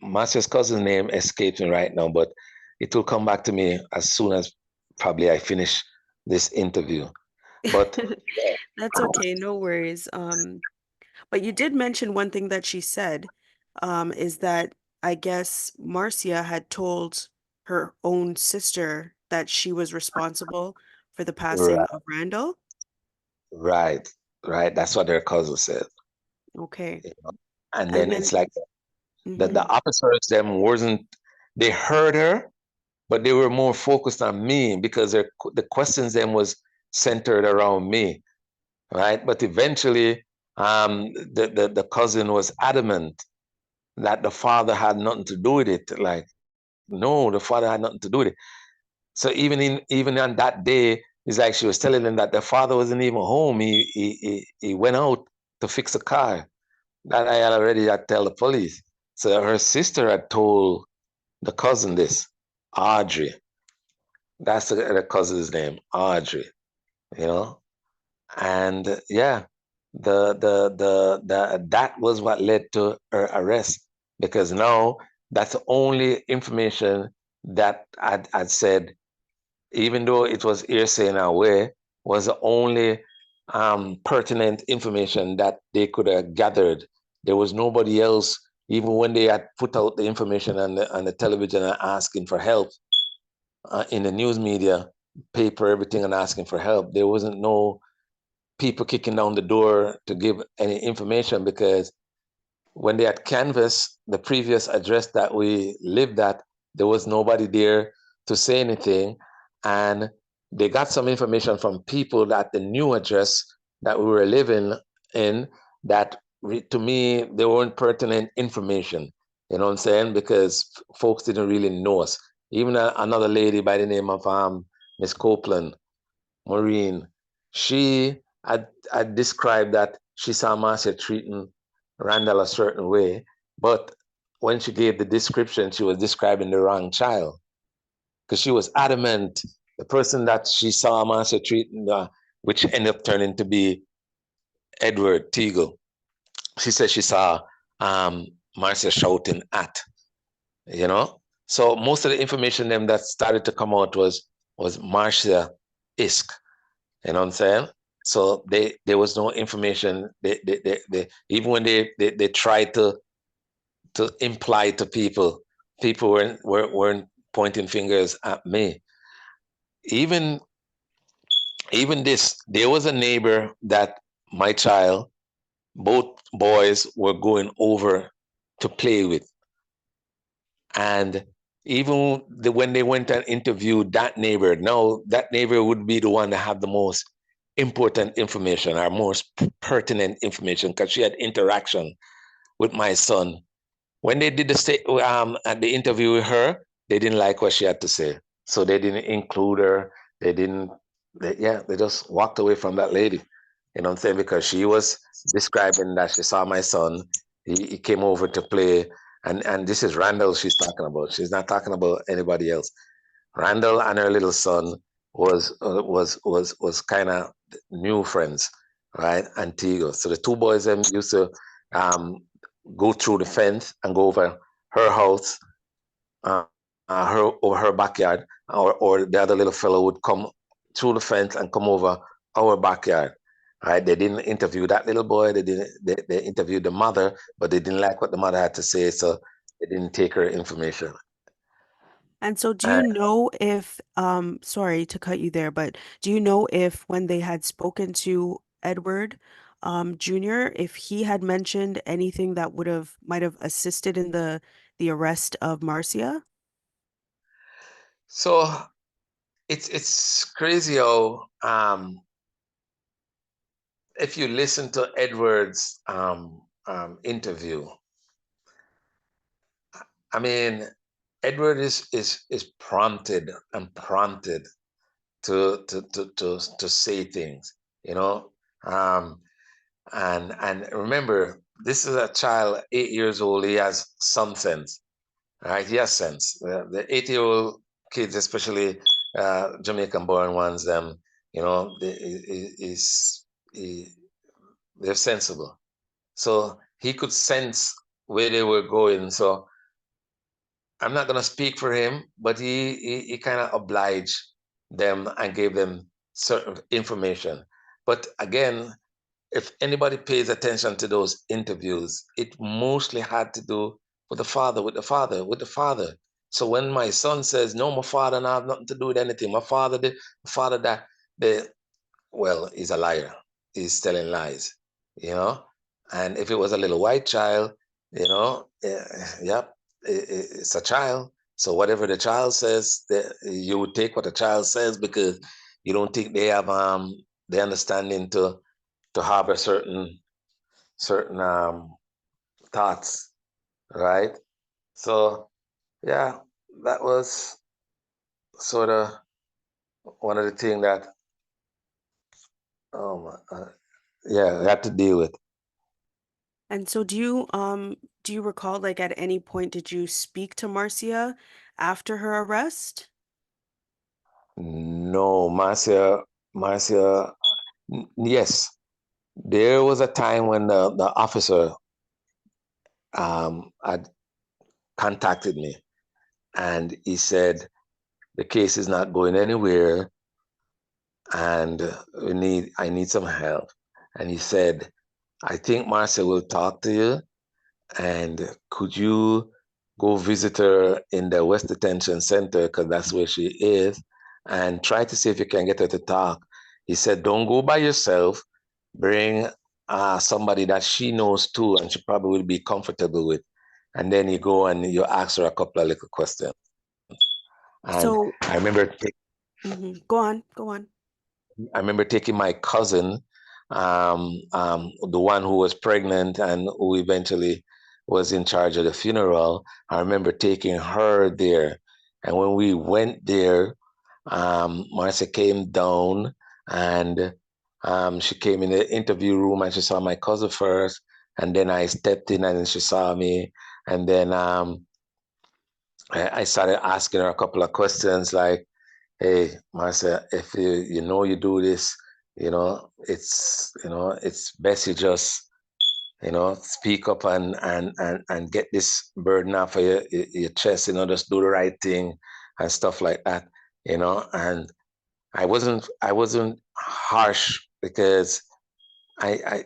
Marcia's cousin's name escapes me right now, but it will come back to me as soon as probably I finish this interview. But That's okay, no worries. But you did mention one thing that she said, is that I guess Marcia had told her own sister that she was responsible for the passing right, of Randall. right, right. That's what their cousin said. Okay. You know? And And then then, it's like the mhm. officers them wasn't they heard her, but they were more focused on me because the questions then was centered around me, right? But eventually, the cousin was adamant that the father had nothing to do with it. Like, no, the father had nothing to do with it. So even on that day, it's like she was telling him that the father wasn't even home. He went out to fix a car. That I had already had tell the police. So her sister had told the cousin this, Audrey. That's the cousin's name, Audrey. You know, and yeah, that was what led to her arrest because now that's the only information that I'd said, even though it was hearsay in a way, was the only pertinent information that they could have gathered. There was nobody else, even when they had put out the information on the television and asking for help in the news media, paper, everything, and asking for help. There wasn't no people kicking down the door to give any information because when they had canvassed the previous address that we lived at, there was nobody there to say anything. And they got some information from people at the new address that we were living in that to me, they weren't pertinent information. You know what I'm saying? Because folks didn't really know us. Even another lady by the name of Miss Copeland, Maureen, she had described that she saw Marcia treating Randall a certain way, but when she gave the description, she was describing the wrong child because she was adamant the person that she saw Marcia treating, which ended up turning to be Edward Teagle. She said she saw Marcia shouting at, you know. So most of the information them that started to come out was Marcia Isk. You know what I'm saying? So there was no information. They even when they tried to imply to people, people weren't pointing fingers at me. Even even this, there was a neighbor that my child, both boys were going over to play with. And even when they went and interviewed that neighbor, now that neighbor would be the one that had the most important information or most pertinent information because she had interaction with my son. When they did at the interview with her, they didn't like what she had to say, so they didn't include her. They didn't. They just walked away from that lady. You know what I'm saying? Because she was describing that she saw my son. He came over to play, and this is Randall she's talking about. She's not talking about anybody else. Randall and her little son was kind of new friends, right? Antigua. So the two boys them used to um, go through the fence and go over her house, uh, her over her backyard, or the other little fellow would come through the fence and come over our backyard. Right? They didn't interview that little boy. They didn't. They interviewed the mother, but they didn't like what the mother had to say, so they didn't take her information. And so do you And know if, sorry to cut you there, but do you know if when they had spoken to Edward, Jr., if he had mentioned anything that might have assisted in the arrest of Marcia? so it's crazy how if you listen to Edward's interview, I mean, Edward is prompted and prompted to say things, you know. Um, and remember, this is a child, 8 years old. He has some sense, right? He has sense. The 8-year-old kids, especially Jamaican-born ones, you know, he, they're sensible. So he could sense where they were going. So I'm not gonna speak for him, but he kind of obliged them and gave them certain information. But again, if anybody pays attention to those interviews, it mostly had to do with the father, with the father, with the father. So when my son says, "No, my father, and I have nothing to do with anything. My father did, my father that," the well, he's a liar. He's telling lies, you know. And if it was a little white child, you know, yep, it's a child. So whatever the child says, you would take what the child says because you don't think they have the understanding to harbor certain thoughts, right? So yeah, that was sort of one of the things that um yeah, I had to deal with. And so do you recall, like, at any point did you speak to Marcia after her arrest? No, Marcia, yes, there was a time when the officer had contacted me and he said the case is not going anywhere and I need some help. And he said, I think Marcia will talk to you and could you go visit her in the West Detention Center because that's where she is and try to see if you can get her to talk. He said, don't go by yourself. Bring somebody that she knows too and she probably will be comfortable with. And then you go and you ask her a couple of little questions. And So, I remember go on, go on. I remember taking my cousin, the one who was pregnant and who eventually was in charge of the funeral. I remember taking her there. And when we went there, Marcia came down and she came in the interview room and she saw my cousin first. And then I stepped in and she saw me. And then I started asking her a couple of questions like, hey, Marcia, if you know you do this, it's best you just speak up and get this burden off of your chest, just do the right thing and stuff like that, and I wasn't harsh because I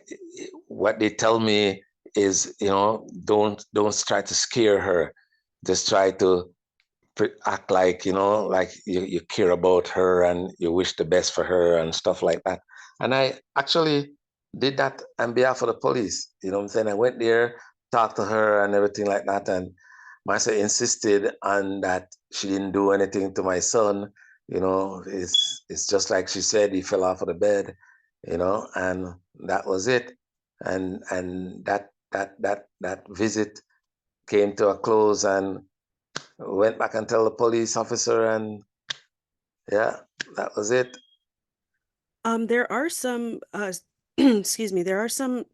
what they tell me is, don't try to scare her, just try to act like like you care about her and you wish the best for her and stuff like that. And I actually did that on behalf of the police. You know what I'm saying? I went there, talked to her and everything like that. And Marcia insisted on that she didn't do anything to my son. It's just like she said, he fell off of the bed, and that was it. And that visit came to a close, and went back and tell the police officer, and yeah, that was it. There are some, excuse me, there are some,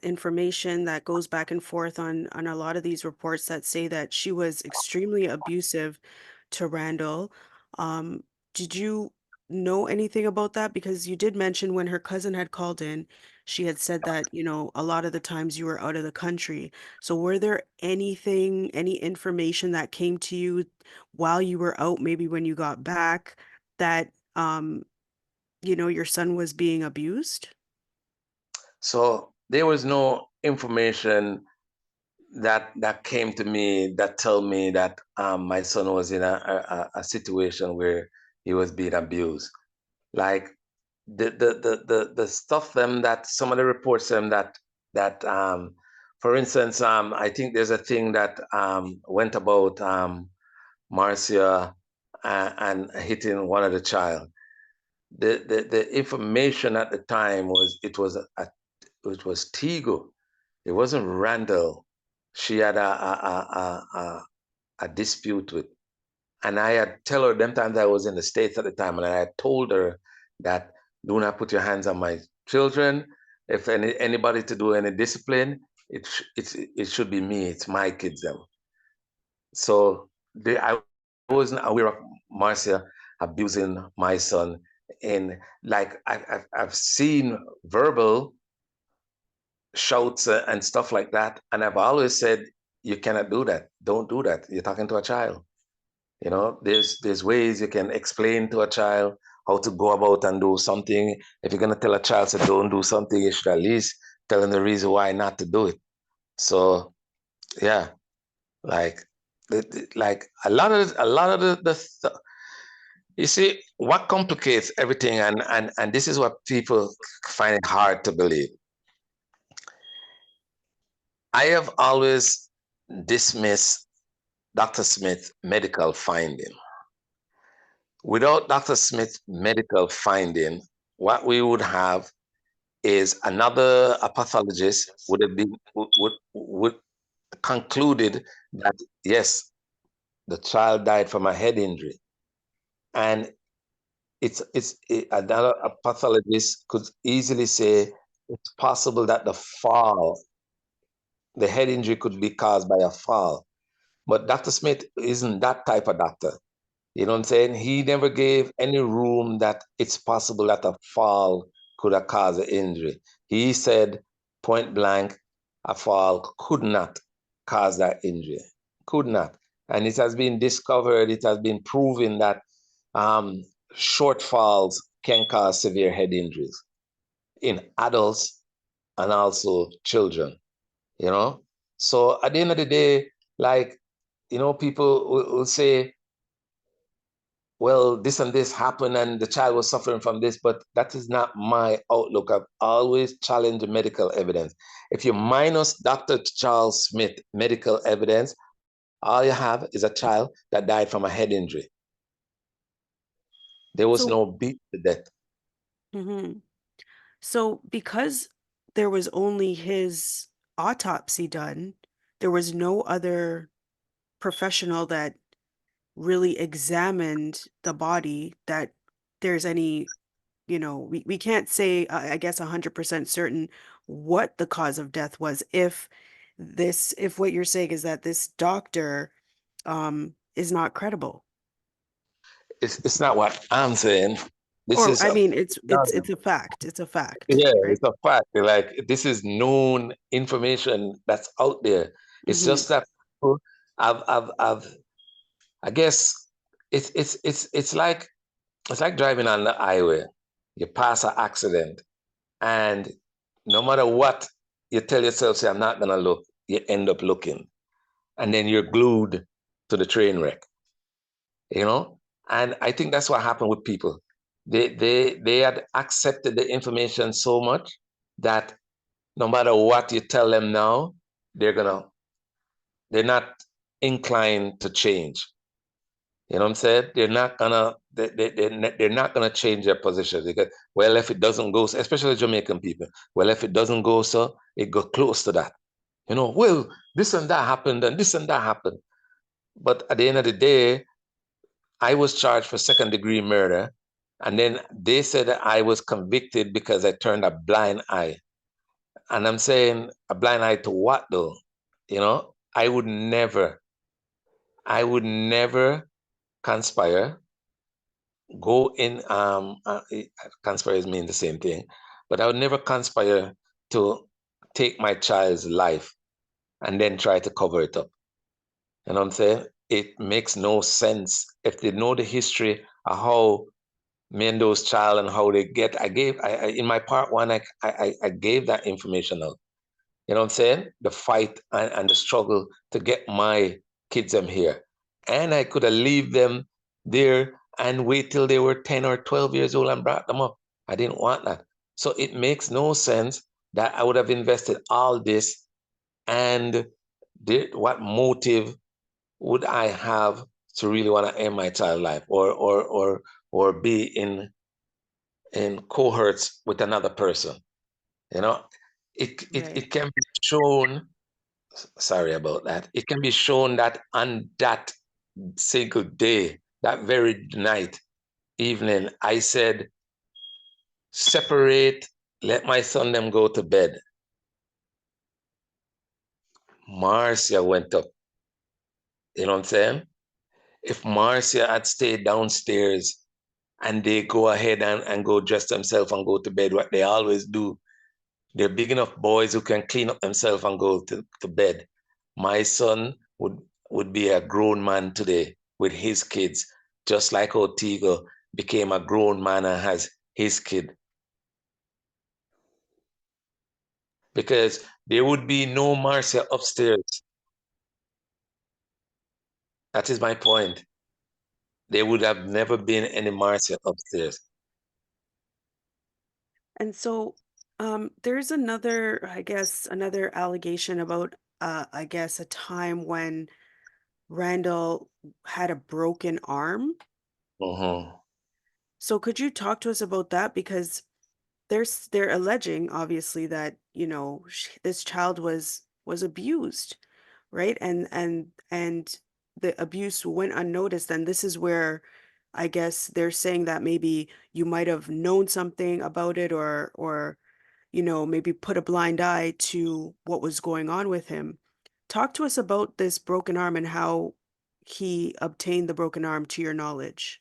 information that goes back and forth on a lot of these reports that say that she was extremely abusive to Randall. Um, did you know anything about that? Because you did mention when her cousin had called in, she had said that, a lot of the times you were out of the country. So were there any information that came to you while you were out, maybe when you got back, that your son was being abused? So there was no information that came to me that told me that my son was in a situation where he was being abused. Like the stuff them that some of the reports them that for instance, I think there's a thing that went about Marcia and hitting one of the child. The information at the time was it was Tigo. It wasn't Randall. She had a dispute with, and I had tell her them times I was in the States at the time, and I had told her that do not put your hands on my children. If anybody to do any discipline, it should be me. It's my kids them. So I wasn't aware of Marcia abusing my son. And like I've seen verbal shouts and stuff like that, and I've always said you cannot do that. Don't do that. You're talking to a child. There's ways you can explain to a child how to go about and do something. If you're gonna tell a child to don't do something, you should at least tell them the reason why not to do it. So yeah, like like a lot of you see what complicates everything, and this is what people find it hard to believe. I have always dismissed Dr. Smith's medical finding. Without Dr. Smith's medical finding, what we would have is a pathologist would have been would concluded that yes, the child died from a head injury, and another a pathologist could easily say it's possible that the head injury could be caused by a fall. But Dr. Smith isn't that type of doctor. You know what I'm saying? He never gave any room that it's possible that a fall could have caused an injury. He said point blank, a fall could not cause that injury. Could not. And it has been discovered, it has been proven that um, short falls can cause severe head injuries in adults and also children, you know? So at the end of the day, like, people will say, well, this and this happened and the child was suffering from this, but that is not my outlook. I've always challenged the medical evidence. If you minus Dr. Charles Smith medical evidence, all you have is a child that died from a head injury. There was So, no beat to death. mhm. So because there was only his autopsy done, there was no other professional that really examined the body that there's any, we can't say, I guess, 100% certain what the cause of death was if what you're saying is that this doctor is not credible. It's not what I'm saying. This Or is I a mean, it's a fact. It's a fact, Yeah, right? it's a fact. Like this is known information that's out there. It's Mm-hmm. just that people have I guess it's like driving on the highway. You pass an accident, and no matter what you tell yourself, say, I'm not gonna look, you end up looking. And then you're glued to the train wreck, you know? And I think that's what happened with people. They had accepted the information so much that no matter what you tell them now, they're not inclined to change. You know what I'm saying? They're not gonna change their position because, well, if it doesn't go, especially Jamaican people, well, if it doesn't go so, it go close to that. Well, this and that happened and this and that happened. But at the end of the day, I was charged for second-degree murder, and then they said that I was convicted because I turned a blind eye. And I'm saying, a blind eye to what though? I would never conspire, go in, conspires mean the same thing, but I would never conspire to take my child's life and then try to cover it up. You know what I'm saying? It makes no sense. If they know the history of how me and those child and how they get, in my part one, I gave that information out. You know what I'm saying? The fight and the struggle to get my kids them here. And I could have leave them there and wait till they were 10 or 12 years old and brought them up. I didn't want that. So it makes no sense that I would have invested all this, and what motive would I have to really want to end my child life, or be in cohorts with another person? You know, Right. it can be shown. Sorry about that. It can be shown that on that single day, that very night, evening, I said, separate, let my son them go to bed. Marcia went up. You know what I'm saying? If Marcia had stayed downstairs and they go ahead and go dress themselves and go to bed, what they always do, they're big enough boys who can clean up themselves and go to bed. My son would be a grown man today with his kids, just like Otigo became a grown man and has his kid. Because there would be no Marcia upstairs. That is my point. There would have never been any Marcia upstairs. And so, there's another allegation about, I guess, a time when Randall had a broken arm. Mm-hmm. So could you talk to us about that? Because they're alleging, obviously, that, this child was abused, right? And the abuse went unnoticed. And this is where I guess they're saying that maybe you might have known something about it, or maybe put a blind eye to what was going on with him. Talk to us about this broken arm and how he obtained the broken arm, to your knowledge.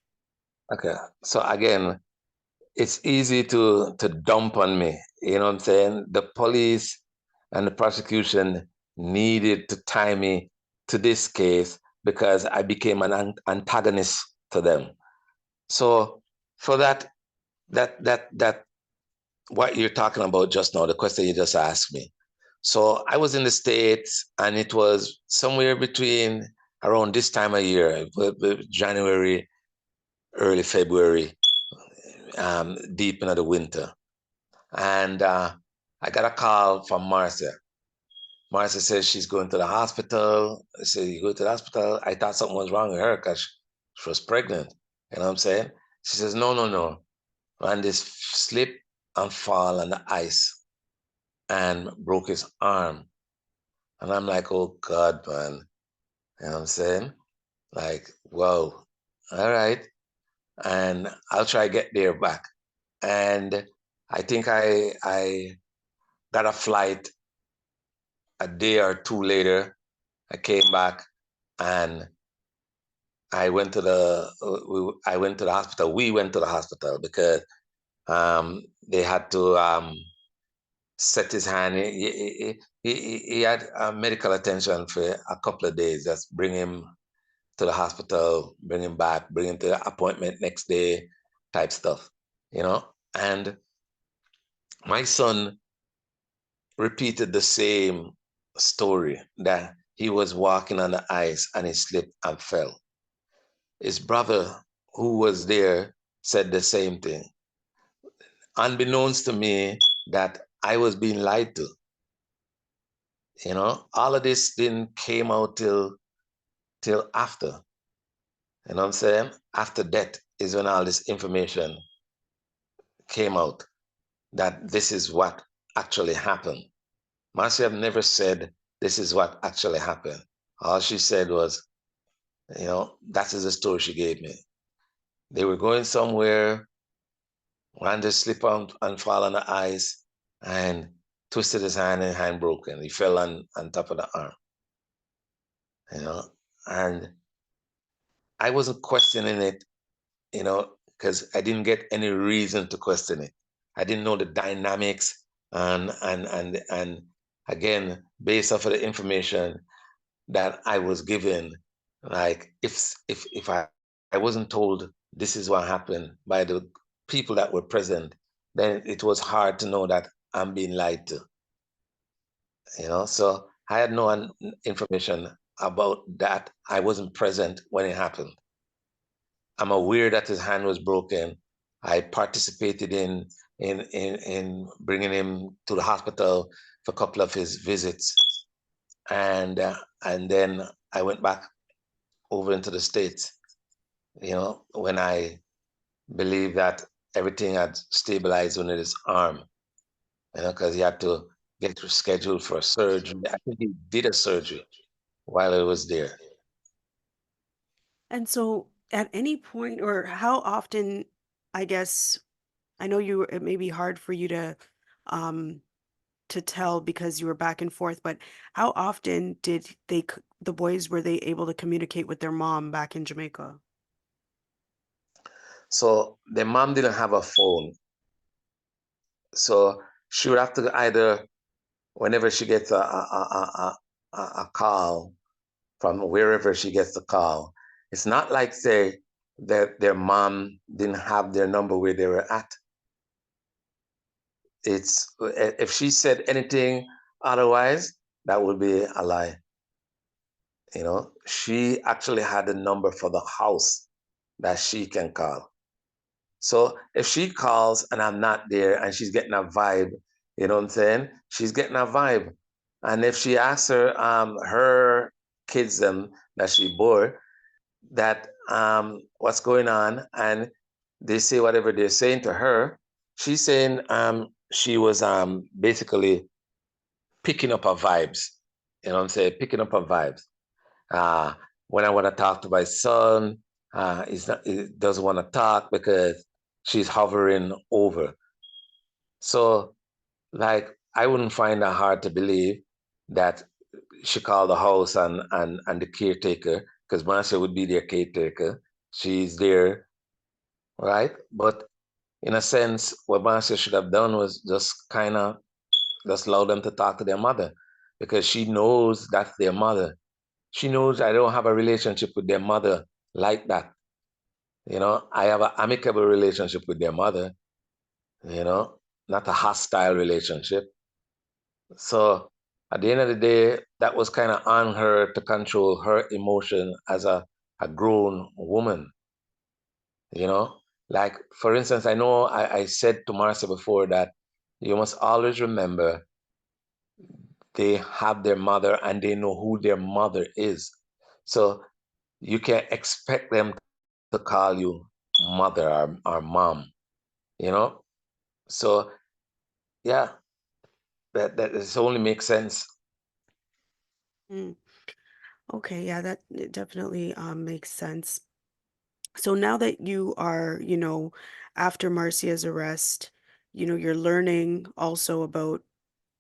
Okay. So again, it's easy to dump on me. You know what I'm saying? The police and the prosecution needed to tie me to this case because I became an antagonist to them. So for that what you're talking about just now, the question you just asked me. So I was in the States, and it was somewhere between around this time of year, January, early February, deep into the winter. And I got a call from Marcia. Marcia says she's going to the hospital. I said, you go to the hospital? I thought something was wrong with her because she was pregnant. You know what I'm saying? She says, no, no, no. And this slip and fall on the ice and broke his arm. And I'm like, oh God, man. You know what I'm saying? Like, whoa, all right. And I'll try get there back. And I think I got a flight a day or two later. I came back and I went to the hospital. We went to the hospital because they had to set his hand. He had medical attention for a couple of days. Just bring him to the hospital, bring him back, bring him to the appointment next day, type stuff, you know. And my son repeated the same story, that he was walking on the ice and he slipped and fell. His brother, who was there, said the same thing. Unbeknownst to me, that I was being lied to. All of this didn't came out till till after. You know what I'm saying? After death is when all this information came out that this is what actually happened. Marcia never said this is what actually happened. All she said was, that is the story she gave me. They were going somewhere, Randall slipped on and fall on the ice and twisted his hand and hand broken. He fell on top of the arm, and I wasn't questioning it, because I didn't get any reason to question it. I didn't know the dynamics and again, based off of the information that I was given, like if I wasn't told this is what happened by the people that were present, then it was hard to know that I'm being lied to. So I had no information about that. I wasn't present when it happened. I'm aware that his hand was broken. I participated in bringing him to the hospital for a couple of his visits, and then I went back over into the States. When I believed that everything had stabilized under his arm, because he had to get scheduled for a surgery. I think he did a surgery while I was there. And so at any point or how often, I guess, I know it may be hard for you um to tell because you were back and forth, but how often did the boys were they able to communicate with their mom back in Jamaica? So the mom didn't have a phone. So she would have to either, whenever she gets a call from wherever she gets the call, it's not like, say, that their mom didn't have their number where they were at. It's if she said anything otherwise, that would be a lie. She actually had a number for the house that she can call. So if she calls and I'm not there and she's getting a vibe, you know what I'm saying? She's getting a vibe. And if she asks her kids that she bore that what's going on, and they say whatever they're saying to her, she's saying she was basically picking up her vibes. You know what I'm saying? Picking up her vibes. Uh, when I want to talk to my son, he doesn't want to talk because she's hovering over. So, like, I wouldn't find it hard to believe that she called the house and the caretaker, because Marcia would be their caretaker. She's there, right? But in a sense, what Marcia should have done was just kind of just allow them to talk to their mother, because she knows that's their mother. She knows I don't have a relationship with their mother like that. I have an amicable relationship with their mother, not a hostile relationship. So at the end of the day, that was kind of on her to control her emotion as a grown woman, you know? Like, for instance, I know I said to Marcia before that you must always remember they have their mother and they know who their mother is. So you can't expect them to call you mother or mom, you know? So yeah, that only makes sense. Mm. Okay, yeah, that it definitely makes sense. So now that you are, after Marcia's arrest, you're learning also about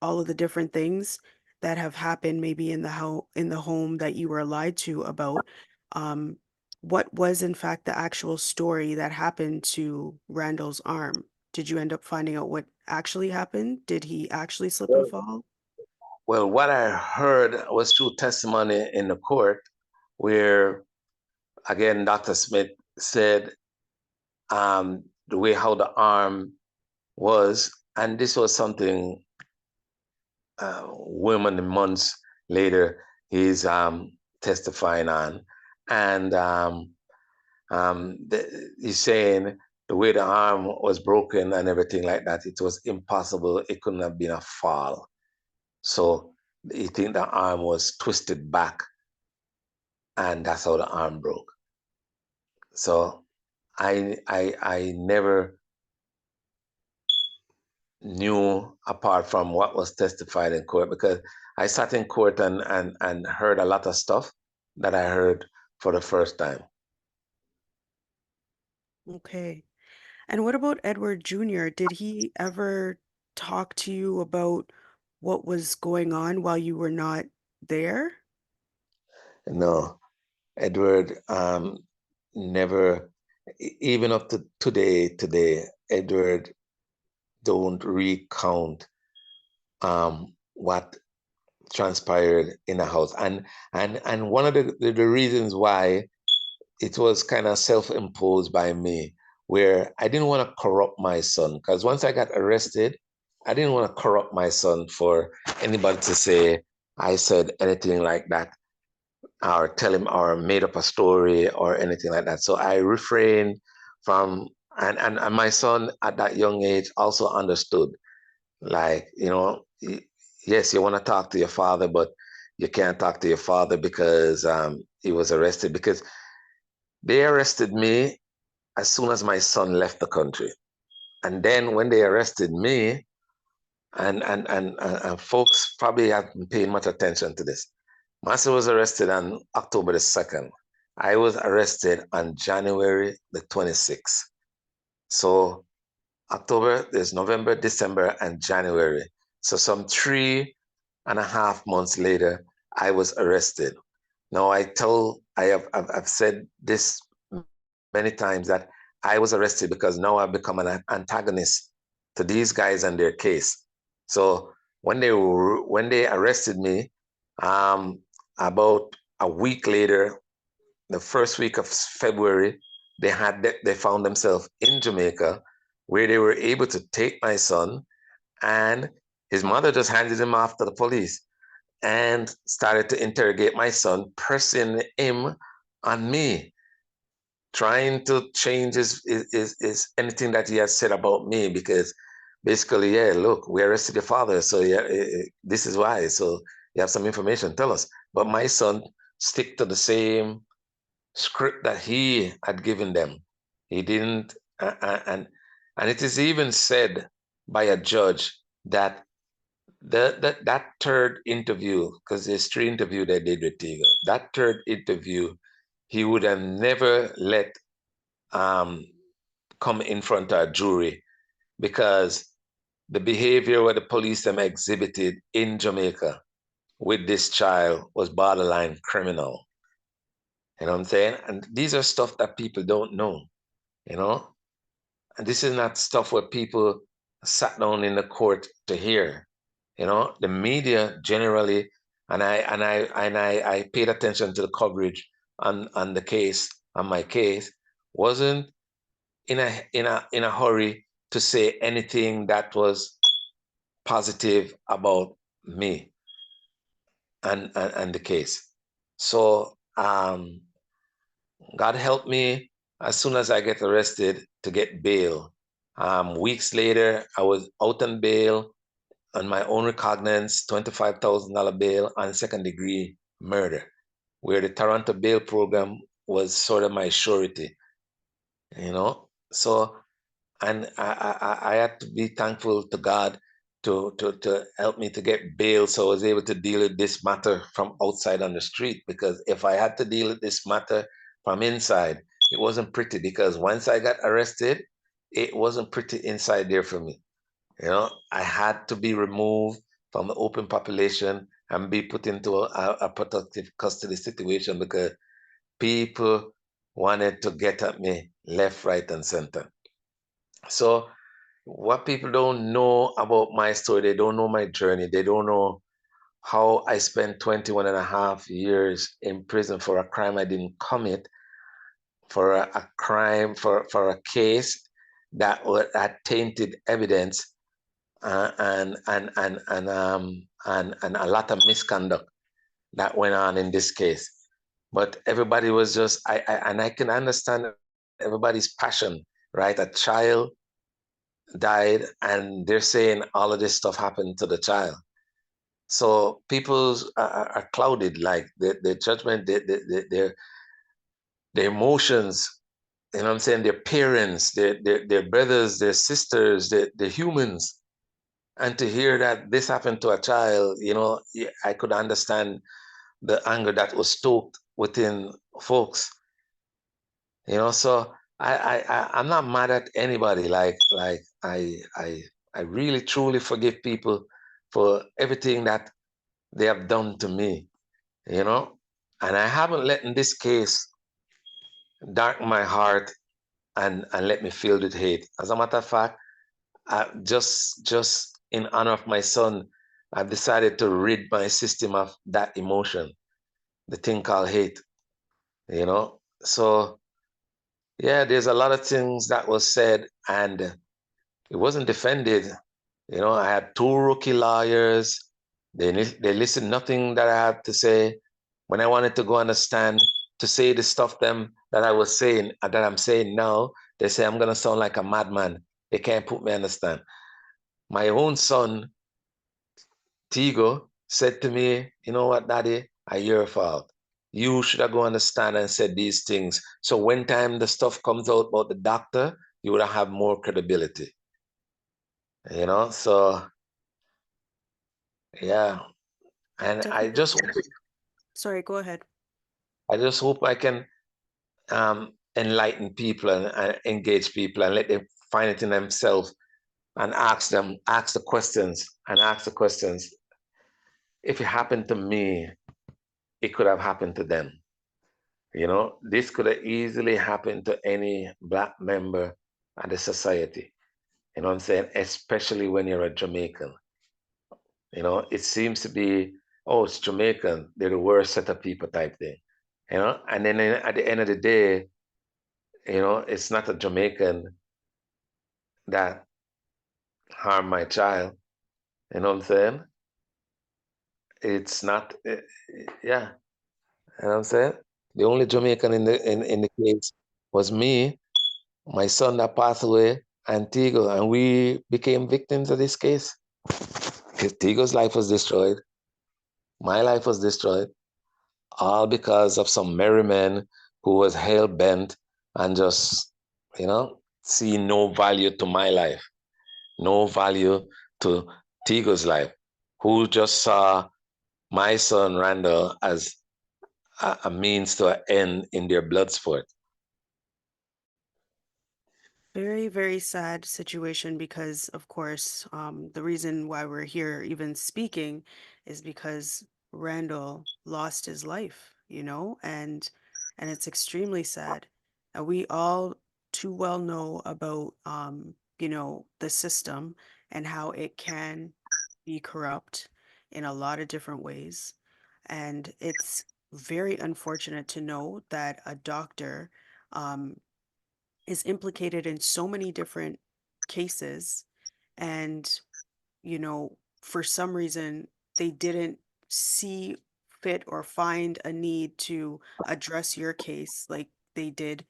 all of the different things that have happened maybe in the home that you were lied to about. Um, what was in fact the actual story that happened to Randall's arm? Did you end up finding out what actually happened? Did he actually slip and fall? Well, what I heard was through testimony in the court, where again Dr. Smith said the way how the arm was, and this was something women months later he's testifying on, and he's saying the way the arm was broken and everything like that, it was impossible. It couldn't have been a fall. So he think the arm was twisted back, and that's how the arm broke. So I never knew apart from what was testified in court, because I sat in court and heard a lot of stuff that I heard for the first time. Okay. And what about Edward Jr.? Did he ever talk to you about what was going on while you were not there? No, Edward never, even up to today, Edward don't recount what transpired in the house. And one of the reasons why it was kind of self-imposed by me, where I didn't want to corrupt my son, because once I got arrested, I didn't want to corrupt my son for anybody to say I said anything like that, or tell him or made up a story or anything like that. So I refrained from, and my son at that young age also understood, like, yes, you want to talk to your father, but you can't talk to your father because he was arrested, because they arrested me as soon as my son left the country. And then when they arrested me, and folks probably haven't paid much attention to this. Master was arrested on October the 2nd. I was arrested on January the 26th. So October, there's November, December, and January. So some 3.5 months later, I was arrested. Now I've said this many times, that I was arrested because now I've become an antagonist to these guys and their case. So when they arrested me, about a week later, the first week of February, they found themselves in Jamaica, where they were able to take my son, and his mother just handed him off to the police and started to interrogate my son, pressing him on me, trying to change his anything that he has said about me, because basically, yeah, look, we arrested your father, so yeah, this is why. So you have some information, tell us. But my son stick to the same script that he had given them. He didn't, and it is even said by a judge that that third interview, because there's 3 interviews they did with Tigo, that third interview, he would have never let come in front of a jury, because the behavior where the police them exhibited in Jamaica with this child was borderline criminal. You know what I'm saying? And these are stuff that people don't know, you know? And this is not stuff where people sat down in the court to hear. The media generally, and I paid attention to the coverage on the case, on my case, wasn't in a hurry to say anything that was positive about me and the case. So God helped me as soon as I get arrested to get bail. Weeks later, I was out on bail on my own recognizance, $25,000 bail on second-degree murder, where the Toronto bail program was sort of my surety. So, and I had to be thankful to God to help me to get bail, so I was able to deal with this matter from outside on the street. Because if I had to deal with this matter from inside, it wasn't pretty, because once I got arrested, it wasn't pretty inside there for me. I had to be removed from the open population and be put into a protective custody situation, because people wanted to get at me left, right, and center. So what people don't know about my story, they don't know my journey, they don't know how I spent 21.5 years in prison for a crime I didn't commit, for a crime, for a case that had tainted evidence, and a lot of misconduct that went on in this case. But everybody was just, and I can understand everybody's passion, right? A child died, and they're saying all of this stuff happened to the child. So people are clouded, like their judgment, their emotions, you know what I'm saying, their parents, their brothers, their sisters, their humans. And to hear that this happened to a child, you know, I could understand the anger that was stoked within folks, you know. So I'm not mad at anybody. I really truly forgive people for everything that they have done to me, you know. And I haven't let in this case darken my heart and let me feel with hate. As a matter of fact, just in honor of my son, I've decided to rid my system of that emotion, the thing called hate, you know. So yeah, there's a lot of things that was said and it wasn't defended. You know, I had two rookie lawyers. They listened nothing that I had to say. When I wanted to go on the stand to say the stuff them that I was saying that I'm saying now, they say I'm gonna sound like a madman. They can't put me on the stand. My own son, Tigo, said to me, "You know what, Daddy? I your fault. You should have gone on the stand and said these things. So when time the stuff comes out about the doctor, you would have more credibility." You know, so yeah. And Definitely. Sorry, go ahead. I just hope I can enlighten people and engage people and let them find it in themselves and ask the questions and ask the questions. If it happened to me, it could have happened to them. You know, this could have easily happened to any Black member of the society. You know what I'm saying? Especially when you're a Jamaican. You know, it seems to be, oh, it's Jamaican. They're the worst set of people type thing. You know, and then at the end of the day, you know, it's not a Jamaican that harmed my child. You know what I'm saying? It's not, yeah. You know what I'm saying? The only Jamaican in the case was me, my son that passed away, and Tigo, and we became victims of this case. Because Tigo's life was destroyed, my life was destroyed, all because of some merry man who was hell bent and just, you know, see no value to my life, no value to Tigo's life, who just saw my son Randall as a means to an end in their blood sport. Very, very sad situation because, of course, the reason why we're here even speaking is because Randall lost his life, and it's extremely sad. And we all too well know about, the system and how it can be corrupt in a lot of different ways. And it's very unfortunate to know that a doctor, um, is implicated in so many different cases and for some reason they didn't see fit or find a need to address your case like they did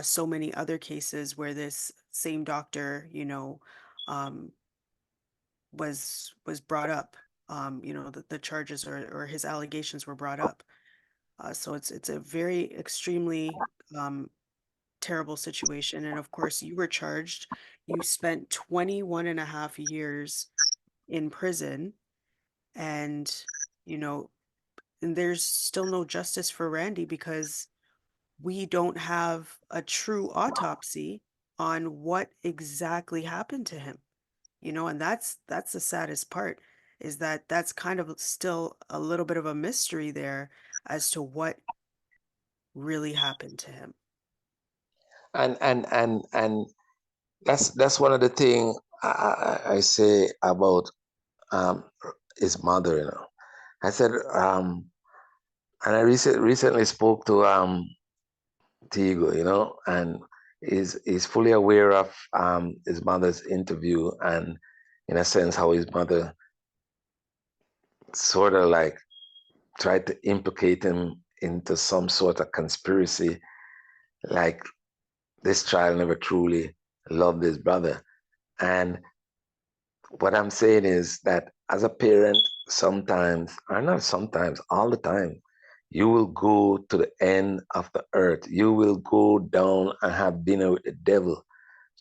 so many other cases where this same doctor um, was brought up. The charges or his allegations were brought up. So it's a very extremely terrible situation. And of course, you were charged. You spent 21 and a half years in prison, and, you know, and there's still no justice for Randy because we don't have a true autopsy on what exactly happened to him. And that's the saddest part is that that's kind of still a little bit of a mystery there as to what really happened to him. And that's one of the things I say about um, his mother. You know, I said, and I recently spoke to Tigo, you know, and is fully aware of his mother's interview and, in a sense, how his mother sort of like tried to implicate him into some sort of conspiracy, like this child never truly loved his brother. And what I'm saying is that as a parent, sometimes, or not sometimes, all the time, you will go to the end of the earth. You will go down and have dinner with the devil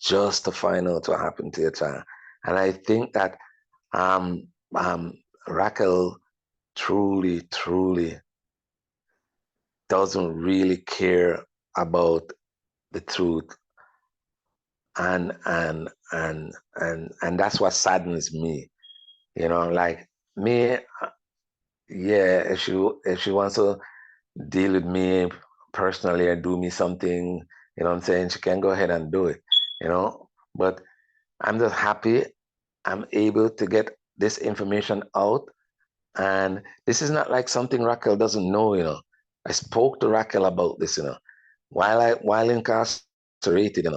just to find out what happened to your child. And I think that um, um, Raquel truly, truly doesn't really care about the truth, and that's what saddens me. Like me, yeah. If she wants to deal with me personally or do me something, what I'm saying, she can go ahead and do it. But I'm just happy I'm able to get this information out. And this is not like something Raquel doesn't know. I spoke to Raquel about this. While incarcerated.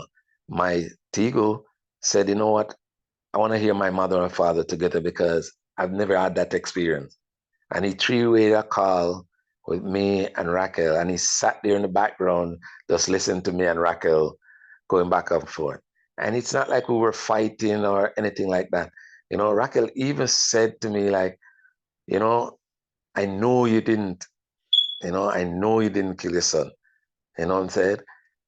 My Tigo said, you know what? I want to hear my mother and father together because I've never had that experience. And he three-way a call with me and Raquel, and he sat there in the background just listening to me and Raquel going back and forth. And it's not like we were fighting or anything like that. Raquel even said to me, like, you know, I know you didn't, I know you didn't kill your son. You know what I'm saying?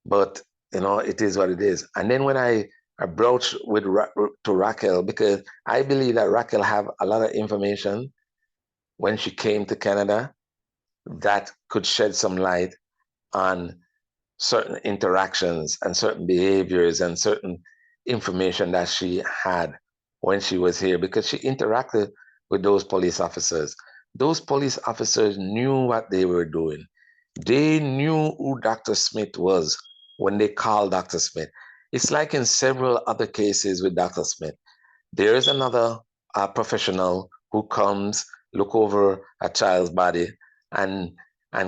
But it is what it is. And then when I broached to Raquel, because I believe that Raquel have a lot of information when she came to Canada that could shed some light on certain interactions and certain behaviors and certain information that she had when she was here, because she interacted with those police officers. Those police officers knew what they were doing. They knew who Dr. Smith was when they called Dr. Smith. It's like in several other cases with Dr. Smith. There is another professional who comes, look over a child's body, and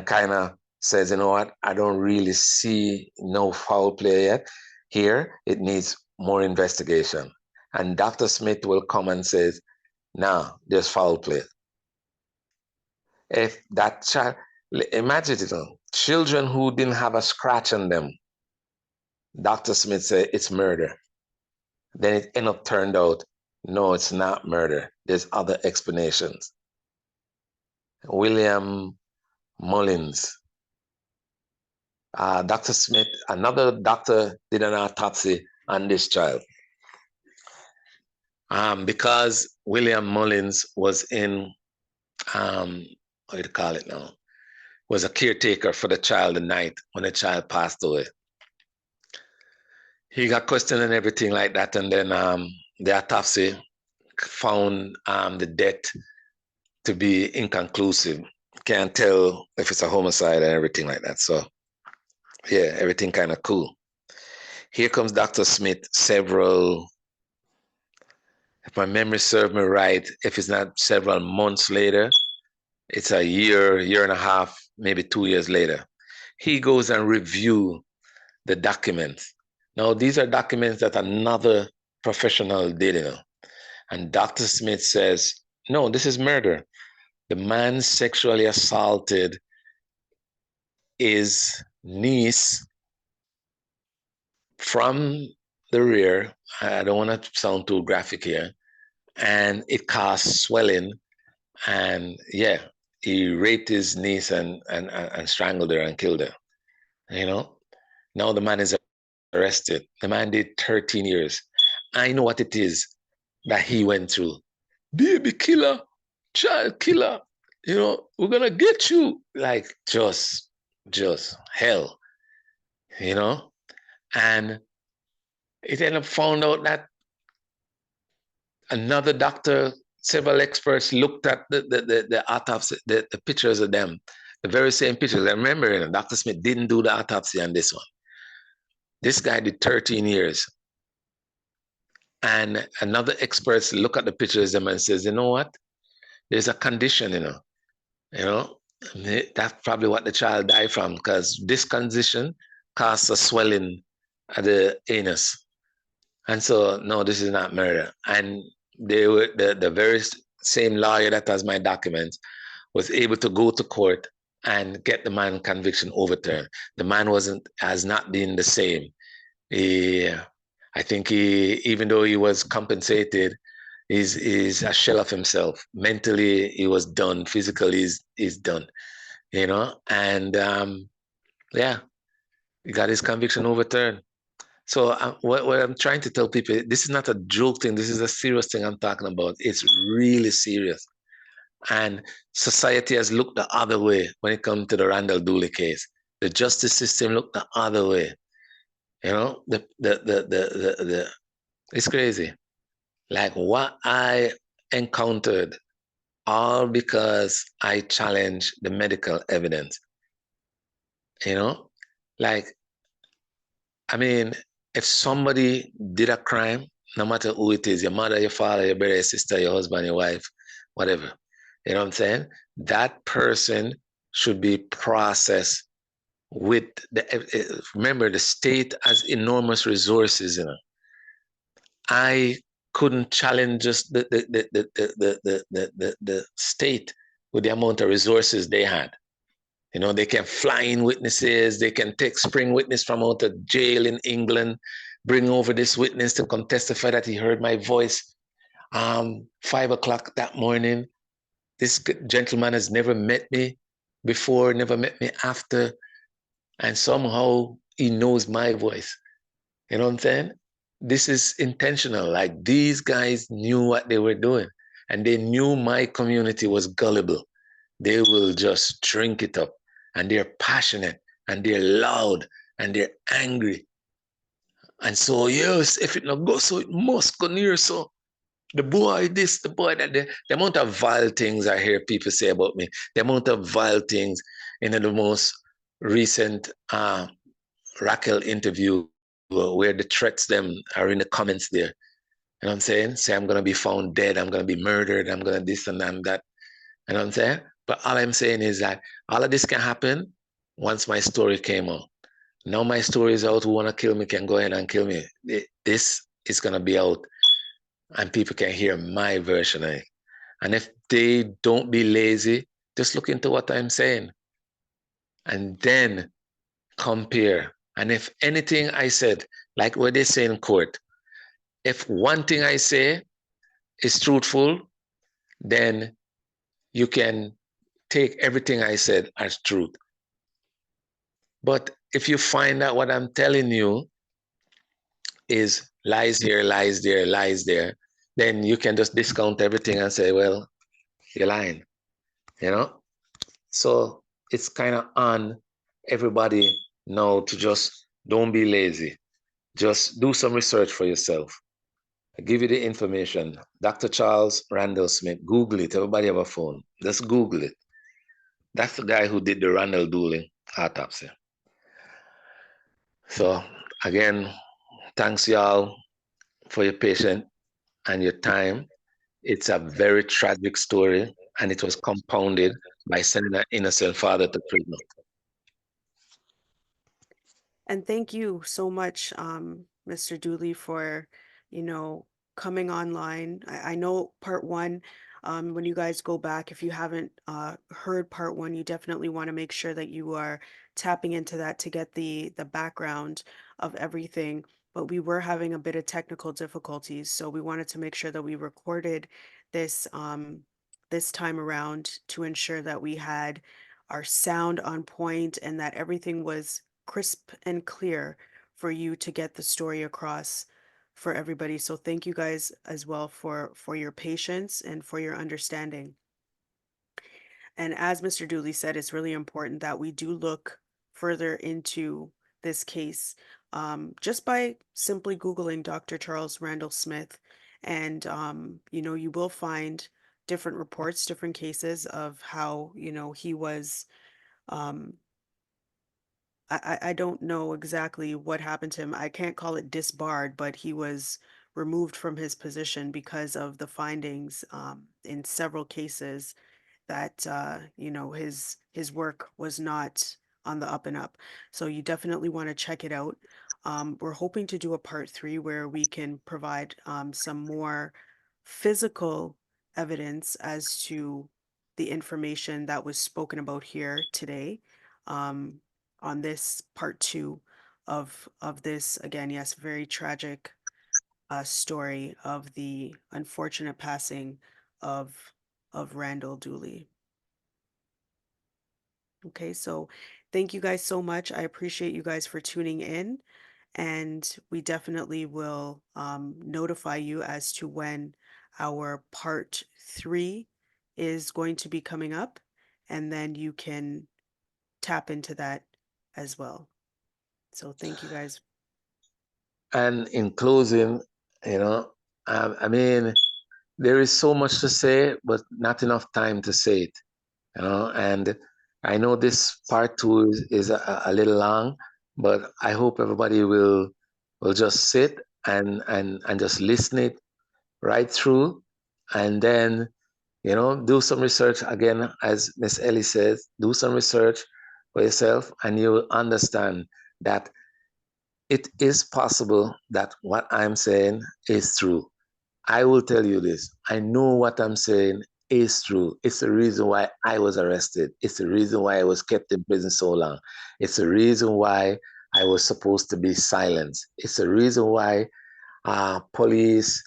kind of says, you know what, I don't really see no foul play yet. Here, it needs more investigation. And Dr. Smith will come and says, no, there's foul play. If that child, imagine it, children who didn't have a scratch on them, Dr. Smith said it's murder. Then it ended up turned out, no, it's not murder. There's other explanations. William Mullins, Dr. Smith, another doctor did an autopsy on this child. Because William Mullins was in, what do you call it now? Was a caretaker for the child the night when the child passed away. He got questioned and everything like that, and then the autopsy found the death to be inconclusive. Can't tell if it's a homicide and everything like that. So yeah, everything kind of cool. Here comes Dr. Smith several, if my memory serves me right, if it's not several months later, it's a year and a half, maybe 2 years later. He goes and review the documents. Now, these are documents that another professional did, And Dr. Smith says, no, this is murder. The man sexually assaulted his niece from the rear. I don't want to sound too graphic here. And it caused swelling. And yeah, he raped his niece and strangled her and killed her. Now the man is arrested. The man did 13 years. I know what it is that he went through. Baby killer, child killer, we're gonna get you. Like just hell, And it ended up found out that another doctor, several experts looked at the autopsy, the pictures of them, the very same pictures. I remember Dr. Smith didn't do the autopsy on this one. This guy did 13 years. And another experts look at the pictures of them and says, you know what? There's a condition, that's probably what the child died from, because this condition caused a swelling at the anus. And so, no, this is not murder. And they were the very same lawyer that has my documents was able to go to court and get the man conviction overturned. The man has not been the same. I think even though he was compensated, He's a shell of himself. Mentally, he was done. Physically, he's done. And yeah, he got his conviction overturned. So what I'm trying to tell people, this is not a joke thing. This is a serious thing I'm talking about. It's really serious. And society has looked the other way when it comes to the Randall Dooley case. The justice system looked the other way. The it's crazy. Like what I encountered, all because I challenged the medical evidence. You know, like I mean, if somebody did a crime, no matter who it is, your mother, your father, your brother, your sister, your husband, your wife, whatever, you know what I'm saying? That person should be processed with remember, the state has enormous resources, I couldn't challenge just the state with the amount of resources they had. They can fly in witnesses, they can take spring witness from out of jail in England, bring over this witness to come testify that he heard my voice 5 o'clock that morning. This gentleman has never met me before, never met me after, and somehow he knows my voice. You know what I'm saying? This is intentional. Like these guys knew what they were doing, and they knew my community was gullible. They will just drink it up, and they're passionate, and they're loud, and they're angry. And so, yes, if it not go so, it must go near so. The boy this, the boy that, the amount of vile things I hear people say about me, the amount of vile things in the most recent Raquel interview where the threats them are in the comments there. You know what I'm saying? Say I'm gonna be found dead, I'm gonna be murdered, I'm gonna this and that. You know what I'm saying? But all I'm saying is that all of this can happen once my story came out. Now my story is out. Who wanna kill me can go ahead and kill me. This is gonna be out, and people can hear my version of it. And if they don't be lazy, just look into what I'm saying, and then compare. And if anything I said, like what they say in court, if one thing I say is truthful, then you can take everything I said as truth. But if you find out what I'm telling you is lies here, lies there, lies there, then you can just discount everything and say, well, you're lying, you know? So it's kind of on everybody now to just don't be lazy. Just do some research for yourself. I give you the information. Dr. Charles Randall Smith. Google it. Everybody have a phone. Just Google it. That's the guy who did the Randall Dooley autopsy. So again, thanks y'all for your patience and your time. It's a very tragic story, and it was compounded by sending an innocent father to prison. And thank you so much, Mr. Dooley, for, coming online. I know part one, when you guys go back, if you haven't heard part one, you definitely want to make sure that you are tapping into that to get the background of everything. But we were having a bit of technical difficulties, so we wanted to make sure that we recorded this this time around to ensure that we had our sound on point and that everything was crisp and clear for you to get the story across for everybody. So thank you guys as well for your patience and for your understanding. And as Mr. Dooley said, it's really important that we do look further into this case, just by simply Googling Dr. Charles Randall Smith. And, you will find different reports, different cases of how, he was um, I don't know exactly what happened to him. I can't call it disbarred, but he was removed from his position because of the findings in several cases that his work was not on the up and up. So you definitely want to check it out. We're hoping to do a part three where we can provide some more physical evidence as to the information that was spoken about here today. On this part two of this, again, yes, very tragic story of the unfortunate passing of Randall Dooley. Okay, so thank you guys so much. I appreciate you guys for tuning in, and we definitely will notify you as to when our part 3 is going to be coming up, and then you can tap into that as well. So thank you guys. And in closing, you know, I mean, there is so much to say, but not enough time to say it, you know. And I know this part 2 is a little long, but I hope everybody will just sit and just listen it right through, and then, you know, do some research again, as Miss Ellie says, do some research for yourself, and you'll understand that it is possible that what I'm saying is true. I will tell you this. I know what I'm saying is true. It's the reason why I was arrested. It's the reason why I was kept in prison so long. It's the reason why I was supposed to be silenced. It's the reason why police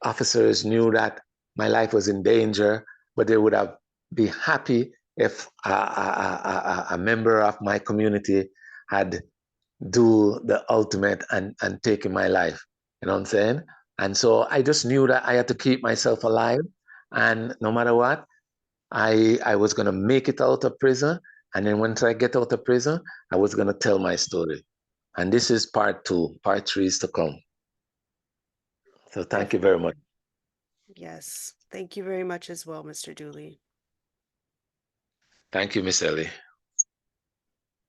officers knew that my life was in danger, but they would have been happy if a member of my community had do the ultimate and taking my life. You know what I'm saying? And so I just knew that I had to keep myself alive. And no matter what, I was gonna make it out of prison. And then once I get out of prison, I was gonna tell my story. And this is part 2. Part 3 is to come. So thank you very much. Definitely. Yes. Thank you very much as well, Mr. Dooley. Thank you, Miss Ellie.